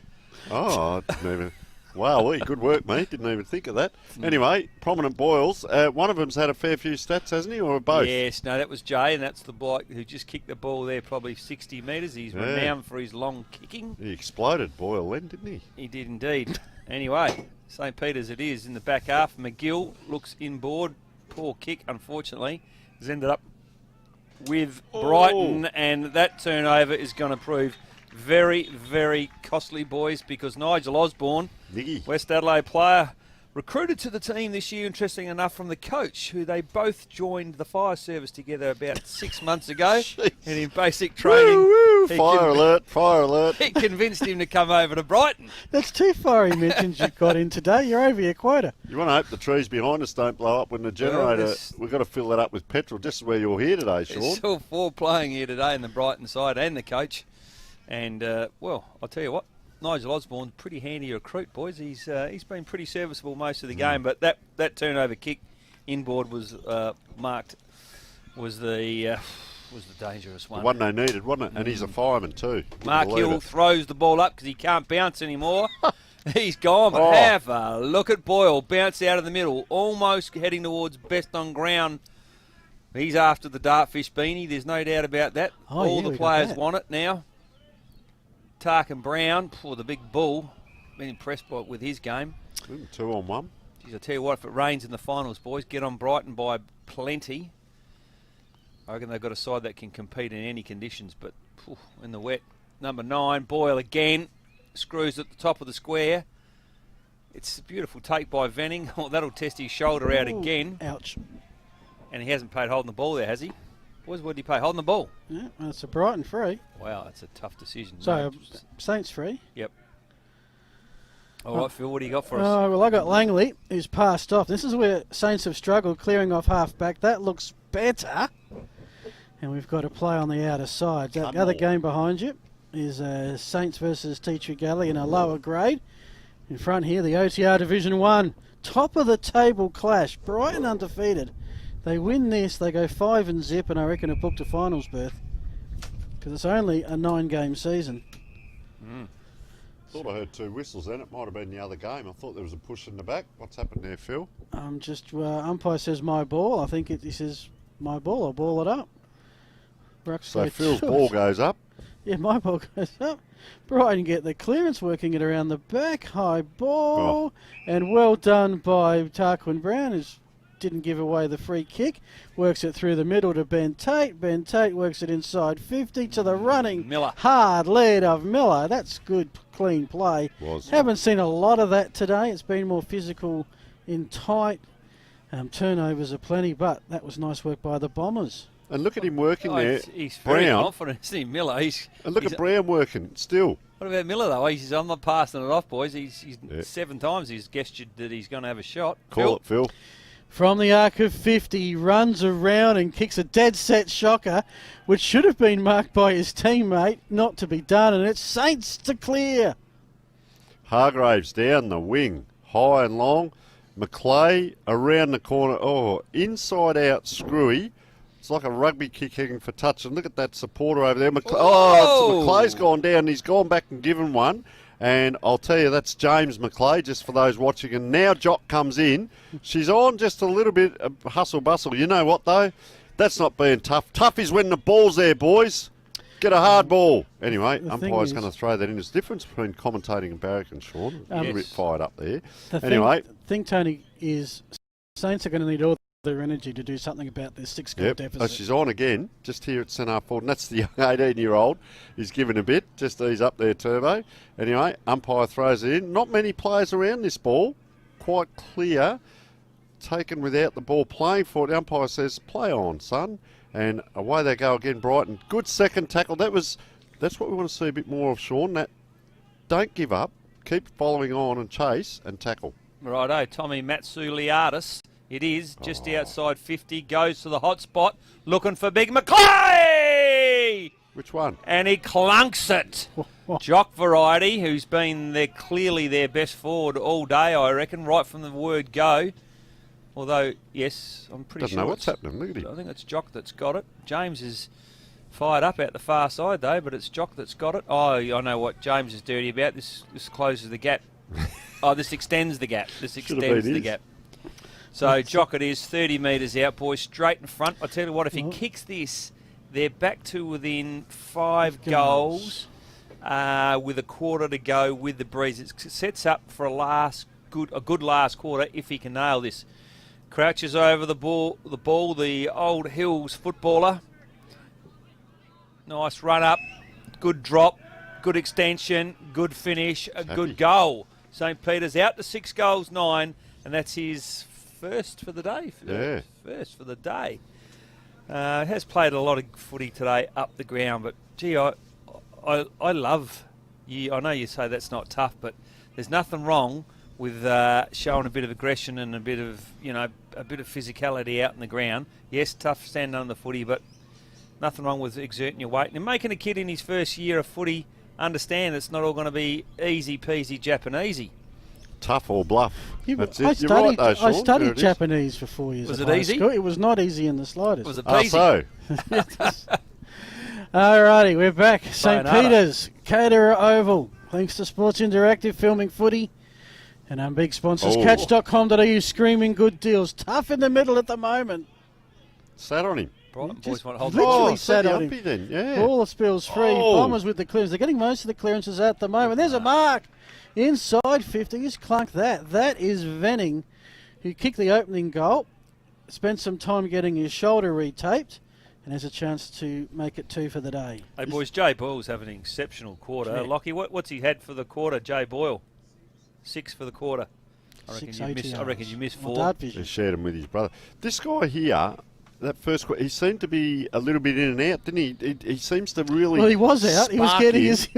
Oh, I didn't even... Wow, good work, mate. Didn't even think of that. Anyway, prominent Boyles. One of them's had a fair few stats, hasn't he, or both? Yes, no, that was Jay, and that's the bloke who just kicked the ball there probably 60 metres. He's renowned for his long kicking. He exploded, Boyle, then, didn't he? He did indeed. Anyway, St. Peter's it is in the back half. McGill looks inboard. Poor kick, unfortunately, has ended up with Brighton, and that turnover is going to prove very, very costly, boys, because Nigel Osborne, Niggy. West Adelaide player, recruited to the team this year, interesting enough, from the coach, who they both joined the fire service together about 6 months ago. And in basic training, Woo, fire alert. He convinced him to come over to Brighton. That's 2 fiery mentions you've got in today. You're over your quota. You want to hope the trees behind us don't blow up when the generator... there's- We've got to fill that up with petrol, just where you're here today, Sean. There's still 4 playing here today in the Brighton side and the coach. And, well, I'll tell you what, Nigel Osborne's pretty handy recruit, boys. He's been pretty serviceable most of the game, but that turnover kick inboard was marked was the dangerous one. The one they needed, wasn't it? And he's a fireman too. Mark Believe Hill it. throws the ball up because he can't bounce anymore. He's gone, but have a look at Boyle. Bounce out of the middle, almost heading towards best on ground. He's after the Dartfish beanie, there's no doubt about that. All the players want it now. Tarkin Brown, the big bull, been impressed with his game. 2 on 1. Geez, I tell you what, if it rains in the finals, boys, get on Brighton by plenty. I reckon they've got a side that can compete in any conditions, but in the wet. Number 9, Boyle again, screws at the top of the square. It's a beautiful take by Venning. Oh, that'll test his shoulder out again. Ouch. And he hasn't paid holding the ball there, has he? What did he pay? Holding the ball. Yeah, well, it's a Brighton free. Wow, that's a tough decision. So, mate. Saints free. Yep. All right, Phil, what do you got for us? Oh, well, I got Langley, who's passed off. This is where Saints have struggled, clearing off half-back. That looks better. And we've got a play on the outer side. The other game behind you is Saints versus Teacher Galley in a lower grade. In front here, the OTR Division 1. Top of the table clash. Brighton undefeated. They win this, they go 5 and zip, and I reckon have booked a finals berth. Because it's only a 9-game season. Thought I heard 2 whistles then. It might have been the other game. I thought there was a push in the back. What's happened there, Phil? Umpire says my ball. I think he says my ball. I'll ball it up. So Phil's ball goes up. Yeah, my ball goes up. Brighton get the clearance, working it around the back. High ball. And well done by Tarquin Brown, who didn't give away the free kick. Works it through the middle to Ben Tate. Ben Tate works it inside 50 to the running Miller. hard lead of Miller. That's good, clean play. Was. Haven't seen a lot of that today. It's been more physical in tight. Turnovers are plenty, but that was nice work by the Bombers. And look at him working there. He's very Brown. confident, isn't he, Miller? And look at Brown working still. What about Miller, though? I'm not passing it off, boys. He's 7 times he's gestured that he's going to have a shot. Call it, Phil. From the arc of 50, he runs around and kicks a dead-set shocker, which should have been marked by his teammate, not to be done, and it's Saints to clear. Hargraves down the wing, high and long. McClay around the corner. Oh, inside out, screwy. It's like a rugby kick heading for touch. And look at that supporter over there. McClay's gone down. He's gone back and given one. And I'll tell you, that's James McClay, just for those watching. And now Jock comes in. She's on just a little bit of hustle-bustle. You know what, though? That's not being tough. Tough is when the ball's there, boys. Get a hard ball. Anyway, umpire's going to throw that in. There's a difference between commentating and Barrack and Sean. A little bit fired up there. The thing, Tony, is Saints are going to need all their energy to do something about this 6-goal deficit. Oh, she's on again, just here at centre forward, and that's the young 18-year-old. He's given a bit, just ease up there, Turbo. Anyway, umpire throws it in. Not many players around this ball. Quite clear. Taken without the ball playing for it. The umpire says, play on, son. And away they go again, Brighton. Good second tackle. That's what we want to see a bit more of, Sean. That don't give up. Keep following on and chase and tackle. Righto, Tommy Matsuliadis. It is just outside 50. Goes to the hot spot, looking for Big McClay. Which one? And he clunks it. Jock Variety, who's been clearly their best forward all day, I reckon, right from the word go. Although, yes, I'm pretty Doesn't sure. know what's happening. Look at him. I think it's Jock that's got it. James is fired up out the far side, though, but it's Jock that's got it. Oh, I know what James is dirty about. This closes the gap. This extends the gap. This extends the gap. So Jock it is, 30 metres out, boys, straight in front. I tell you what, if he kicks this, they're back to within 5 goals with a quarter to go with the breeze. It sets up for a good last quarter if he can nail this. Crouches over the ball, the Old Hills footballer. Nice run up, good drop, good extension, good finish, a good goal. St. Peter's out to 6 goals, 9, and that's his first for the day. First for the day. Has played a lot of footy today up the ground, but gee, I love you. I know you say that's not tough, but there's nothing wrong with showing a bit of aggression and a bit of physicality out in the ground. Yes, tough standing on the footy, but nothing wrong with exerting your weight and making a kid in his first year of footy understand it's not all going to be easy peasy Japanesey. Tough or bluff. That's it. You're right, though, Sean. I studied Japanese for 4 years. Was it easy? School. It was not easy in the slightest. Was it peasy? Alrighty, we're back. St. Peter's, Caterer Oval. Thanks to Sports Interactive, filming footy. And our big sponsors, catch.com.au, screaming good deals. Tough in the middle at the moment. Sat on him. Boys want to hold literally sat on him. Then. Yeah. Ball spills free. Bombers with the clearance. They're getting most of the clearances at the moment. There's a mark. Inside 50. Just clunk that. That is Venning, who kicked the opening goal. Spent some time getting his shoulder retaped. And has a chance to make it 2 for the day. Hey, boys, Jay Boyle's having an exceptional quarter. Yeah. Lockie, what's he had for the quarter, Jay Boyle? 6 for the quarter. I reckon you missed 4. He shared him with his brother. This guy here, that first quarter, he seemed to be a little bit in and out, didn't he? He seems to really. Well, he was out. He was getting his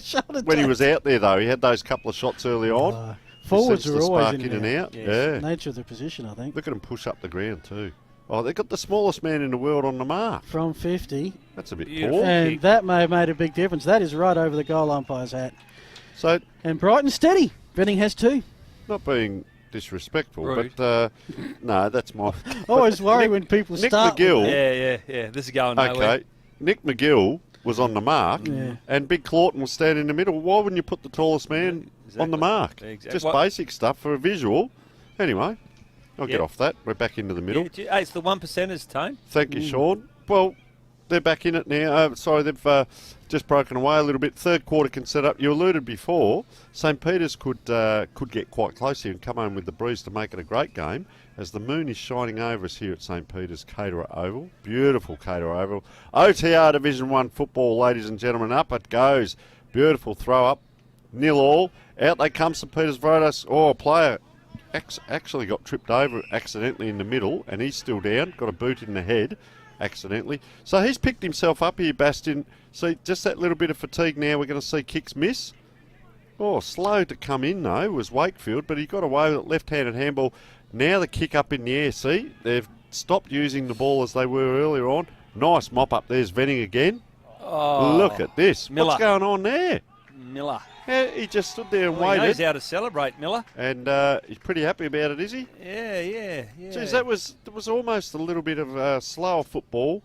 shoulder when he was out there, though, he had those couple of shots early on. Forwards are always in and out. Yes. Yeah. Nature of the position, I think. Look at him push up the ground too. Oh, they've got the smallest man in the world on the mark. From 50. That's a bit poor. And that may have made a big difference. That is right over the goal umpire's hat. So, and Brighton steady. Venning has 2. Not being disrespectful, but no, that's my. I always worry when people Nick start. McGill. Yeah. This is going nowhere. Okay, Nick McGill was on the mark, and Big Clawton was standing in the middle. Why wouldn't you put the tallest man on the mark? Exactly. Just basic stuff for a visual. Anyway, I'll get off that. We're back into the middle. Yeah, hey, it's the 1%ers, Tone. Thank you, Sean. Well, they're back in it now. They've just broken away a little bit. Third quarter can set up. You alluded before, St. Peter's could get quite close here and come home with the breeze to make it a great game as the moon is shining over us here at St. Peter's Caterer Oval. Beautiful Caterer Oval. OTR Division 1 football, ladies and gentlemen. Up it goes. Beautiful throw up. 0-0. Out they come, St. Peter's Vodos. Oh, a player actually got tripped over accidentally in the middle, and he's still down. Got a boot in the head accidentally. So he's picked himself up here, Bastion. See, just that little bit of fatigue now. We're going to see kicks miss. Oh, slow to come in, though, was Wakefield, but he got away with it. Left-handed handball. Now the kick up in the air. See, they've stopped using the ball as they were earlier on. Nice mop up. There's Venning again. Oh, look at this. Miller. What's going on there? Miller. Yeah, he just stood there and He waited. knows how to celebrate, Miller. And he's pretty happy about it, is he? Yeah. Geez, that was almost a little bit of slower football.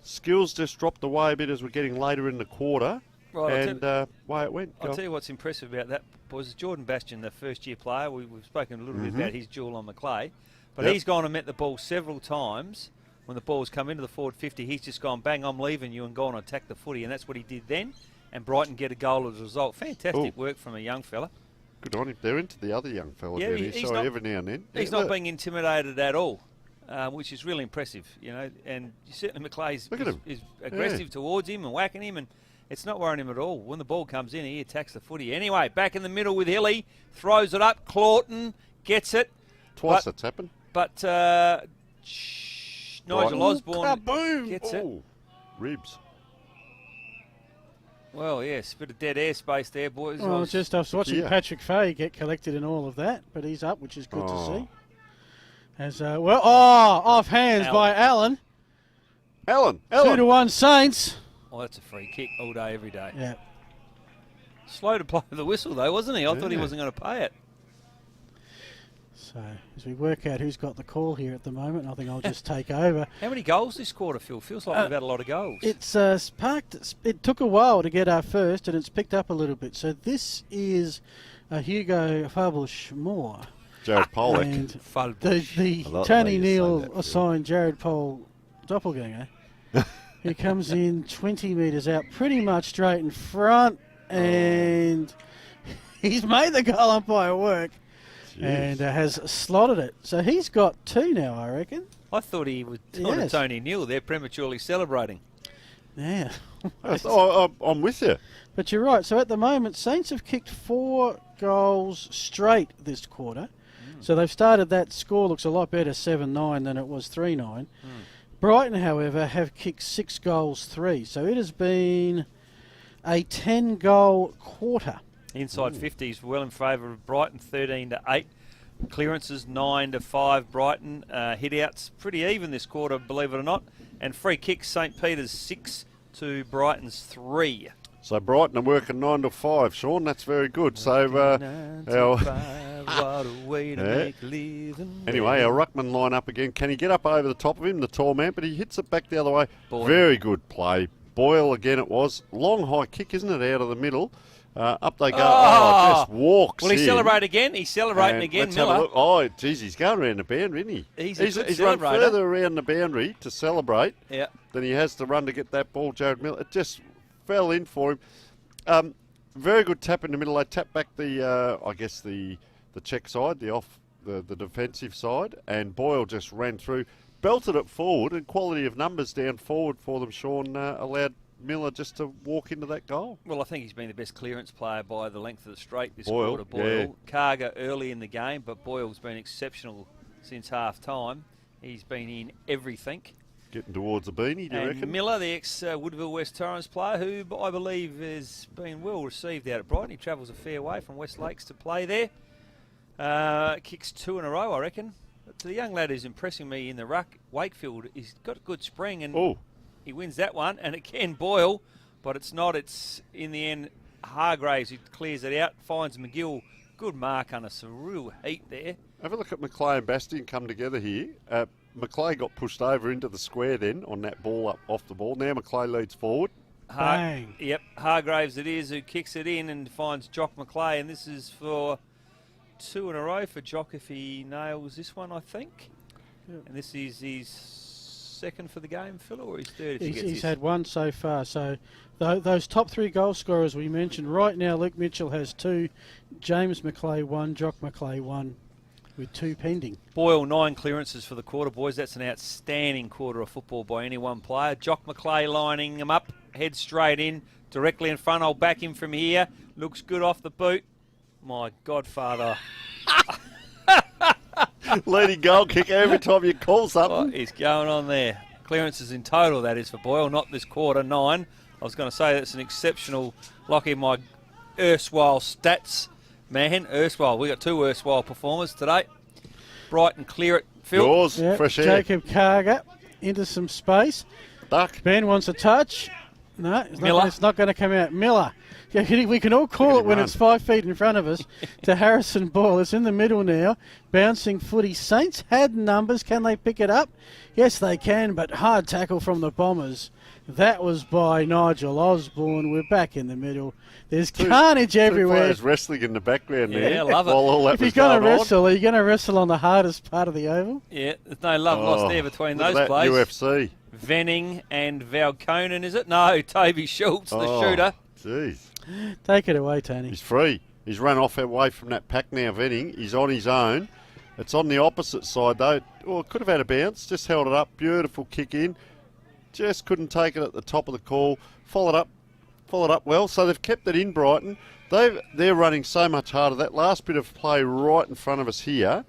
Skills just dropped away a bit as we're getting later in the quarter. Right, and way it went. I'll tell you what's impressive about that was Jordan Bastion, the first-year player. We've spoken a little bit about his duel on Maclay. But he's gone and met the ball several times. When the ball's come into the forward 50, he's just gone, bang, I'm leaving you, and gone and attack the footy. And that's what he did then. And Brighton get a goal as a result. Fantastic work from a young fella. Good on him. They're into the other young fella Yeah, down here, he's so not- every now and then. He's not being intimidated at all, which is really impressive, you know. And certainly Maclay's Look at him. is aggressive towards him and whacking him, and it's not worrying him at all. When the ball comes in, he attacks the footy. Anyway, back in the middle with Hilly, throws it up. Clawton gets it. Twice that's happened. But Nigel Osborne gets it. Ooh, ribs. Well, yes, bit of dead airspace there, boys. Well, I was watching Patrick Fahey get collected in all of that, but he's up, which is good to see. As off hands by Allen. Allen. 2-1 Saints. Oh, that's a free kick all day, every day. Yeah. Slow to play the whistle, though, wasn't he? I thought he wasn't going to pay it. So, as we work out who's got the call here at the moment, I think I'll just take over. How many goals this quarter, Phil? Feels like we've had a lot of goals. It's parked. It took a while to get our first, and it's picked up a little bit. So this is Hugo Fabush-Moore. Jared Pollock. And the Tony Neal assigned Jared Pole doppelganger. He comes in 20 metres out, pretty much straight in front, and he's made the goal umpire work. Jeez. And has slotted it. So he's got 2 now, I reckon. I thought he was doing a Tony Neal. They're prematurely celebrating. Yeah. I'm with you. But you're right. So at the moment, Saints have kicked 4 goals straight this quarter. So they've started, that score looks a lot better, 7-9 than it was 3-9. Brighton, however, have kicked 6 goals 3. So it has been a 10-goal quarter. Inside 50s well in favour of Brighton, 13-8. Clearances 9-5 Brighton. Hit-outs pretty even this quarter, believe it or not. And free kicks, St. Peter's 6 to Brighton's 3. So Brighton are working 9 to 5, Sean. That's very good. So what a way to make a living. Anyway, our ruckman line up again. Can he get up over the top of him, the tall man? But he hits it back the other way. Boyle. Very good play. Boyle again it was. Long high kick, isn't it, out of the middle? Up they go. Just walks. Will he celebrate again? He's celebrating again, let's Miller. Have a look. Oh, geez, he's going around the boundary, isn't he? He's run further around the boundary to celebrate than he has to run to get that ball, Jared Miller. It just fell in for him. Very good tap in the middle. They tapped back the, I guess the check side, the defensive side, and Boyle just ran through, belted it forward, and quality of numbers down forward for them. Sean allowed Miller just to walk into that goal. Well, I think he's been the best clearance player by the length of the straight this Boyle, quarter. Boyle. Carger early in the game, but Boyle's been exceptional since half-time. He's been in everything. Getting towards a beanie, do you reckon? Miller, the ex-Woodville West Torrens player, who I believe has been well received out at Brighton. He travels a fair way from West Lakes to play there. Kicks 2 in a row, I reckon. But the young lad who's impressing me in the ruck, Wakefield, he's got a good spring, and he wins that one. And again, Boyle, but it's not. It's, in the end, Hargraves who clears it out, finds McGill. Good mark under some real heat there. Have a look at Maclay and Bastian come together here. Maclay got pushed over into the square then on that ball up off the ball. Now Maclay leads forward. Bang. Yep, Hargraves it is who kicks it in and finds Jock McClay, and this is for 2 in a row for Jock if he nails this one, I think. Yep. And this is his second for the game, Phil, or his third if he gets He's had one so far. So those top 3 goal scorers we mentioned, right now Luke Mitchell has 2, James McClay 1, Jock McClay 1, with 2 pending. Boyle 9 clearances for the quarter, boys. That's an outstanding quarter of football by any one player. Jock McClay lining him up, head straight in, directly in front. I'll back him from here. Looks good off the boot. My godfather. Leading goal kicker every time you call something. What is going on there? Clearances in total, that is, for Boyle, not this quarter, 9. I was going to say that's an exceptional, Lockie, my erstwhile stats man. Erstwhile. We got 2 erstwhile performers today. Brighton clear it. Phil. Yours, Yep. fresh air. Jacob Carger into some space. Duck. Ben wants a touch. No, Miller. it's not going to come out. Miller. Yeah, we can all call it when it's 5 feet in front of us to Harrison Ball. It's in the middle now. Bouncing footy. Saints had numbers. Can they pick it up? Yes, they can, but hard tackle from the Bombers. That was by Nigel Osborne. We're back in the middle. There's carnage everywhere. 2 players wrestling in the background there. Yeah, love it. While all that If you're was going to going wrestle, are you going to wrestle on the hardest part of the oval? Yeah, there's no love lost there between look at those that, players. UFC. Venning and Valconen, is it? No, Toby Schultz, the shooter. Jeez. Take it away, Tony. He's free. He's run off away from that pack now, Venning. He's on his own. It's on the opposite side, though. Oh, it could have had a bounce. Just held it up. Beautiful kick in. Just couldn't take it at the top of the call. Followed up well. So they've kept it in Brighton. They're running so much harder. That last bit of play right in front of us here.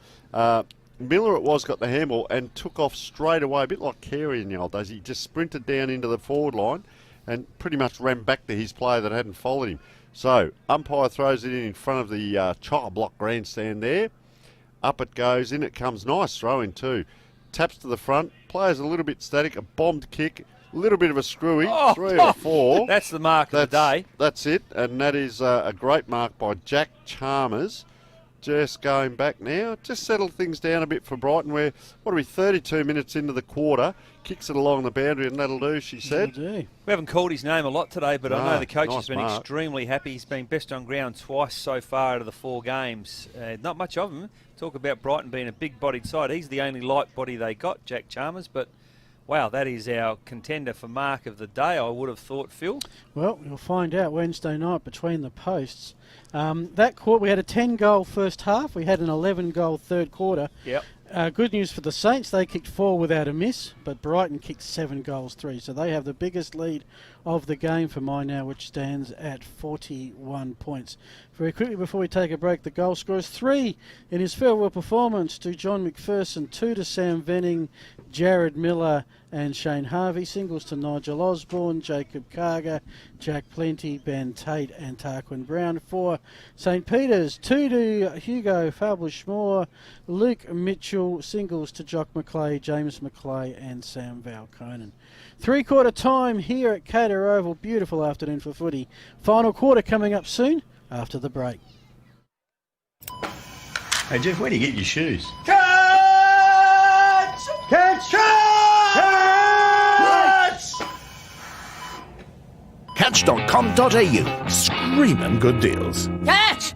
Miller got the handball and took off straight away, a bit like Carey in the old days. He just sprinted down into the forward line and pretty much ran back to his player that hadn't followed him. So umpire throws it in front of the child block grandstand there. Up it goes, in it comes. Nice throw in too. Taps to the front, player's a little bit static, a bombed kick, a little bit of a screwy, 3 or 4. That's the mark of the day. That's it, and that is a great mark by Jack Chalmers. Just going back now, just settled things down a bit for Brighton. We're 32 minutes into the quarter, kicks it along the boundary, and that'll do, she said. We haven't called his name a lot today, but I know the coach nice has been mark. extremely happy. He's been best on ground twice so far out of the 4 games. Not much of him. Talk about Brighton being a big-bodied side. He's the only light body they got, Jack Chalmers, but wow, that is our contender for mark of the day, I would have thought, Phil. Well, you'll find out Wednesday night between the posts. That quarter, we had a 10-goal first half. We had an 11-goal third quarter. Yep. Good news for the Saints, they kicked 4 without a miss, but Brighton kicked 7 goals, 3. So they have the biggest lead of the game for mine now, which stands at 41 points. Very quickly before we take a break, the goal scorers: 3 in his farewell performance to John McPherson, 2 to Sam Venning, Jared Miller and Shane Harvey. Singles to Nigel Osborne, Jacob Carger, Jack Plenty, Ben Tate and Tarquin Brown. 4 St Peter's, 2 to Hugo Fabush-Moore, Luke Mitchell. Singles to Jock McClay, James McClay and Sam Valconen. 3-quarter time here at Cater Oval. Beautiful afternoon for footy. Final quarter coming up soon after the break. Hey, Jeff, where do you get your shoes? Catch! Catch! Catch! Catch.com.au. Screaming good deals. Catch!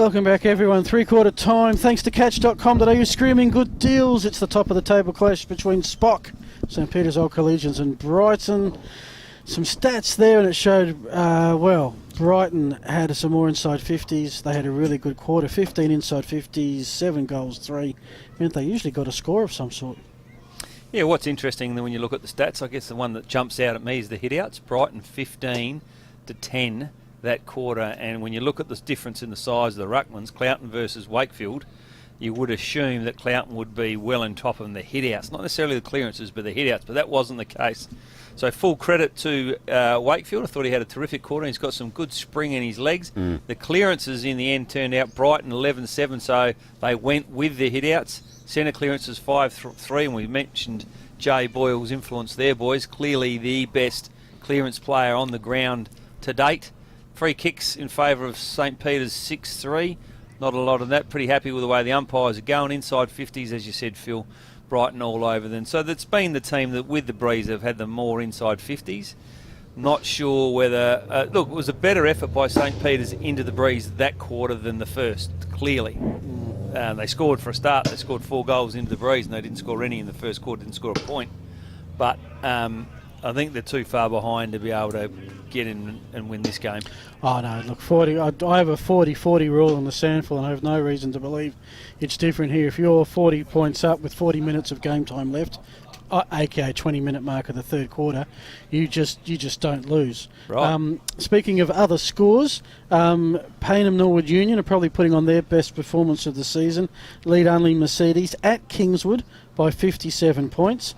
Welcome back, everyone. Three-quarter time. Thanks to catch.com.au. Screaming good deals. It's the top of the table clash between Spock, St Peter's Old Collegians, and Brighton. Some stats there, and it showed, Brighton had some more inside 50s. They had a really good quarter. 15 inside 50s, 7 goals, 3. Meant they usually got a score of some sort. Yeah, what's interesting when you look at the stats, I guess the one that jumps out at me is the hit-outs. Brighton 15 to 10 that quarter, and when you look at the difference in the size of the ruckmans, Cloughton versus Wakefield, you would assume that Cloughton would be well on top of the hit-outs. Not necessarily the clearances, but the hit-outs, but that wasn't the case. So full credit to Wakefield. I thought he had a terrific quarter. He's got some good spring in his legs. The clearances in the end turned out Brighton 11-7, so they went with the hit-outs. Centre clearances 5-3, and we mentioned Jay Boyle's influence there, boys. Clearly the best clearance player on the ground to date. Free kicks in favour of St Peter's 6-3. Not a lot of that. Pretty happy with the way the umpires are going. Inside 50s, as you said, Phil. Brighton all over them. So that's been the team that, with the breeze, have had the more inside 50s. Not sure whether... look, it was a better effort by St Peter's into the breeze that quarter than the first, clearly. They scored for a start. They scored 4 goals into the breeze, and they didn't score any in the first quarter, didn't score a point. But I think they're too far behind to be able to get in and win this game. Oh, no, look, 40. I have a 40-40 rule on the Sandful, and I have no reason to believe it's different here. If you're 40 points up with 40 minutes of game time left, aka 20-minute mark of the third quarter, you just don't lose. Right. Speaking of other scores, Payneham Norwood Union are probably putting on their best performance of the season. Lead only Mercedes at Kingswood by 57 points.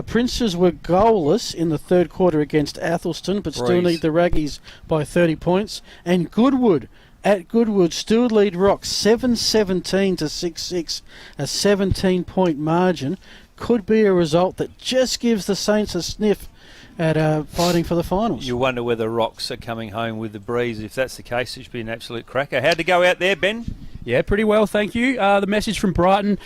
Princes were goalless in the third quarter against Athelston, but still need the Raggies by 30 points. And Goodwood at Goodwood still lead Rocks 7-17 to 6-6, a 17-point margin. Could be a result that just gives the Saints a sniff at fighting for the finals. You wonder whether Rocks are coming home with the breeze. If that's the case, it should be an absolute cracker. How'd it go out there, Ben? Yeah, pretty well, thank you. The message from Brighton,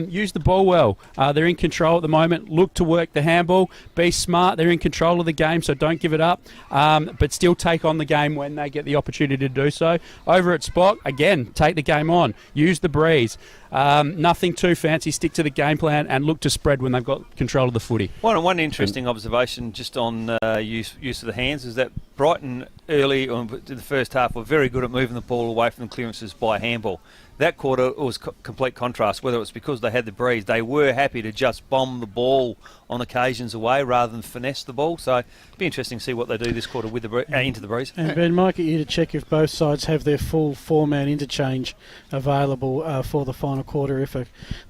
use the ball well. They're in control at the moment. Look to work the handball. Be smart. They're in control of the game, so don't give it up. But still take on the game when they get the opportunity to do so. Over at Spock, again, take the game on. Use the breeze. Nothing too fancy. Stick to the game plan and look to spread when they've got control of the footy. One interesting observation just on use of the hands is that Brighton early in the first half were very good at moving the ball away from the clearances by handball. That quarter was complete contrast, whether it's because they had the breeze. They were happy to just bomb the ball on occasions away rather than finesse the ball. So it'll be interesting to see what they do this quarter with the into the breeze. And Ben, might get you to check if both sides have their full 4-man interchange available for the final quarter. If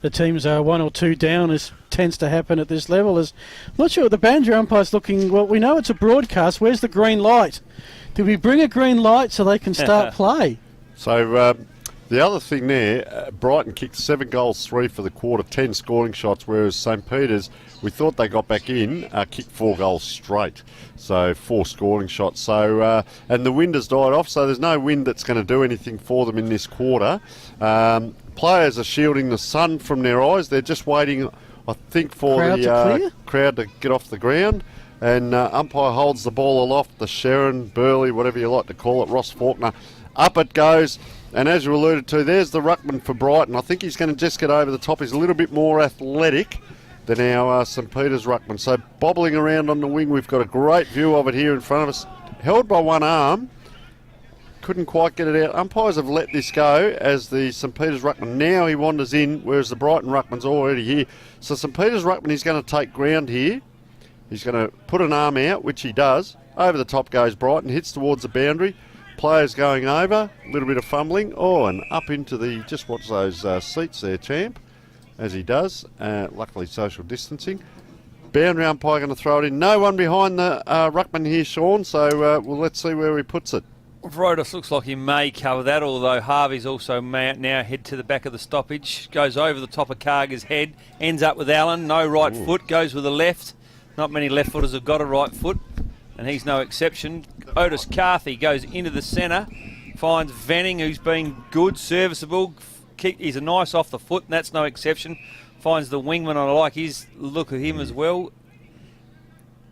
the teams are 1 or 2 down, as tends to happen at this level. I'm not sure. The banjo umpire's looking, well, we know it's a broadcast. Where's the green light? Did we bring a green light so they can start play? So... the other thing there, Brighton kicked 7 goals, 3 for the quarter, 10 scoring shots, whereas St Peter's, we thought they got back in, kicked 4 goals straight. So 4 scoring shots. So and the wind has died off, so there's no wind that's going to do anything for them in this quarter. Players are shielding the sun from their eyes. They're just waiting, I think, for the crowd to get off the ground. And umpire holds the ball aloft, the Sharon, Burley, whatever you like to call it, Ross Faulkner. Up it goes. And as you alluded to, there's the ruckman for Brighton. I think he's going to just get over the top. He's a little bit more athletic than our St Peter's ruckman. So bobbling around on the wing, we've got a great view of it here in front of us. Held by one arm. Couldn't quite get it out. Umpires have let this go as the St Peter's ruckman. Now he wanders in, whereas the Brighton ruckman's already here. So St Peter's ruckman is going to take ground here. He's going to put an arm out, which he does. Over the top goes Brighton, hits towards the boundary. Players going over, a little bit of fumbling. Oh, and up into the, just watch those seats there, champ, as he does. Luckily social distancing. Boundary umpire going to throw it in. No one behind the ruckman here, Sean, so well, let's see where he puts it. Rodos looks like he may cover that, although Harvey's also now head to the back of the stoppage. Goes over the top of Karga's head, ends up with Allen. No right foot, goes with the left. Not many left footers have got a right foot, and he's no exception. Otis Carthy goes into the centre, finds Venning, who's been good, serviceable. He's a nice off the foot, and that's no exception. Finds the wingman, I like his look at him as well.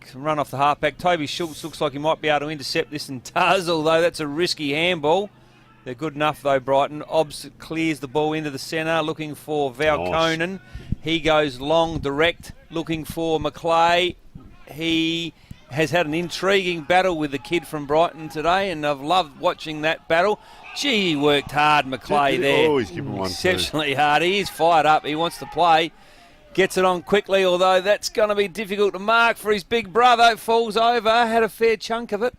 Can run off the halfback. Toby Schultz looks like he might be able to intercept this and does, although that's a risky handball. They're good enough though, Brighton. Obbs clears the ball into the centre, looking for Valkonen. He goes long, direct, looking for McClay. He has had an intriguing battle with the kid from Brighton today, and I've loved watching that battle. Gee, he worked hard, McClay there. Always give him one Exceptionally hard. He is fired up. He wants to play. Gets it on quickly, although that's going to be difficult to mark for his big brother. Falls over, had a fair chunk of it.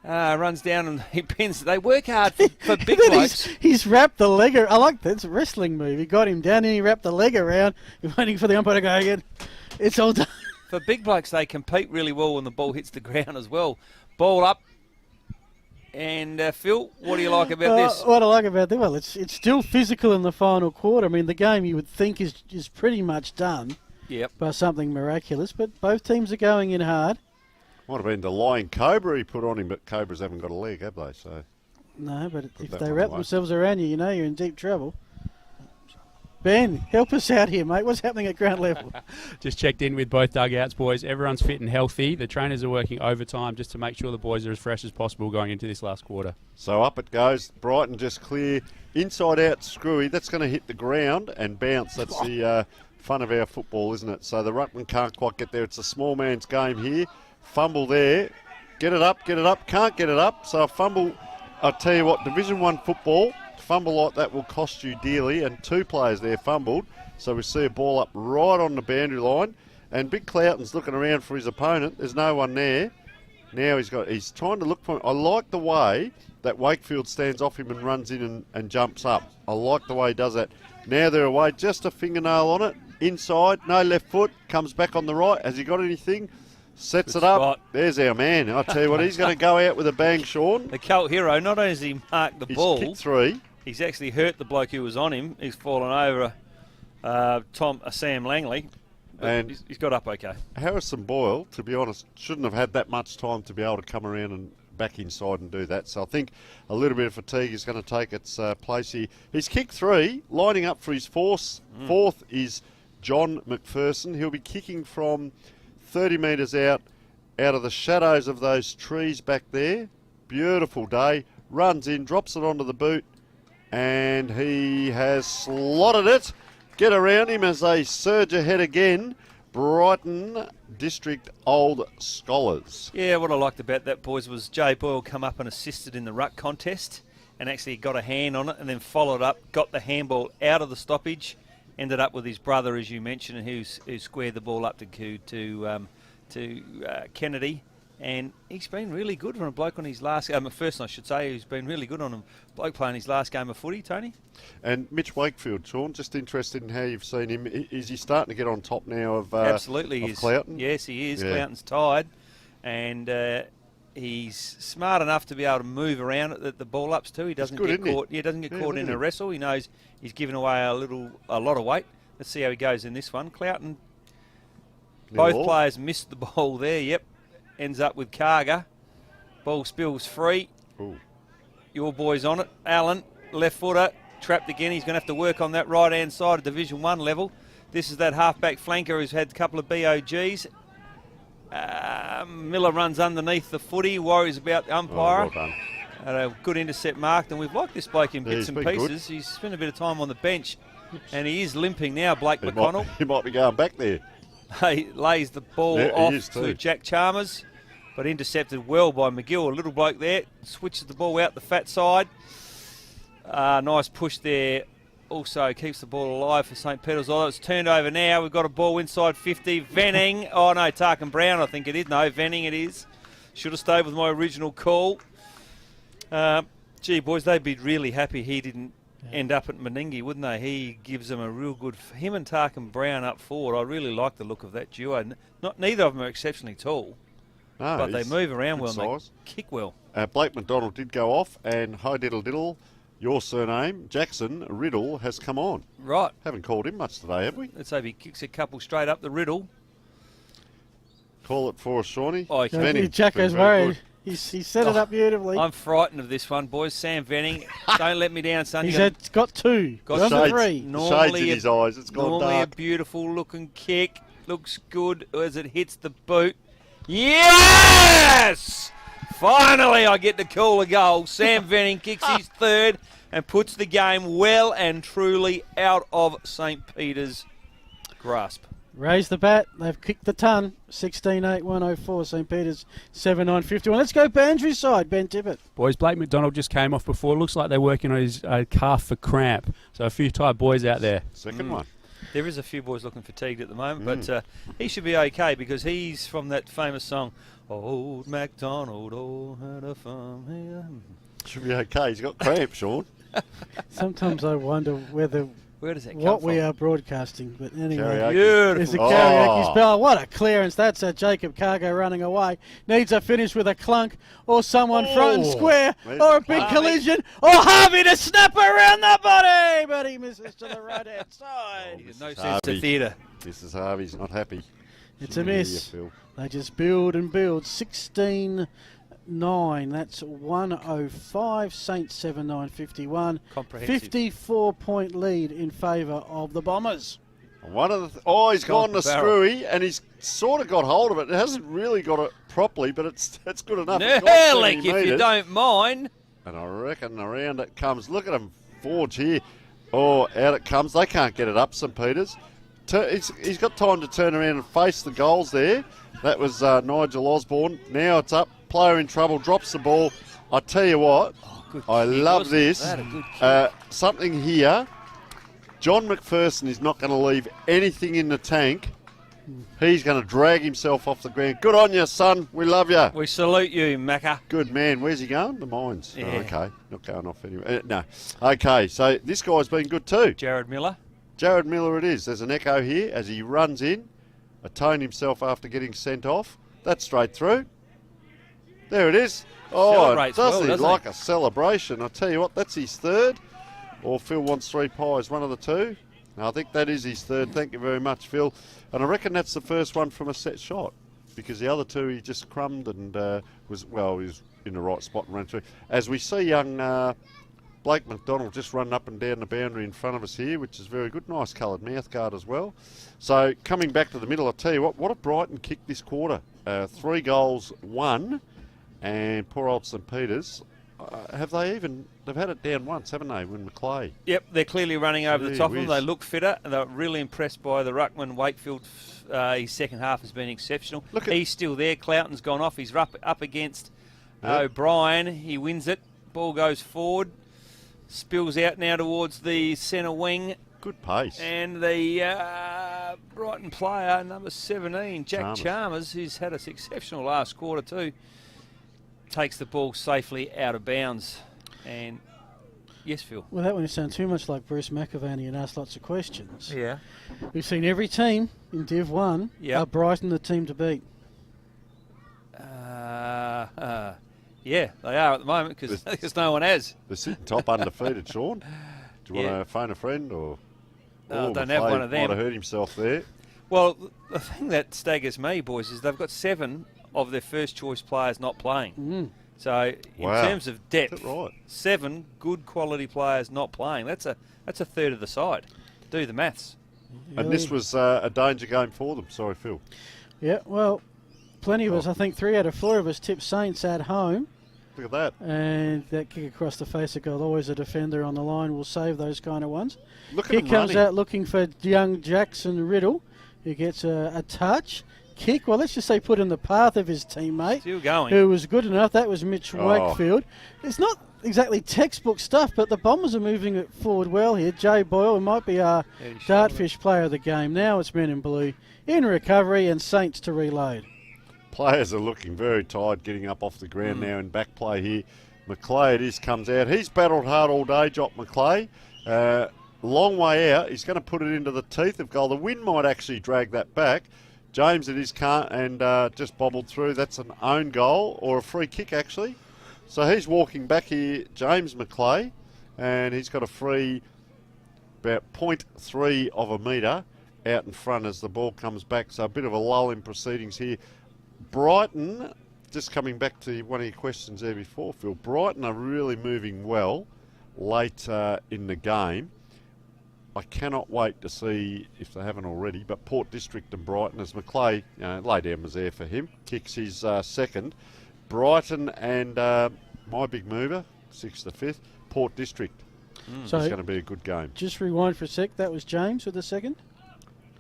Runs down and he pins. They work hard for big blokes. He's wrapped the leg. I like that. It's a wrestling move. He got him down and he wrapped the leg around. He's waiting for the umpire to go again. It's all done. For big blokes, they compete really well when the ball hits the ground as well. Ball up. And Phil, what do you like about this? What I like about this, well, it's still physical in the final quarter. I mean, the game you would think is pretty much done. Yep. By something miraculous, but both teams are going in hard. Might have been the Lion Cobra he put on him, but Cobras haven't got a leg, have they? So no, but if that they one wrap away. themselves around you, you know you're in deep trouble. Ben, help us out here, mate. What's happening at ground level? Just checked in with both dugouts, boys. Everyone's fit and healthy. The trainers are working overtime just to make sure the boys are as fresh as possible going into this last quarter. So up it goes. Brighton just clear. Inside out screwy. That's going to hit the ground and bounce. That's the fun of our football, isn't it? So the ruckman can't quite get there. It's a small man's game here. Fumble there. Get it up, get it up. Can't get it up. So a fumble, I'll tell you what, Division 1 football, fumble like that will cost you dearly, and two players there fumbled. So we see a ball up right on the boundary line, and Big Cloughton's looking around for his opponent. There's no one there. Now he's trying to look for him. I like the way that Wakefield stands off him and runs in and jumps up. I like the way he does that. Now they're away, just a fingernail on it. Inside, no left foot, comes back on the right. Has he got anything? Sets Good it up. spot. There's our man. I tell you what, he's going to go out with a bang, Sean. The cult hero, not only has he marked the He's ball, kicked three. he's actually hurt the bloke who was on him. He's fallen over Sam Langley. And he's got up okay. Harrison Boyle, to be honest, shouldn't have had that much time to be able to come around and back inside and do that. So I think a little bit of fatigue is going to take its place here. He's kicked three, lining up for his fourth. Fourth is John McPherson. He'll be kicking from 30 metres out of the shadows of those trees back there. Beautiful day. Runs in, drops it onto the boot, and he has slotted it. Get around him as they surge ahead again. Brighton District Old Scholars. Yeah, what I liked about that, boys, was Jay Boyle come up and assisted in the ruck contest and actually got a hand on it and then followed up, got the handball out of the stoppage, ended up with his brother, as you mentioned, who squared the ball up to Kennedy. And he's been really good for a bloke on his last game. First, I should say, he's been really good on a bloke playing his last game of footy, Tony. And Mitch Wakefield, Sean, just interested in how you've seen him. Is he starting to get on top now of Absolutely, of Cloughton? Yes, he is. Yeah. Cloughton's tired, and he's smart enough to be able to move around at the ball ups too. He doesn't get caught. He doesn't get caught in a wrestle. He knows he's giving away a lot of weight. Let's see how he goes in this one. Cloughton. Both players missed the ball there. Yep. Ends up with Karga. Ball spills free. Ooh. Your boy's on it. Allen, left footer, trapped again. He's going to have to work on that right-hand side of Division 1 level. This is that half-back flanker who's had a couple of BOGs. Miller runs underneath the footy, worries about the umpire. Well done. Had a good intercept marked, and we've liked this bloke in bits he's and been pieces. good. He's spent a bit of time on the bench, and he is limping now, Blake McConnell. He might be going back there. He lays the ball off to Jack Chalmers, but intercepted well by McGill. A little bloke there, switches the ball out the fat side. Nice push there. Also keeps the ball alive for St. Peter's. Although it's turned over now, we've got a ball inside 50. Venning. Oh no, Tarkin Brown, I think it is. No, Venning it is. Should have stayed with my original call. Gee, boys, they'd be really happy he didn't end up at Meningi, wouldn't they? He gives them a real good... Him and Tarkin Brown up forward, I really like the look of that duo. Neither of them are exceptionally tall, but they move around well and they kick well. Blake McDonald did go off, and hi diddle diddle, your surname, Jackson Riddle, has come on. Right. Haven't called him much today, have we? Let's hope he kicks a couple straight up the Riddle. Call it for us, Shawnee. Oh, Jacko's worried. He set it up beautifully. I'm frightened of this one, boys. Sam Venning, don't let me down, son. He's got two. Got three. Shades in his eyes. It's gone normally dark. A beautiful looking kick. Looks good as it hits the boot. Yes! finally I get to call a goal. Sam Venning kicks his third and puts the game well and truly out of St. Peter's grasp. Raise the bat. They've kicked the ton. 16-8-104. St. Peter's 7-9-51. Let's go Bandry side. Ben Tippett. Boys, Blake McDonald just came off before. Looks like they're working on his calf for cramp. So a few tired boys out there. Second one. There is a few boys looking fatigued at the moment, but he should be okay because he's from that famous song, Old MacDonald, oh, had a farm here. Should be okay. He's got cramp, Sean. Sometimes I wonder Where does that come what from? we are broadcasting. But anyway, Karaoke. there's a Beautiful. karaoke spell. What a clearance. That's a Jacob Cargo running away. Needs a finish with a clunk or someone front and square There's or a a big clunk. collision or Harvey to snap around the body. But he misses to the right-hand side. There's no Mrs. sense to Harvey. theatre. Mrs. Harvey's not happy. It's a miss. They just build and build. 16-9. That's 105. Saints 7-9-51. Comprehensive. 54-point lead in favour of the Bombers. One of the he's gone the barrel. screwy, and he's sort of got hold of it. It hasn't really got it properly, but it's good enough. It's gone 70 Nerlick, if you metres. don't mind. And I reckon around it comes. Look at him forge here. Oh, out it comes. They can't get it up, St. Peter's. He's got time to turn around and face the goals there. That was Nigel Osborne. Now it's up. Player in trouble. Drops the ball. I tell you what. Good I kick, love wasn't this. that a good kick? Something here. John McPherson is not going to leave anything in the tank. He's going to drag himself off the ground. Good on you, son. We love you. We salute you, Macca. Good man. Where's he going? The mines. Yeah. Oh, okay. Not going off anyway. No. Okay, so this guy's been good too. Jared Miller. Jared Miller it is. There's an echo here as he runs in. Atoned himself after getting sent off. That's straight through. There it is. Oh, Celebrates does well, he doesn't like he? a celebration? I tell you what, that's his third. Or Phil wants 3 pies, one of the two. I think that is his third. Thank you very much, Phil. And I reckon that's the first one from a set shot, because the other two he just crumbed and he was in the right spot and ran through. As we see young Blake McDonald just running up and down the boundary in front of us here, which is very good. Nice coloured mouthguard as well. So coming back to the middle, I'll tell you what a Brighton kick this quarter. 3 goals, 1, and poor old St. Peter's. They've had it down once, haven't they, when Maclay? Yep, they're clearly running over the Gee top of them. whiz. They look fitter, and they're really impressed by the ruckman. Wakefield, his second half has been exceptional. He's still there. Cloughton's gone off. He's up against O'Brien. He wins it. Ball goes forward. Spills out now towards the centre wing. Good pace. And the Brighton player, number 17, Jack Chalmers, who's had an exceptional last quarter too, takes the ball safely out of bounds. And yes, Phil. Well, that won't sound too much like Bruce McAvaney and ask lots of questions. Yeah. We've seen every team in Div 1. Yep. Are Brighton the team to beat? Yeah, they are at the moment because no one has. They're sitting top undefeated, Sean. Do you want to phone a friend or? No, I don't have one of them. Might have hurt himself there. Well, the thing that staggers me, boys, is they've got 7 of their first choice players not playing. So in terms of depth, 7 good quality players not playing. That's a third of the side. Do the maths. And this was a danger game for them. Sorry, Phil. Yeah, well, plenty of us, I think 3 out of 4 of us tipped Saints at home. Look at that. And that kick across the face of goal, always a defender on the line will save those kind of ones. Look at Kick him comes running. out looking for young Jackson Riddle, who gets a touch. Kick, well, let's just say put in the path of his teammate. Still going. Who was good enough. That was Mitch Wakefield. It's not exactly textbook stuff, but the Bombers are moving it forward well here. Jay Boyle might be our Dartfish player of the game. Now it's men in blue in recovery and Saints to reload. Players are looking very tired getting up off the ground now in back play here. Maclay it is, comes out. He's battled hard all day, Jock Maclay. Long way out. He's going to put it into the teeth of goal. The wind might actually drag that back. James it is can't and just bobbled through. That's an own goal or a free kick actually. So he's walking back here, James Maclay, and he's got a free about 0.3 of a metre out in front as the ball comes back. So a bit of a lull in proceedings here. Brighton, just coming back to one of your questions there before, Phil, Brighton are really moving well late in the game. I cannot wait to see, if they haven't already, but Port District and Brighton, as Maclay, lay down was there for him, kicks his second. Brighton and my big mover, 6th to 5th, Port District. So It's going to be a good game. just rewind for a sec. That was James with the second.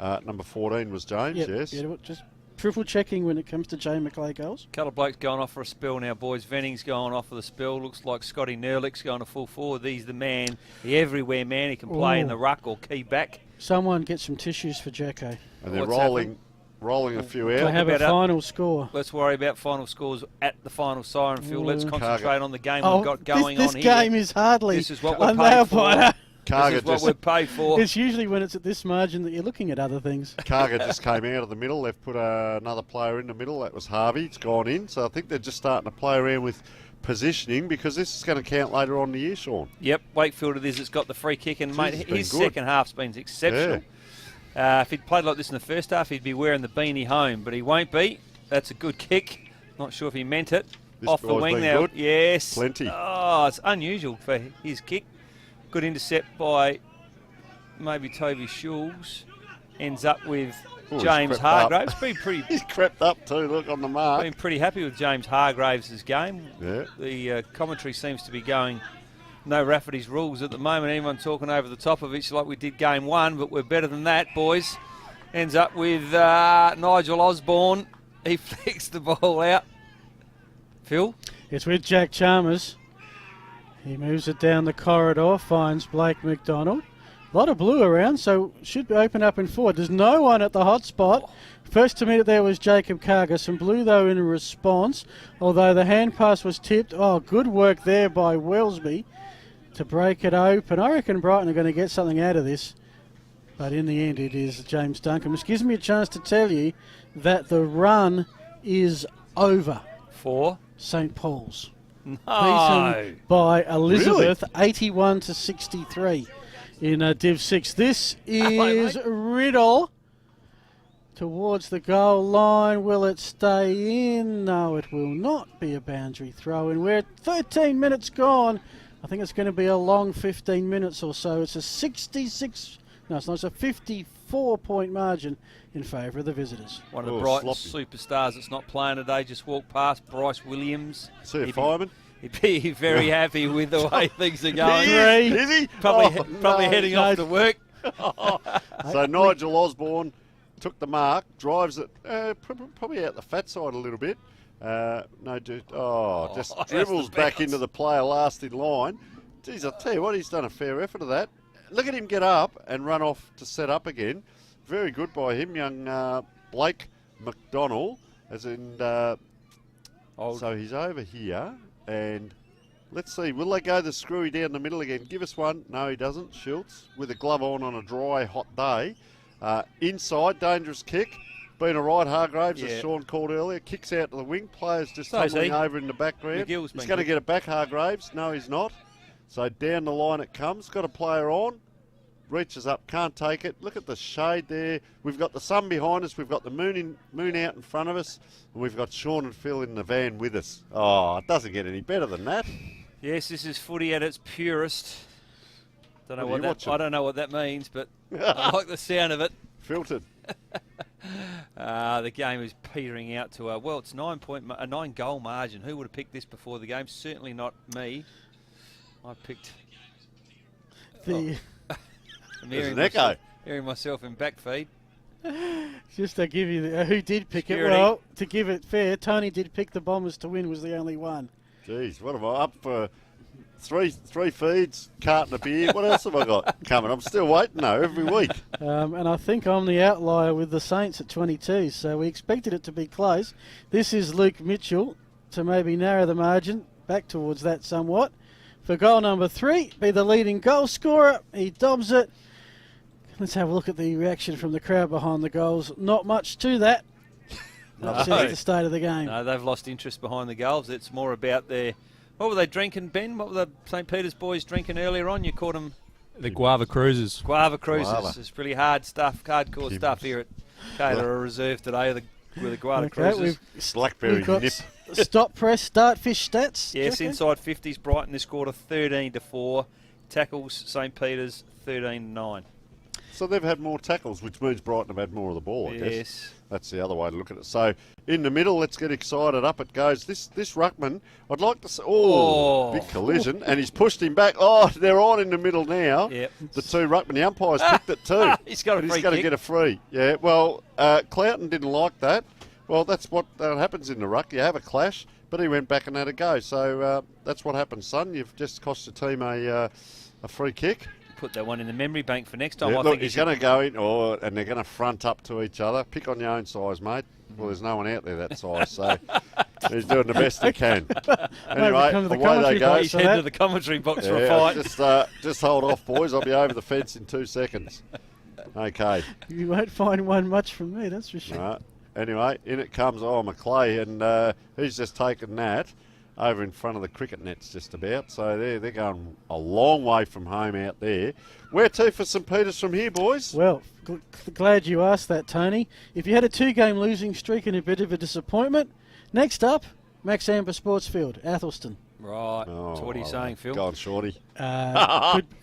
Number 14 was James, yes. Yeah, just triple checking when it comes to Jay McLeay goals. Couple of blokes going off for a spell now, boys. Venning's going off for the spell. Looks like Scotty Nerlick's going to full forward. He's the man, the everywhere man. He can play in the ruck or key back. Someone get some tissues for Jacko. And they're What's rolling a few They out. have a about it. final score. Let's worry about final scores at the final siren, Phil. Let's concentrate on the game Oh, we've got going this on here. game is hardly This is what we're a paid nail for. biter. Karga This is what we're paid for. It's usually when it's at this margin that you're looking at other things. Karga just came out of the middle. They've put another player in the middle. That was Harvey. It's gone in. So I think they're just starting to play around with positioning because this is going to count later on in the year, Sean. Yep, Wakefield it is. It's got the free kick, and mate, He's been his good. second half's been exceptional. If he'd played like this in the first half, he'd be wearing the beanie home, but he won't be. That's a good kick. Not sure if he meant it. This Off the guy's wing been now. good. Yes. Plenty. Oh, it's unusual for his kick. Good intercept by maybe Toby Schulz. Ends up with he's James crept up. Hargraves. Been pretty He's crept up too, look, on the mark. been pretty happy with James Hargraves' game. Yeah. The commentary seems to be going no Rafferty's rules at the moment. Anyone talking over the top of it like we did game one, but we're better than that, boys. Ends up with Nigel Osborne. He flicks the ball out. Phil? It's with Jack Chalmers. He moves it down the corridor, finds Blake McDonald. A lot of blue around, so should be open up and forward. There's no one at the hot spot. First to meet it there was Jacob Karga. Some blue, though, in response, although the hand pass was tipped. Oh, good work there by Wellesby to break it open. I reckon Brighton are going to get something out of this. But in the end, it is James Duncan, which gives me a chance to tell you that the run is over. For? St. Paul's. No. Beaten by Elizabeth, 81 to 63 in Div 6. This is Riddle towards the goal line. Will it stay in? No, it will not be a boundary throw in. We're 13 minutes gone. I think it's going to be a long 15 minutes or so. It's a 54-point margin in favour of the visitors. One of the Brighton superstars that's not playing today just walked past, Bryce Williams. See a fireman? He'd be very happy with the way things are going. Is he? Probably heading off to work. So Nigel Osborne took the mark, drives it probably out the fat side a little bit. Just dribbles back into the player last in line. Geez, I'll tell you what, he's done a fair effort of that. Look at him get up and run off to set up again. Very good by him, young Blake McDonald. So he's over here, and let's see, will they go the screwy down the middle again? Give us one. No, he doesn't. Schultz with a glove on a dry, hot day. Inside, dangerous kick. Been a right, Hargraves, as Sean called earlier. Kicks out to the wing. Players just tumbling over in the background. He's going to get it back, Hargraves. No, he's not. So down the line it comes. Got a player on. Reaches up, can't take it. Look at the shade there. We've got the sun behind us. We've got the moon out in front of us. And we've got Sean and Phil in the van with us. Oh, it doesn't get any better than that. Yes, this is footy at its purest. I don't know what that means, but I like the sound of it. Filtered. The game is petering out to a 9-goal margin. Who would have picked this before the game? Certainly not me. I picked. There's an echo. Hearing myself in backfeed. Just to give you who did pick Security. it. Well, to give it fair, Tony did pick the Bombers to win. Was the only one. Jeez, what am I up for? Three feeds, carton of beer. What else have I got coming? I'm still waiting though every week. And I think I'm the outlier with the Saints at 22. So we expected it to be close. This is Luke Mitchell to maybe narrow the margin back towards that somewhat. For goal number 3, be the leading goal scorer. He dobs it. Let's have a look at the reaction from the crowd behind the goals. Not much to that. Not since the start of the game. No, they've lost interest behind the goals. It's more about their... What were they drinking, Ben? What were the St. Peter's boys drinking earlier on? You caught them... The Guava Cruisers. Guava Cruisers. It's pretty hard stuff, hardcore stuff here at Caterham Reserve today with the Guava Cruisers. Blackberry nip. Stop, press, start, fish stats. Yes, inside 50s. Brighton, this quarter 13-4. Tackles, St. Peter's 13-9. So they've had more tackles, which means Brighton have had more of the ball, I guess. Yes. That's the other way to look at it. So in the middle, let's get excited. Up it goes. This ruckman, I'd like to say, big collision, and he's pushed him back. Oh, they're on in the middle now. Yep. The two ruckmen. The umpire's picked it too. He's got a free He's got to kick. get a free. Yeah. Well, Cloughton didn't like that. Well, that's what happens in the ruck. You have a clash, but he went back and had a go. So that's what happens, son. You've just cost your team a free kick. Put that one in the memory bank for next time. Yeah, I look, think he's going to go in, and they're going to front up to each other. Pick on your own size, mate. Well, there's no one out there that size, so he's doing the best he can. Anyway, come to the away they go. He's heading to the commentary box for a Yeah, fight. just hold off, boys. I'll be over the fence in 2 seconds. Okay. You won't find one much from me, that's for sure. Right. Anyway, in it comes Maclay, and he's just taken that over in front of the cricket nets just about. So they're going a long way from home out there. Where to for St Peter's from here, boys? Well, glad you asked that, Tony. If you had a 2-game losing streak and a bit of a disappointment, next up, Max Amber Sportsfield, Athelston. Right. So what are you saying, Phil? Go on, Shorty.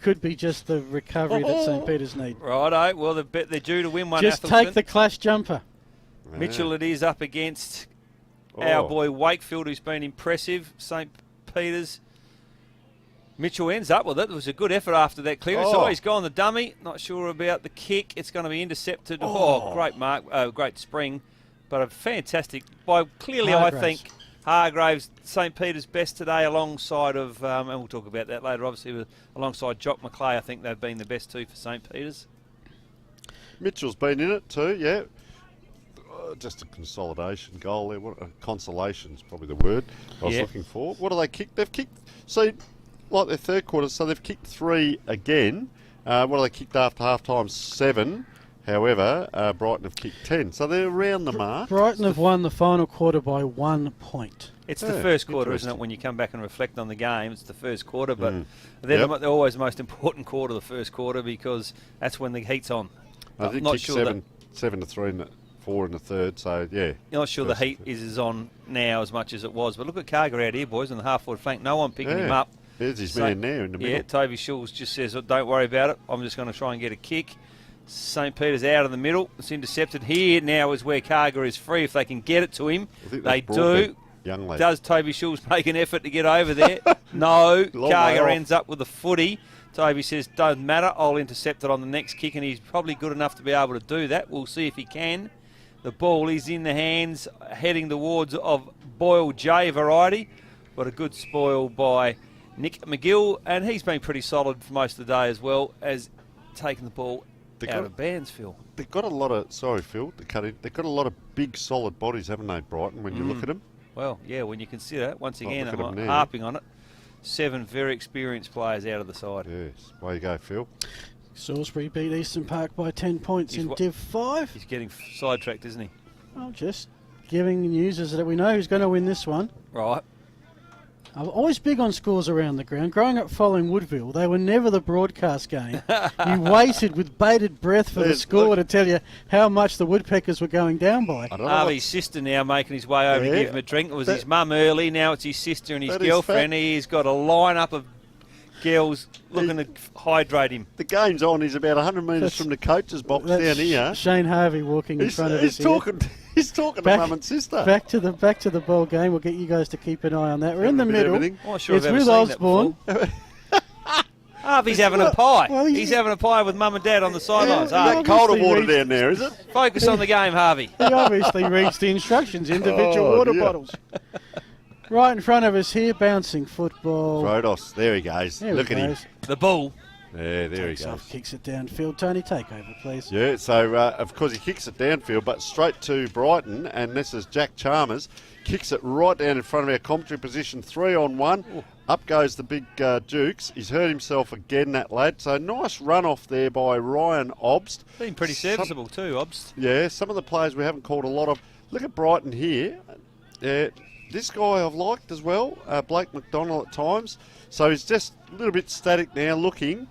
Could be just the recovery that St Peter's need. Righto. Well, they're due to win one. Just Athelston. take the clash jumper. Mitchell it is up against our boy Wakefield, who's been impressive. St Peter's. Mitchell ends up with it. It was a good effort after that clearance. Oh, he's gone the dummy. Not sure about the kick. It's going to be intercepted. Great mark, great spring. But a fantastic, clearly Hargraves. I think Hargraves, St Peter's best today alongside of, and we'll talk about that later, obviously, alongside Jock Maclay. I think they've been the best two for St Peter's. Mitchell's been in it too, yeah. Just a consolidation goal there. Consolation's probably the word I was looking for. What do they kick? They've kicked, see, like their third quarter, so they've kicked 3 again. What do they kicked after half time? 7. However, Brighton have kicked 10. So they're around the mark. Brighton have won the final quarter by 1 point. It's the first quarter, isn't it? When you come back and reflect on the game, it's the first quarter. But they're always the most important quarter, the first quarter, because that's when the heat's on. I think kicked 7 to 3 and 4 in the third. So yeah, you're not sure the heat is on now as much as it was. But look at Carger out here, boys, on the half-forward flank. No one picking him up. There's his man there in the middle. Yeah, Toby Schulz just says, don't worry about it. I'm just going to try and get a kick. St Peter's out of the middle. It's intercepted. Here now is where Carger is free. If they can get it to him, they do. Young lady. Does Toby Schulz make an effort to get over there? No. Carger ends up with the footy. Toby says, doesn't matter. I'll intercept it on the next kick, and he's probably good enough to be able to do that. We'll see if he can. The ball is in the hands, heading towards of Boyle J variety. But a good spoil by Nick McGill, and he's been pretty solid for most of the day as well as taking the ball out of bounds, Phil. They've got a lot of, sorry Phil, to cut in, they've got a lot of big solid bodies, haven't they, Brighton, when you look at them? Well, yeah, when you consider it, once again, I'm harping on it, 7 very experienced players out of the side. Yes, way you go, Phil. Salisbury beat Eastern Park by 10 points in Div 5. He's getting sidetracked, isn't he? Oh, just giving the news is that we know who's going to win this one. Right. I'm always big on scores around the ground. Growing up following Woodville, they were never the broadcast game. You waited with bated breath for the score to tell you how much the Woodpeckers were going down by. Harvey's sister now making his way over to give him a drink. It was his mum early, now it's his sister and his girlfriend. He's got a lineup of girls looking to hydrate him. The game's on. He's about 100 metres from the coach's box down here. Shane Harvey walking in front of us. He's talking to mum and sister. Back to the ball game. We'll get you guys to keep an eye on that. We're in the middle. Oh, sure, it's with Osborne. Harvey's having a pie. Well, he's having a pie with mum and dad on the sidelines. That colder water down there, is it? Focus on the game, Harvey. He obviously reads the instructions, individual water bottles. Right in front of us here, bouncing football. Rodos, there he goes. Look at him. The ball. Yeah, there he goes. Off, kicks it downfield. Tony, take over, please. Yeah, so of course he kicks it downfield, but straight to Brighton, and this is Jack Chalmers. Kicks it right down in front of our commentary position, 3-on-1. Ooh. Up goes the big Dukes. He's hurt himself again, that lad. So nice run off there by Ryan Obst. Been pretty serviceable too, Obst. Yeah, some of the players we haven't called a lot of. Look at Brighton here. This guy I've liked as well, Blake McDonald at times. So he's just a little bit static now, looking.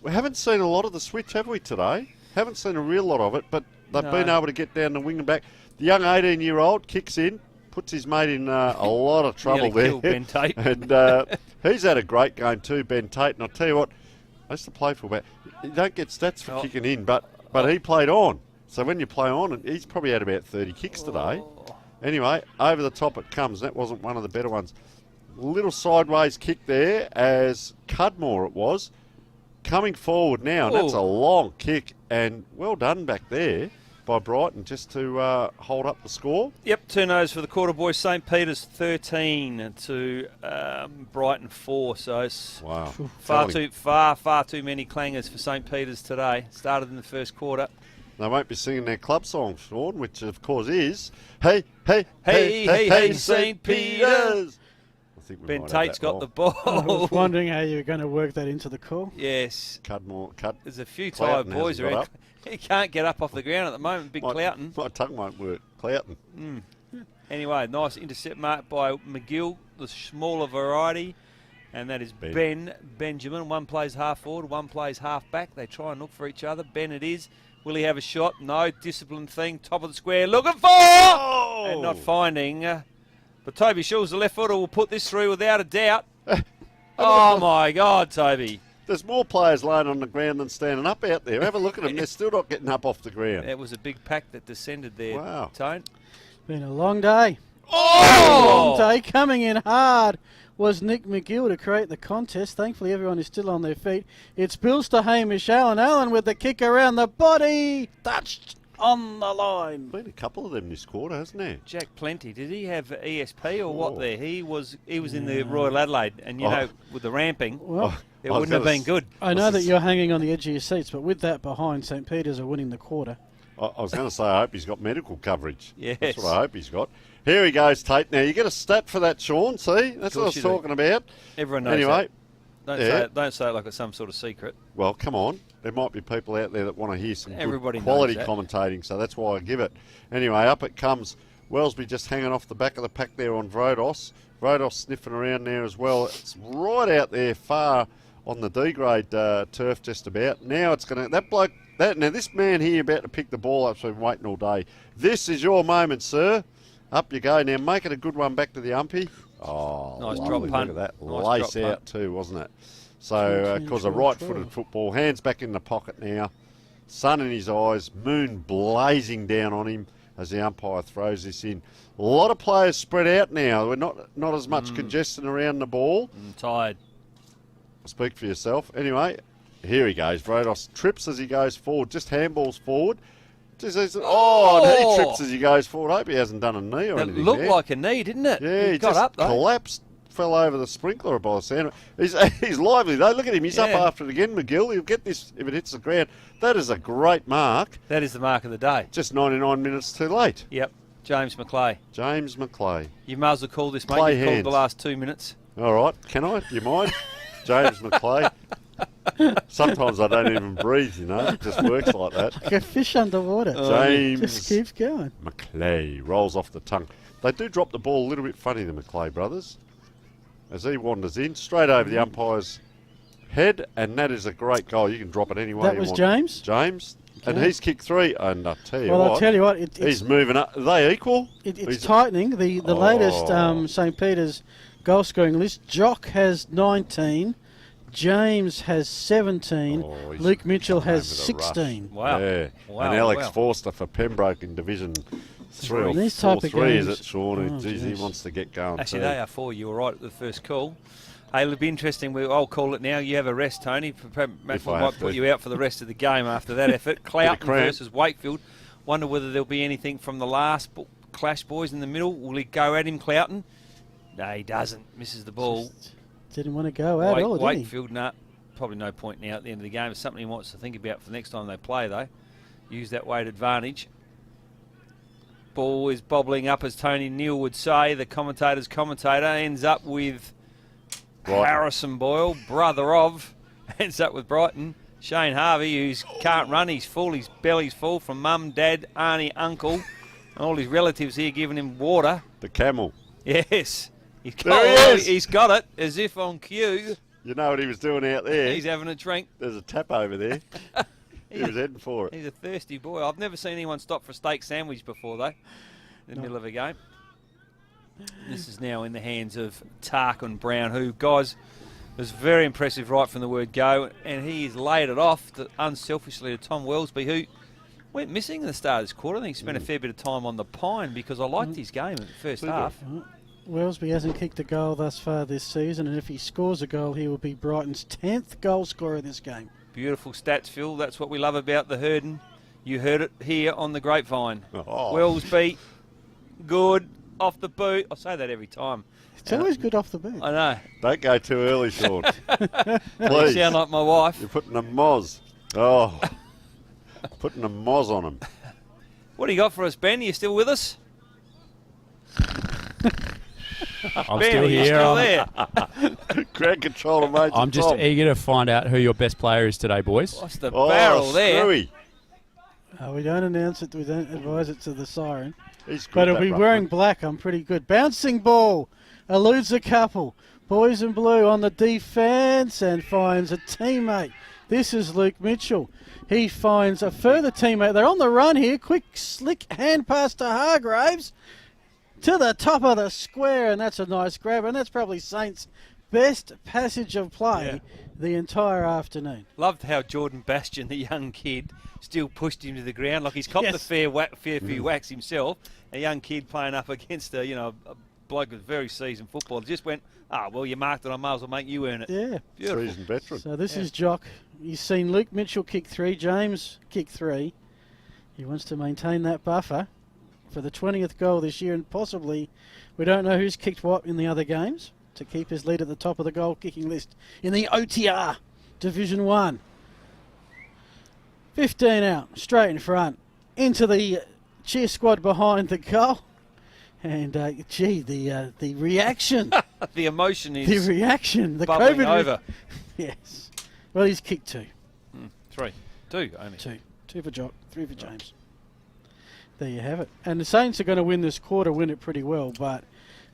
We haven't seen a lot of the switch, have we, today? Haven't seen a real lot of it, but they've been able to get down the wing and back. The young 18-year-old kicks in, puts his mate in a lot of trouble there. Ben Tate. And he's had a great game too, Ben Tate. And I'll tell you what, I used to play fullback. You don't get stats for kicking in, but he played on. So when you play on, and he's probably had about 30 kicks today. Anyway, over the top it comes. That wasn't one of the better ones. Little sideways kick there as Cudmore it was. Coming forward now, and that's a long kick, and well done back there by Brighton just to hold up the score. Yep, 2-0 for the quarter boys. St. Peter's 13 to Brighton 4. So it's far too many clangers for St. Peter's today. Started in the first quarter. They won't be singing their club song, Sean, which of course is Hey, hey, hey, hey, hey, St. Peters. Ben Tate's got the ball. I was wondering how you were going to work that into the call. Yes. Cudmore. There's a few tired boys around. He can't get up off the ground at the moment. Big Cloughton. My tongue won't work. Cloughton. Anyway, nice intercept mark by McGill, the smaller variety. And that is Benjamin. One plays half forward, one plays half back. They try and look for each other. Ben it is. Will he have a shot? No. Disciplined thing. Top of the square. Looking for! And not finding. But Toby Schulz, the left footer, will put this through without a doubt. Oh, my God, Toby. There's more players laying on the ground than standing up out there. Have a look at them. They're still not getting up off the ground. It was a big pack that descended there, Tone. Been a long day. Long day. Coming in hard was Nick McGill to create the contest. Thankfully, everyone is still on their feet. It's Bills to Hamish Allen. Allen with the kick around the body. Touched on the line. Been a couple of them this quarter, hasn't there? Jack Plenty. Did he have ESP or what there? He was in the Royal Adelaide, and you know, with the ramping, it wouldn't have been good. I know that you're hanging on the edge of your seats, but with that behind, St. Peter's are winning the quarter. I was going to say, I hope he's got medical coverage. Yes. That's what I hope he's got. Here he goes, Tate. Now, you get a stat for that, Sean. See? That's what I was talking about. Everyone knows that. Don't say it like it's some sort of secret. Well, come on. There might be people out there that want to hear some good quality commentating, so that's why I give it. Anyway, up it comes. Wellesby just hanging off the back of the pack there on Vrodos. Vrodos sniffing around there as well. It's right out there far on the D-grade turf just about. Now it's going to... Now, this man here about to pick the ball up, so we've been waiting all day. This is your moment, sir. Up you go. Now, make it a good one back to the umpy. Oh, nice drop punt. Look at that. Nice Lace out too, wasn't it? So, because a right-footed football. Hands back in the pocket now. Sun in his eyes. Moon blazing down on him as the umpire throws this in. A lot of players spread out now. We're not as much congestion around the ball. I'm tired. Speak for yourself. Anyway, here he goes. Vrodos trips as he goes forward. Just handballs forward. And he trips as he goes forward. I hope he hasn't done a knee or anything. It looked like a knee, didn't it? Yeah, he got just up though. Collapsed, fell over the sprinkler by the sound of it. He's lively though. Look at him. He's up after it again, McGill. He'll get this if it hits the ground. That is a great mark. That is the mark of the day. Just 99 minutes too late. Yep. James McClay. James McClay. You may as well call this, mate. Play You've called the last 2 minutes. All right. Can I? Do you mind? James McClay. Sometimes I don't even breathe, you know. It just works like that. Like a fish underwater. James just keeps going. McClay rolls off the tongue. They do drop the ball a little bit funny, the McClay brothers, as he wanders in straight over the umpire's head, and that is a great goal. You can drop it any way you want. That was James? James. Okay. And he's kicked 3, and I'll tell you I'll tell you what. He's moving up. Are they equal? It's tightening. The latest St. Peter's goal scoring list. Jock has 19. James has 17. Luke Mitchell has 16. Wow. Yeah. Wow. And Alex Forster for Pembroke in Division 3 or 4-3, is it, Sean? He wants to get going. Actually, they are 4. You were right at the first call. Hey, it'll be interesting. I'll call it now. You have a rest, Tony. Matt might put you out for the rest of the game after that effort. Cloughton versus Wakefield. Wonder whether there'll be anything from the last clash, boys, in the middle. Will he go at him, Cloughton? No, he doesn't. Misses the ball. Didn't want to go at all, did he? Wakefield, probably no point now at the end of the game. It's something he wants to think about for the next time they play, though. Use that weight advantage. Ball is bobbling up, as Tony Neal would say. The commentator's commentator ends up with Harrison Boyle, brother of, ends up with Brighton. Shane Harvey, who can't run, he's full, his belly's full from mum, dad, auntie, uncle, and all his relatives here giving him water. The camel. Yes. There he is. He's got it, as if on cue. You know what he was doing out there? He's having a drink. There's a tap over there. He was heading for it. He's a thirsty boy. I've never seen anyone stop for a steak sandwich before, though, in the middle of a game. This is now in the hands of Tark and Brown, who, guys, was very impressive right from the word go, and he's laid it off unselfishly to Tom Wellesby, who went missing in the start of this quarter. I think he spent a fair bit of time on the pine because I liked his game in the first half. Wellesby hasn't kicked a goal thus far this season, and if he scores a goal, he will be Brighton's 10th goal scorer this game. Beautiful stats, Phil. That's what we love about the Herden. You heard it here on the grapevine. Oh. Wellesby, good, off the boot. I say that every time. It's always good off the boot. I know. Don't go too early, Sean. You Please. sound like my wife. You're putting a moz. Oh. Putting a moz on him. What do you got for us, Ben? Are you still with us? I'm Ben, still are you here. still there? Ground control of Major I'm just Tom. eager to find out who your best player is today, boys. What's the barrel there? Screwy. We don't announce it. We don't advise it to the siren. He's good, But he'll that be ruckman. wearing black. I'm pretty good. Bouncing ball. Eludes a couple. Boys in blue on the defence and finds a teammate. This is Luke Mitchell. He finds a further teammate. They're on the run here. Quick, slick hand pass to Hargraves. To the top of the square, and that's a nice grab. And that's probably Saints' best passage of play the entire afternoon. Loved how Jordan Bastion, the young kid, still pushed him to the ground. Like he's copped a fair few whacks himself. A young kid playing up against a bloke with very seasoned football. Just went, well, you marked it, I may as well make you earn it. Yeah. Beautiful. Seasoned veteran. So this is Jock. You've seen Luke Mitchell kick 3, James kick 3. He wants to maintain that buffer for the 20th goal this year, and possibly, we don't know who's kicked what in the other games, to keep his lead at the top of the goal kicking list in the OTR Division 1. 15 out, straight in front, into the cheer squad behind the goal. And, the reaction. The emotion is The reaction. The bubbling COVID over. Yes. Well, he's kicked 2. 3. 2 only. 2 for Jock, 3 for James. There you have it. And the Saints are going to win this quarter, win it pretty well, but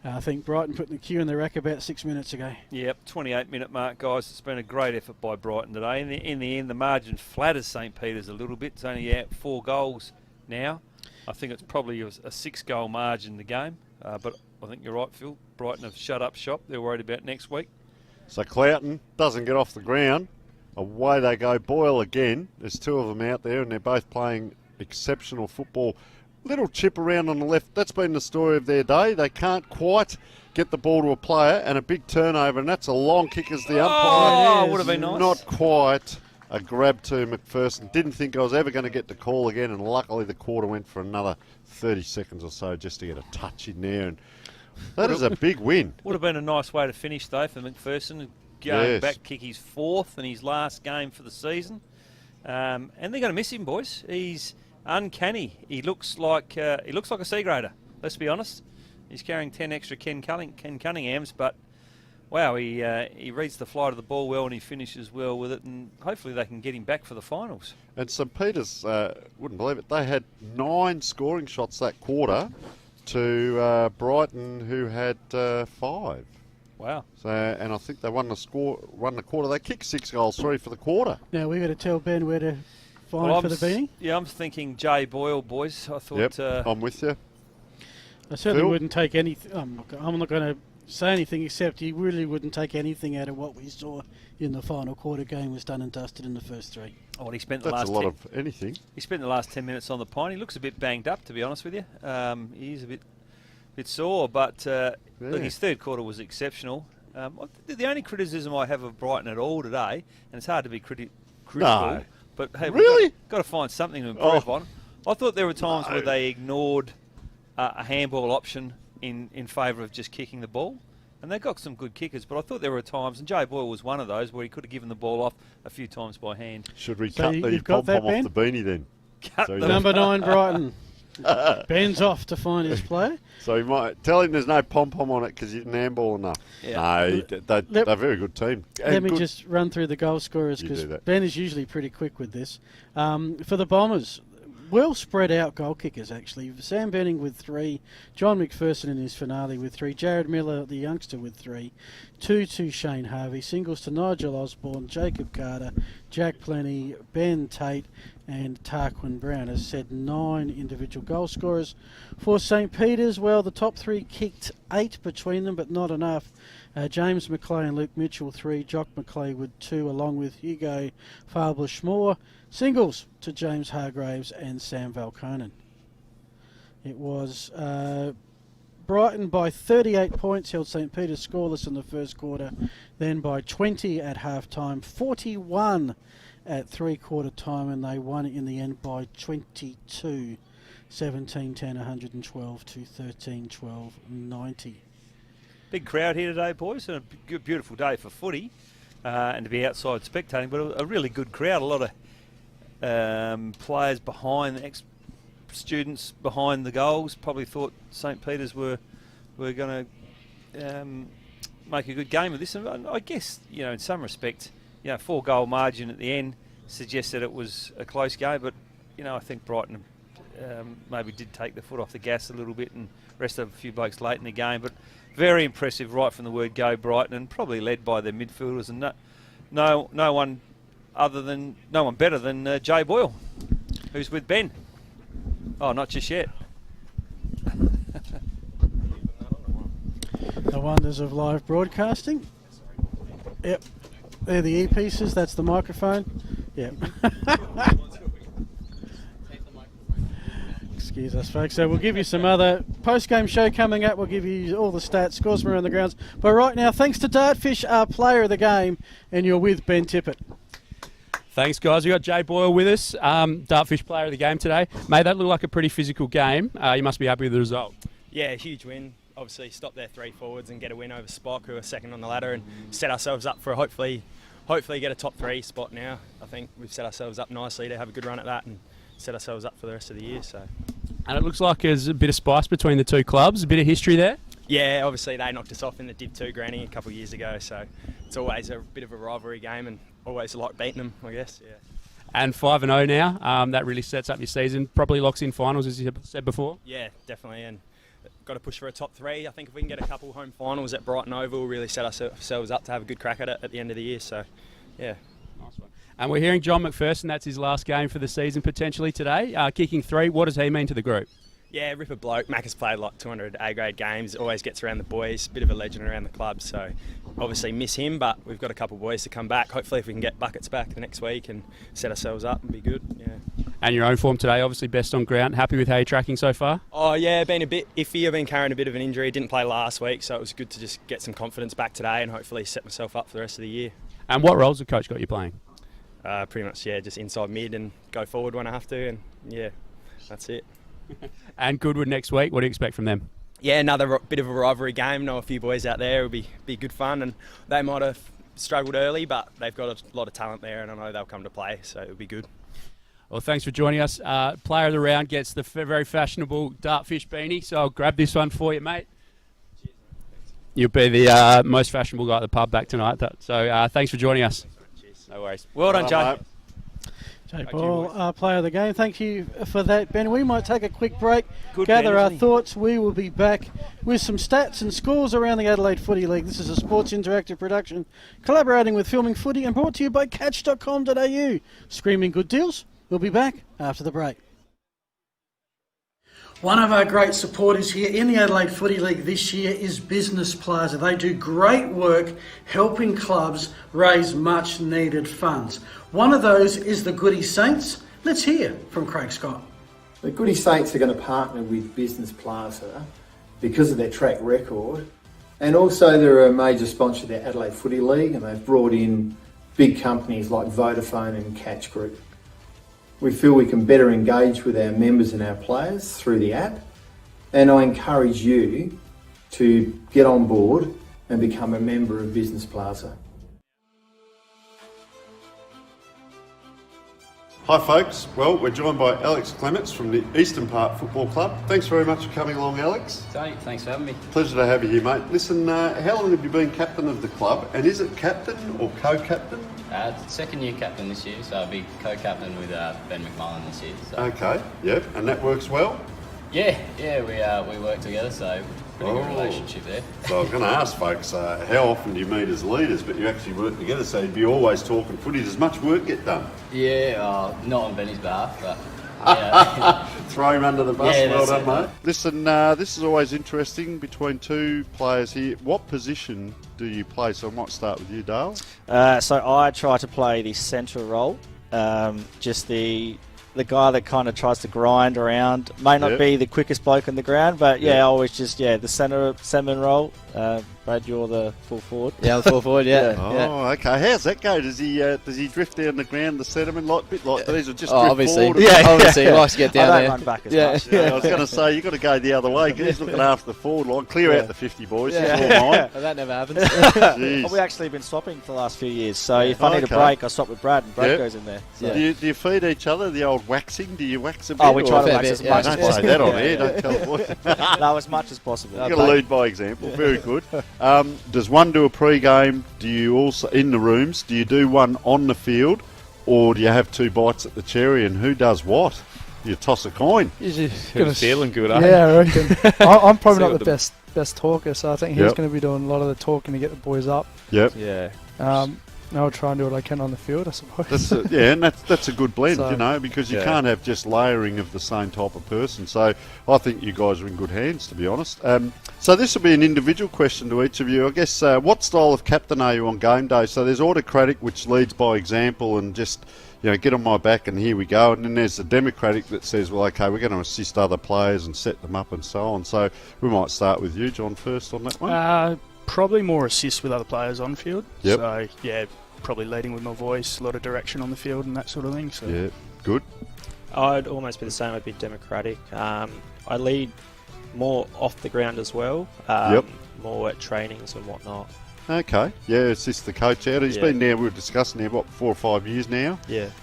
I think Brighton put the cue in the rack about 6 minutes ago. Yep, 28-minute mark, guys. It's been a great effort by Brighton today. In the end, the margin flatters St. Peter's a little bit. It's only out 4 goals now. I think it's probably a 6-goal margin in the game. But I think you're right, Phil. Brighton have shut up shop. They're worried about next week. So Cloughton doesn't get off the ground. Away they go. Boyle again. There's 2 of them out there, and they're both playing exceptional football. Little chip around on the left. That's been the story of their day. They can't quite get the ball to a player, and a big turnover, and that's a long kick as the umpire. Oh, would have been nice. Not quite a grab to McPherson. Didn't think I was ever going to get the call again, and luckily the quarter went for another 30 seconds or so just to get a touch in there. And that is a big win. Would have been a nice way to finish, though, for McPherson. Going back, kick his 4th and his last game for the season. And they're going to miss him, boys. He's uncanny. He looks like a C grader. Let's be honest. He's carrying 10 extra Ken Cunninghams, but wow, he reads the flight of the ball well and he finishes well with it, and hopefully they can get him back for the finals. And St. Peter's, wouldn't believe it, they had 9 scoring shots that quarter to Brighton, who had 5. Wow. So, and I think they won the quarter. They kicked 6 goals, 3 for the quarter. Now we've got to tell Ben where to find for the beanie. Yeah, I'm thinking Jay Boyle, boys. I thought. Yep, I'm with you. I certainly Phil? wouldn't take anything. I'm not going to say anything except he really wouldn't take anything out of what we saw in the final quarter. Game was done and dusted in the first 3. Oh, well, he spent the That's last a lot of anything. He spent the last 10 minutes on the pine. He looks a bit banged up, to be honest with you. He is a bit sore, but look, his 3rd quarter was exceptional. The only criticism I have of Brighton at all today, and it's hard to be critical, but hey, Really? we've got to find something to improve on. I thought there were times where they ignored a handball option in favour of just kicking the ball. And they've got some good kickers, but I thought there were times, and Jay Boyle was one of those, where he could have given the ball off a few times by hand. Should we So cut the you've got that, pom-pom Ben? off the beanie then? Cut So the Number 9, Brighton. Ben's off to find his player. So you might tell him there's no pom-pom on it because you didn't handball enough. Yeah. No, they're a very good team. Let me good- just run through the goal scorers You because do that. Ben is usually pretty quick with this. For the Bombers, well spread out goal kickers actually. Sam Benning with 3, John McPherson in his finale with 3, Jared Miller, the youngster, with 3, 2 to Shane Harvey, singles to Nigel Osborne, Jacob Carter, Jack Plenty, Ben Tate and Tarquin Brown. As said, 9 individual goal scorers for St. Peter's. Well, the top 3 kicked 8 between them, but not enough. James McClay and Luke Mitchell 3, Jock McClaywood 2, along with Hugo Farbush-Moore. Singles to James Hargraves and Sam Valkonen. It was Brighton by 38 points, held St. Peter's scoreless in the first quarter, then by 20 at half-time, 41 at three-quarter time, and they won in the end by 22, 17-10, 112 to 13-12, 90. Big crowd here today, boys, and a good, beautiful day for footy and to be outside spectating, but a really good crowd. A lot of players behind, ex-students behind the goals. Probably thought St. Peter's were going to make a good game of this. And I guess, in some respect, 4-goal margin at the end suggests that it was a close game, but, I think Brighton maybe did take the foot off the gas a little bit and rested a few blokes late in the game, but very impressive right from the word go, Brighton, and probably led by their midfielders, and no one better than Jay Boyle, who's with Ben. Oh, not just yet. The wonders of live broadcasting. Yep, they're the earpieces, that's the microphone. Yep. Excuse us, folks. So we'll give you some other post-game show coming up. We'll give you all the stats, scores from around the grounds. But right now, thanks to Dartfish, our player of the game, and you're with Ben Tippett. Thanks, guys. We've got Jay Boyle with us, Dartfish player of the game today. Mate, that looked like a pretty physical game. You must be happy with the result. Yeah, huge win. Obviously, stop their 3 forwards and get a win over Spock, who are second on the ladder, and set ourselves up for hopefully get a top 3 spot now. I think we've set ourselves up nicely to have a good run at that and set ourselves up for the rest of the year. So. And it looks like there's a bit of spice between the two clubs, a bit of history there. Yeah, obviously they knocked us off in the Div 2 granny a couple of years ago, so it's always a bit of a rivalry game and always like beating them, I guess. Yeah. And 5-0 now, that really sets up your season. Probably locks in finals, as you said before. Yeah, definitely, and got to push for a top 3. I think if we can get a couple home finals at Brighton Oval, we'll really set ourselves up to have a good crack at it at the end of the year. So, yeah. Nice one. And we're hearing John McPherson, that's his last game for the season potentially today. Kicking 3, what does he mean to the group? Yeah, ripper bloke. Mac has played like 200 A-grade games, always gets around the boys, bit of a legend around the club, so obviously miss him, but we've got a couple of boys to come back. Hopefully if we can get buckets back the next week and set ourselves up and be good, yeah. And your own form today, obviously best on ground. Happy with how you're tracking so far? Oh yeah, been a bit iffy. I've been carrying a bit of an injury. Didn't play last week, so it was good to just get some confidence back today and hopefully set myself up for the rest of the year. And what roles has the coach got you playing? Pretty much, yeah, just inside mid and go forward when I have to, and yeah, that's it. And Goodwood next week, what do you expect from them? Yeah, another bit of a rivalry game. Know a few boys out there. It'll be good fun, and they might have struggled early, but they've got a lot of talent there, and I know they'll come to play, so it'll be good. Well, thanks for joining us. Player of the round gets the very fashionable Dartfish beanie, so I'll grab this one for you, mate. Cheers. You'll be the most fashionable guy at the pub back tonight. So thanks for joining us. Cheers. No worries. Well done, Jay. Jay Boyle, player of the game. Thank you for that, Ben. We might take a quick break, Good gather Ben, our isn't he? thoughts. We will be back with some stats and scores around the Adelaide Footy League. This is a Sports Interactive production, collaborating with Filming Footy and brought to you by catch.com.au. Screaming good deals. We'll be back after the break. One of our great supporters here in the Adelaide Footy League this year is Business Plaza. They do great work helping clubs raise much needed funds. One of those is the Goody Saints. Let's hear from Craig Scott. The Goody Saints are going to partner with Business Plaza because of their track record, and also they're a major sponsor of the Adelaide Footy League, and they've brought in big companies like Vodafone and Catch Group. We feel we can better engage with our members and our players through the app, and I encourage you to get on board and become a member of Business Plaza. Hi folks, well we're joined by Alex Clements from the Eastern Park Football Club. Thanks very much for coming along, Alex. Tony, thanks for having me. Pleasure to have you here, mate. Listen, how long have you been captain of the club, and is it captain or co-captain? Second year captain this year, so I'll be co-captain with Ben McMullen this year. So. Okay, yep, and that works well? Yeah, we work together, so pretty good relationship there. So I was going to ask folks, how often do you meet as leaders, but you actually work together, so you'd be always talking footy. Does much work get done? Yeah, not on Benny's behalf, but yeah. Throw him under the bus. Yeah, Well that's done, it, mate. Listen, this is always interesting between two players here. What position do you play? So I might start with you, Dale. So I try to play the centre role, just the guy that kind of tries to grind around. May not be the quickest bloke on the ground, but always just the centre role. Brad, you're the full forward. Yeah, the full forward. Yeah. Oh, okay. How's that go? Does he drift down the ground, the sediment, like bit like these, or just drift obviously. forward? Obviously, he likes to get down I don't there. run back as much. I was going to say you've got to go the other way. He's looking after the forward line. Clear out the 50 boys. It's all mine. That never happens. Jeez. We've actually been swapping for the last few years. So if I need a break, I swap with Brad, and Brad goes in there. So. Do you feed each other? The old waxing? Do you wax a bit? Oh, we try to wax as much as Don't possible. say that on air. Don't tell the boys. No, as much as possible. You've got to lead by example. Very good. Does one do a pre-game? Do you also, in the rooms, do you do one on the field, or do you have two bites at the cherry, and who does what? You toss a coin. Who's feeling good, Yeah, I reckon. I'm probably not the best talker, so I think he's going to be doing a lot of the talking to get the boys up. Yep. Yeah. I'll try and do what I can on the field, I suppose. And that's a good blend, because you can't have just layering of the same type of person. So I think you guys are in good hands, to be honest. So this will be an individual question to each of you. I guess, what style of captain are you on game day? So there's autocratic, which leads by example and just, get on my back and here we go. And then there's the democratic that says, well, okay, we're going to assist other players and set them up and so on. So we might start with you, John, first on that one. Probably more assist with other players on field. Yep. So, probably leading with my voice, a lot of direction on the field and that sort of thing. So. Yeah, good. I'd almost be the same. I'd be democratic. I lead more off the ground as well, more at trainings and whatnot. Okay, assist the coach out. He's been there, we were discussing there, 4 or 5 years now,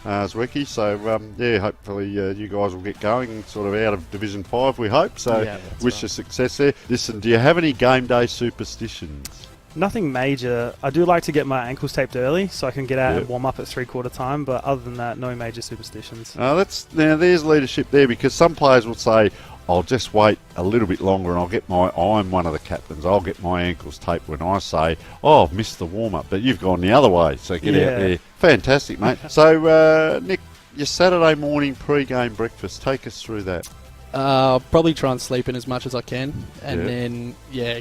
as Ricky. So, hopefully you guys will get going sort of out of Division 5, we hope. So, wish you success there. Listen, do you have any game day superstitions? Nothing major. I do like to get my ankles taped early so I can get out and warm up at 3/4 time, but other than that, no major superstitions. Now, there's leadership there, because some players will say, I'll just wait a little bit longer and I'm one of the captains, I'll get my ankles taped when I say, I've missed the warm-up, but you've gone the other way, so get out there. Fantastic, mate. So, Nick, your Saturday morning pre-game breakfast, take us through that. I'll probably try and sleep in as much as I can, and then,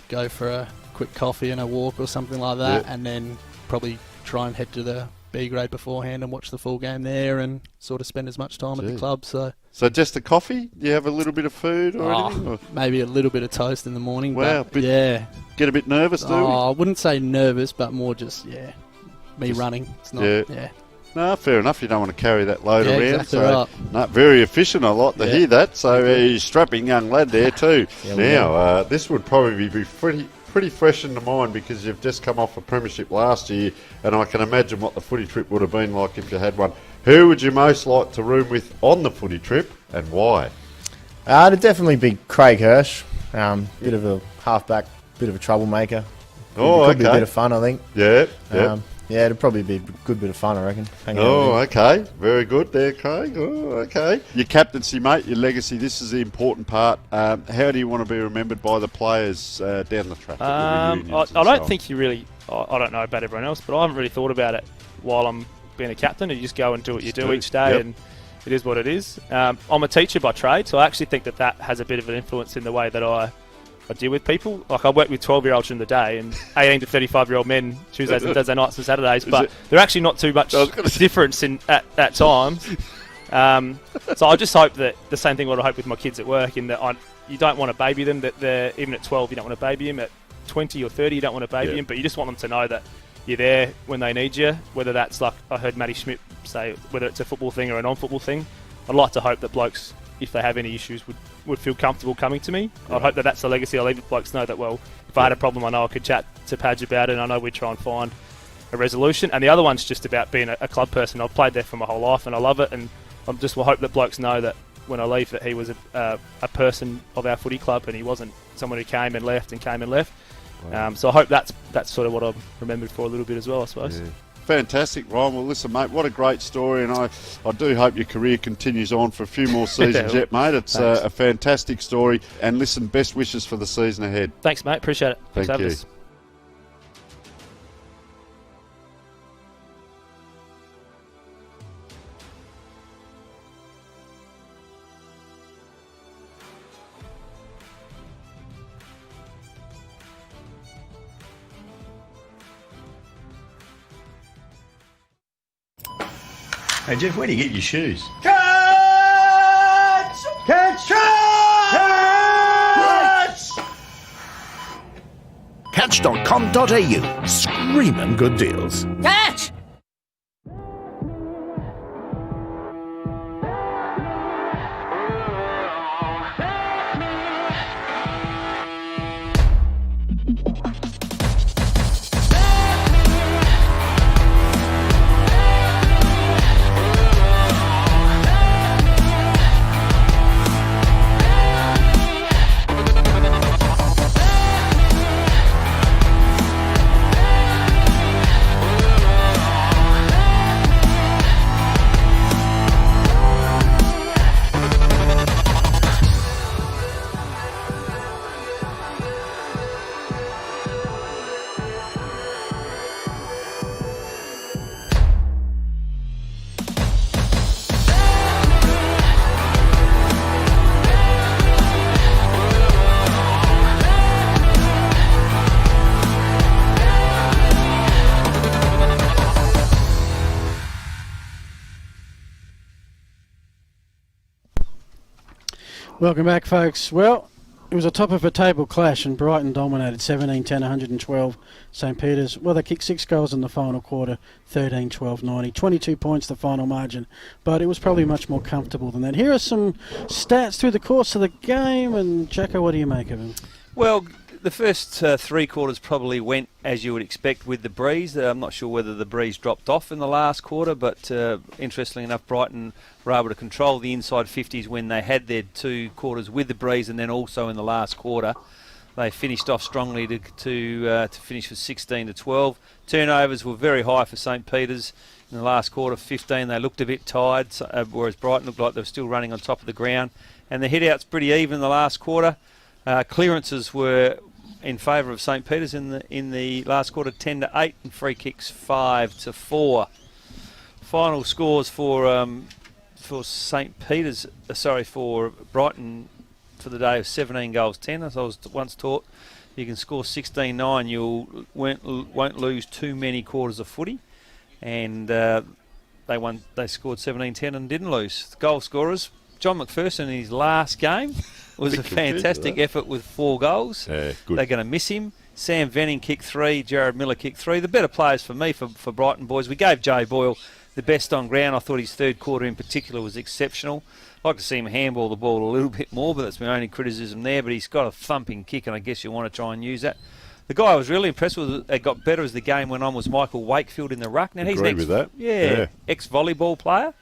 go for a quick coffee and a walk or something like that, and then probably try and head to the B grade beforehand and watch the full game there and sort of spend as much time at the club. So just a coffee? Do you have a little bit of food or anything? Or? Maybe a little bit of toast in the morning. Wow. But get a bit nervous, do we? I wouldn't say nervous, but more just, running. It's not, No, fair enough. You don't want to carry that load around. Exactly so, no, very efficient. I like to hear that. So, he's strapping young lad there too. This would probably be pretty fresh in the mind, because you've just come off a premiership last year, and I can imagine what the footy trip would have been like if you had one. Who would you most like to room with on the footy trip, and why? It'd definitely be Craig Hirsch. Bit of a halfback, bit of a troublemaker. Could be a bit of fun, I think. It'd probably be a good bit of fun, I reckon. Okay. Very good there, Craig. Your captaincy, mate, your legacy, this is the important part. How do you want to be remembered by the players down the track? I don't think you really... I don't know about everyone else, but I haven't really thought about it while I'm being a captain. You just go and do what you do each day, and it is what it is. I'm a teacher by trade, so I actually think that has a bit of an influence in the way that I deal with people. Like, I work with 12-year-olds during the day and 18 to 35-year-old men Tuesdays and Thursday nights and Saturdays, but they're actually not too much difference at times. So I just hope that the same thing what I hope with my kids at work, in that you don't want to baby them, that they're, even at 12 you don't want to baby them, at 20 or 30 you don't want to baby them, but you just want them to know that you're there when they need you, whether that's, like I heard Matty Schmidt say, whether it's a football thing or a non-football thing. I'd like to hope that blokes, if they have any issues, would feel comfortable coming to me. I hope that's the legacy I leave with blokes, know that, well, if I had a problem, I know I could chat to Padge about it, and I know we'd try and find a resolution. And the other one's just about being a club person. I've played there for my whole life and I love it, and I hope that blokes know that when I leave, that he was a person of our footy club, and he wasn't someone who came and left and came and left. Wow. So I hope that's sort of what I'm remembered for a little bit as well, I suppose. fantastic, Ryan. Well, listen, mate, what a great story, and I do hope your career continues on for a few more seasons yet, mate. It's a fantastic story, and listen, best wishes for the season ahead. Thanks, mate. Appreciate it. Thanks Thank for having you. us. Hey, Jeff, where do you get your shoes? Catch! Catch! Catch! Catch.com.au. Screaming good deals. Catch! Welcome back, folks. Well, it was a top of a table clash, and Brighton dominated 17-10, 112. St. Peter's, well, they kicked 6 goals in the final quarter, 13-12, 90. 22 points the final margin, but it was probably much more comfortable than that. Here are some stats through the course of the game, and Jacko, what do you make of them? Well, the first 3 quarters probably went as you would expect with the breeze. I'm not sure whether the breeze dropped off in the last quarter, but interestingly enough, Brighton were able to control the inside 50s when they had their 2 quarters with the breeze, and then also in the last quarter they finished off strongly to finish with 16-12. Turnovers were very high for St. Peter's. In the last quarter, 15, they looked a bit tired, whereas Brighton looked like they were still running on top of the ground. And the hit-outs pretty even in the last quarter. Clearances were in favour of St. Peter's in the last quarter, 10-8, and free kicks 5-4. Final scores for St. Peter's, for Brighton for the day of 17 goals 10. As I was once taught, you can score 16-9, you won't lose too many quarters of footy, and they scored 17-10 and didn't lose. The goal scorers, John McPherson in his last game was a fantastic effort with 4 goals. Yeah, good. They're going to miss him. Sam Venning kicked 3, Jared Miller kicked 3. The better players for me, for Brighton boys. We gave Jay Boyle the best on ground. I thought his third quarter in particular was exceptional. I'd like to see him handball the ball a little bit more, but that's my only criticism there. But he's got a thumping kick, and I guess you want to try and use that. The guy I was really impressed with, it got better as the game went on, was Michael Wakefield in the ruck. Now, he's Agree with that. Yeah, ex-volleyball player.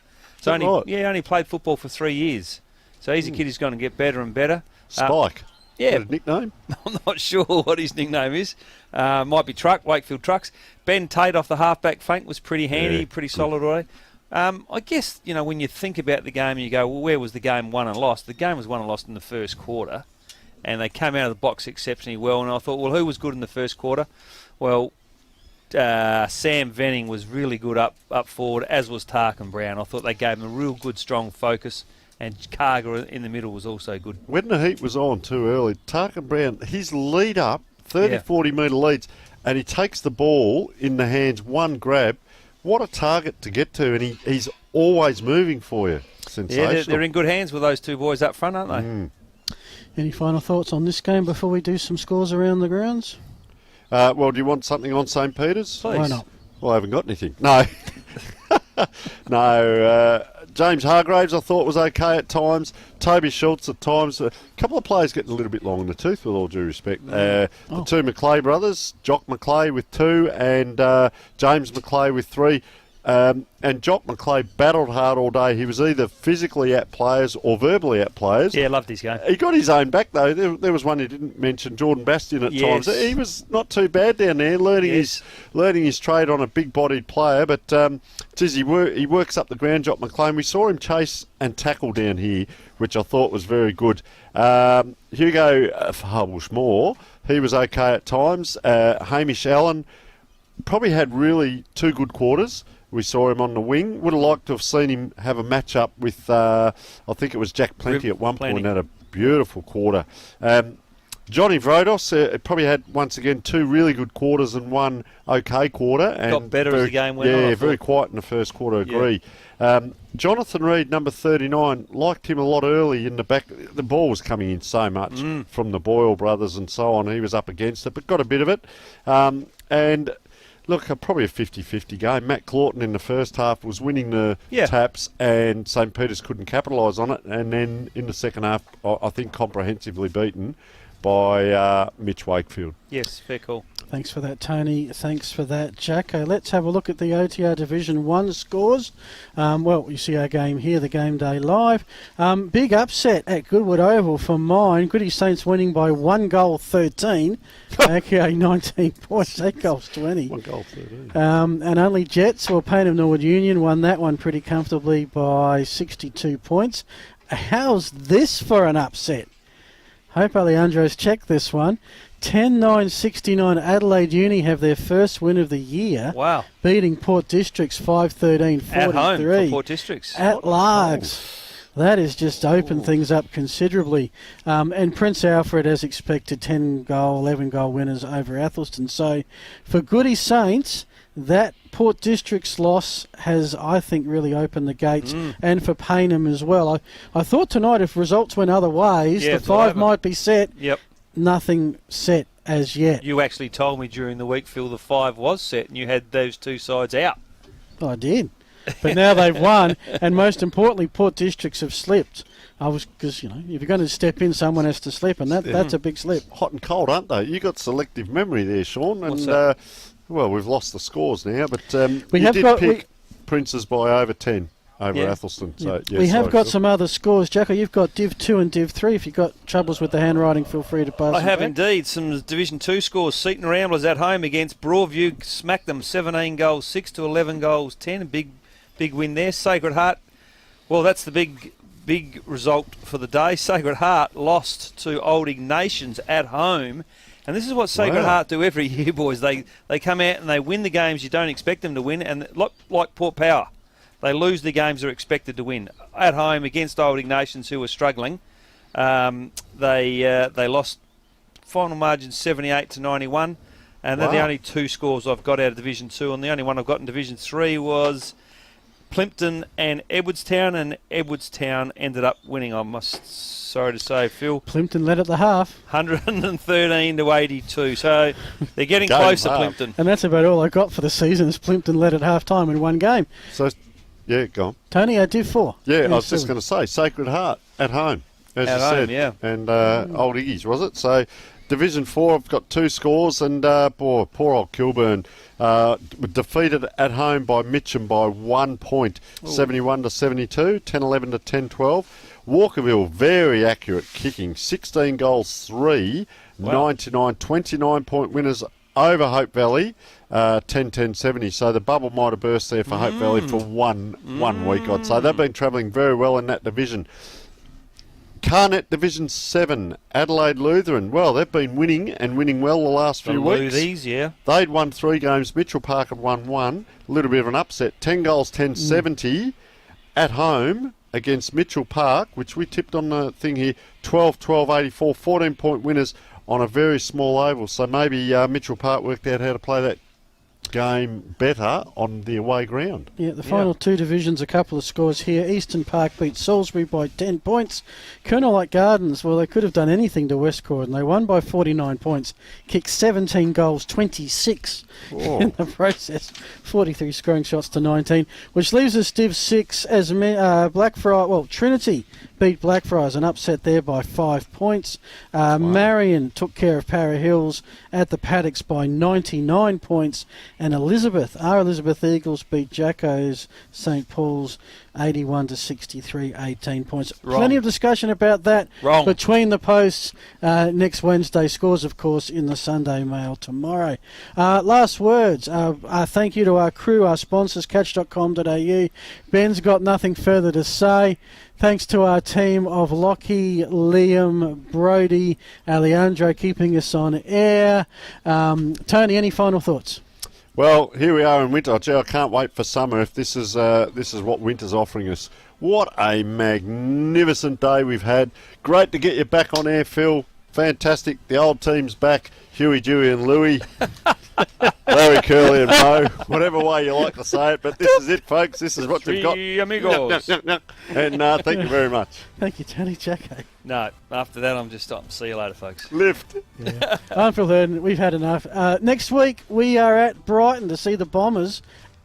So only played football for 3 years. So he's a kid who's going to get better and better. Spike. Yeah. Got a nickname? I'm not sure what his nickname is. Might be Truck, Wakefield Trucks. Ben Tate off the halfback flank was pretty handy, pretty solid already. I guess, when you think about the game and you go, well, where was the game won and lost? The game was won and lost in the first quarter, and they came out of the box exceptionally well. And I thought, well, who was good in the first quarter? Well, Sam Venning was really good up forward, as was Tarkin Brown. I thought they gave him a real good, strong focus. And Carger in the middle was also good. When the heat was on too early, Tarkin Brown, his lead up, 40 metre leads, and he takes the ball in the hands, one grab. What a target to get to, and he's always moving for you. Sensational. Yeah, they're in good hands with those 2 boys up front, aren't they? Any final thoughts on this game before we do some scores around the grounds? Well, do you want something on St. Peter's? Please. Why not? Well, I haven't got anything. No. No. James Hargraves, I thought, was okay at times. Toby Schultz at times. A couple of players getting a little bit long in the tooth, with all due respect. The 2 McClay brothers, Jock McClay with 2 and James McClay with 3. And Jock McClay battled hard all day. He was either physically at players or verbally at players. Yeah, loved his game. He got his own back, though. There was one he didn't mention, Jordan Bastion at times. He was not too bad down there, learning his trade on a big-bodied player. But, he works up the ground, Jock McClay. We saw him chase and tackle down here, which I thought was very good. Hugo Farbush-Moore, he was okay at times. Hamish Allen probably had really 2 good quarters. We saw him on the wing. Would have liked to have seen him have a match-up with, I think it was Jack Plenty at one point, had a beautiful quarter. Johnny Vrodos probably had, once again, 2 really good quarters and 1 okay quarter. And got better as the game went on. Yeah, very quiet in the first quarter, agree. Jonathan Reid, number 39, liked him a lot early in the back. The ball was coming in so much from the Boyle brothers and so on. He was up against it, but got a bit of it. And look, probably a 50-50 game. Matt Clawton in the first half was winning the taps, and St. Peter's couldn't capitalise on it. And then in the second half, I think comprehensively beaten by Mitch Wakefield. Yes, fair call. Thanks for that, Tony. Thanks for that, Jacko. Let's have a look at the OTR Division 1 scores. You see our game here, the Game Day Live. Big upset at Goodwood Oval for mine. Goody Saints winning by 1 goal 13. AKA 19 points, 8 goals 20. 1 goal 13. And only Jets, or Payneham Norwood Union, won that one pretty comfortably by 62 points. How's this for an upset? Hope Alejandro's checked this one. 10-9-69 Adelaide Uni have their first win of the year. Wow. Beating Port Districts 5-13-43. At home for Port Districts. At Largs. That has just opened things up considerably. And Prince Alfred, as expected, 10-goal, 11-goal winners over Athelston. So for Goody Saints, that Port District's loss has, I think, really opened the gates, and for Payneham as well. I thought tonight, if results went other ways, the 5 might be set. Yep. Nothing set as yet. You actually told me during the week, Phil, the 5 was set, and you had those 2 sides out. I did. But now they've won, and most importantly, Port Districts have slipped. Because, if you're going to step in, someone has to slip, and that's a big slip. Hot and cold, aren't they? You got selective memory there, Sean. What's and that? We've lost the scores now, but we you did pick Princes by over 10 over Athelston. So, we have got some other scores. Jacko, you've got Div 2 and Div 3. If you've got troubles with the handwriting, feel free to pass I have back. indeed. Some Division 2 scores. Seaton Ramblers at home against Broadview. Smacked them 17 goals, 6 to 11 goals, 10. Big win there. Sacred Heart, well, that's the big result for the day. Sacred Heart lost to Old Ignatians at home. And this is what Sacred Heart do every year, boys. They come out and they win the games you don't expect them to win. And like Port Power, they lose the games they're expected to win. At home against Old Ignatians, who were struggling, they lost final margin 78-91. And they're the only 2 scores I've got out of Division 2. And the only one I've got in Division 3 was Plimpton and Edwardstown. And Edwardstown ended up winning, sorry to say, Phil. Plimpton led at the half. 113-82. So they're getting closer, Plimpton. And that's about all I got for the season, is Plimpton led at half time in 1 game. So, yeah, go on. Tony, Div 4. Yeah, I was just going to say, Sacred Heart at home, as you said. Yeah. And Old Iggy's, was it? So Division 4, I've got 2 scores, and poor old Kilburn defeated at home by Mitcham by 1 point, 71-72, 10-11 to 10-12. Walkerville, very accurate kicking, 16 goals, 3, 99, 29-point winners over Hope Valley, 10-10-70. So the bubble might have burst there for Hope Valley for one week, I'd say. They've been travelling very well in that division. Carnet Division 7, Adelaide Lutheran. Well, they've been winning and winning well the last few weeks. Luthies, yeah. They'd won 3 games. Mitchell Park had won 1. A little bit of an upset. 10 goals, 10-70 at home against Mitchell Park, which we tipped on the thing here, 12-12-84, 14-point winners on a very small oval. So maybe Mitchell Park worked out how to play that game better on the away ground. Yeah, the final 2 divisions, a couple of scores here. Eastern Park beat Salisbury by 10 points. Colonel Light Gardens, well, they could have done anything to Westcourt, and they won by 49 points. Kicked 17 goals, 26 in the process. 43 scoring shots to 19, which leaves us Div 6 as Blackfriars, Trinity beat Blackfriars, an upset there by 5 points. Marion took care of Para Hills at the Paddocks by 99 points. And our Elizabeth Eagles beat Jacko's St. Paul's 81-63, 18 points. Wrong. Plenty of discussion about that Wrong. between the posts next Wednesday. Scores, of course, in the Sunday Mail tomorrow. Last words. Thank you to our crew, our sponsors, catch.com.au. Ben's got nothing further to say. Thanks to our team of Lockie, Liam, Brody, Alejandro keeping us on air. Tony, any final thoughts? Well, here we are in winter. Gee, I can't wait for summer if this is what winter's offering us. What a magnificent day we've had. Great to get you back on air, Phil. Fantastic. The old team's back. Huey, Dewey and Louie. Larry, Curly and Mo. Whatever way you like to say it. But this is it, folks. This is what they've got. Amigos. And thank you very much. Thank you, Tony. Jacko. No, after that I'm just stopping. See you later, folks. Lift. Yeah. I'm Phil Hurden. We've had enough. Next week we are at Brighton to see the Bombers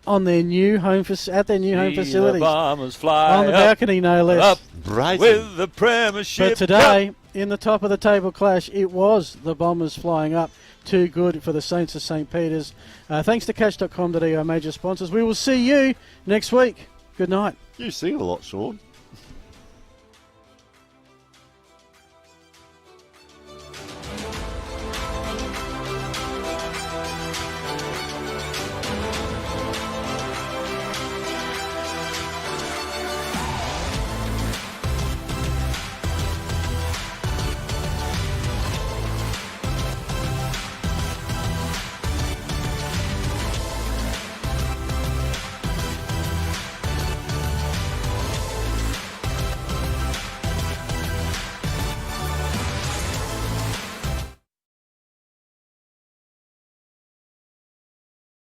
on their new home facilities. The Bombers fly on the balcony, no less. Up Brighton. With the Premiership. But today, in the top of the table clash, it was the Bombers flying up. Too good for the Saints of St. Peter's. Thanks to catch.com.au, our major sponsors. We will see you next week. Good night. You sing a lot, Sean.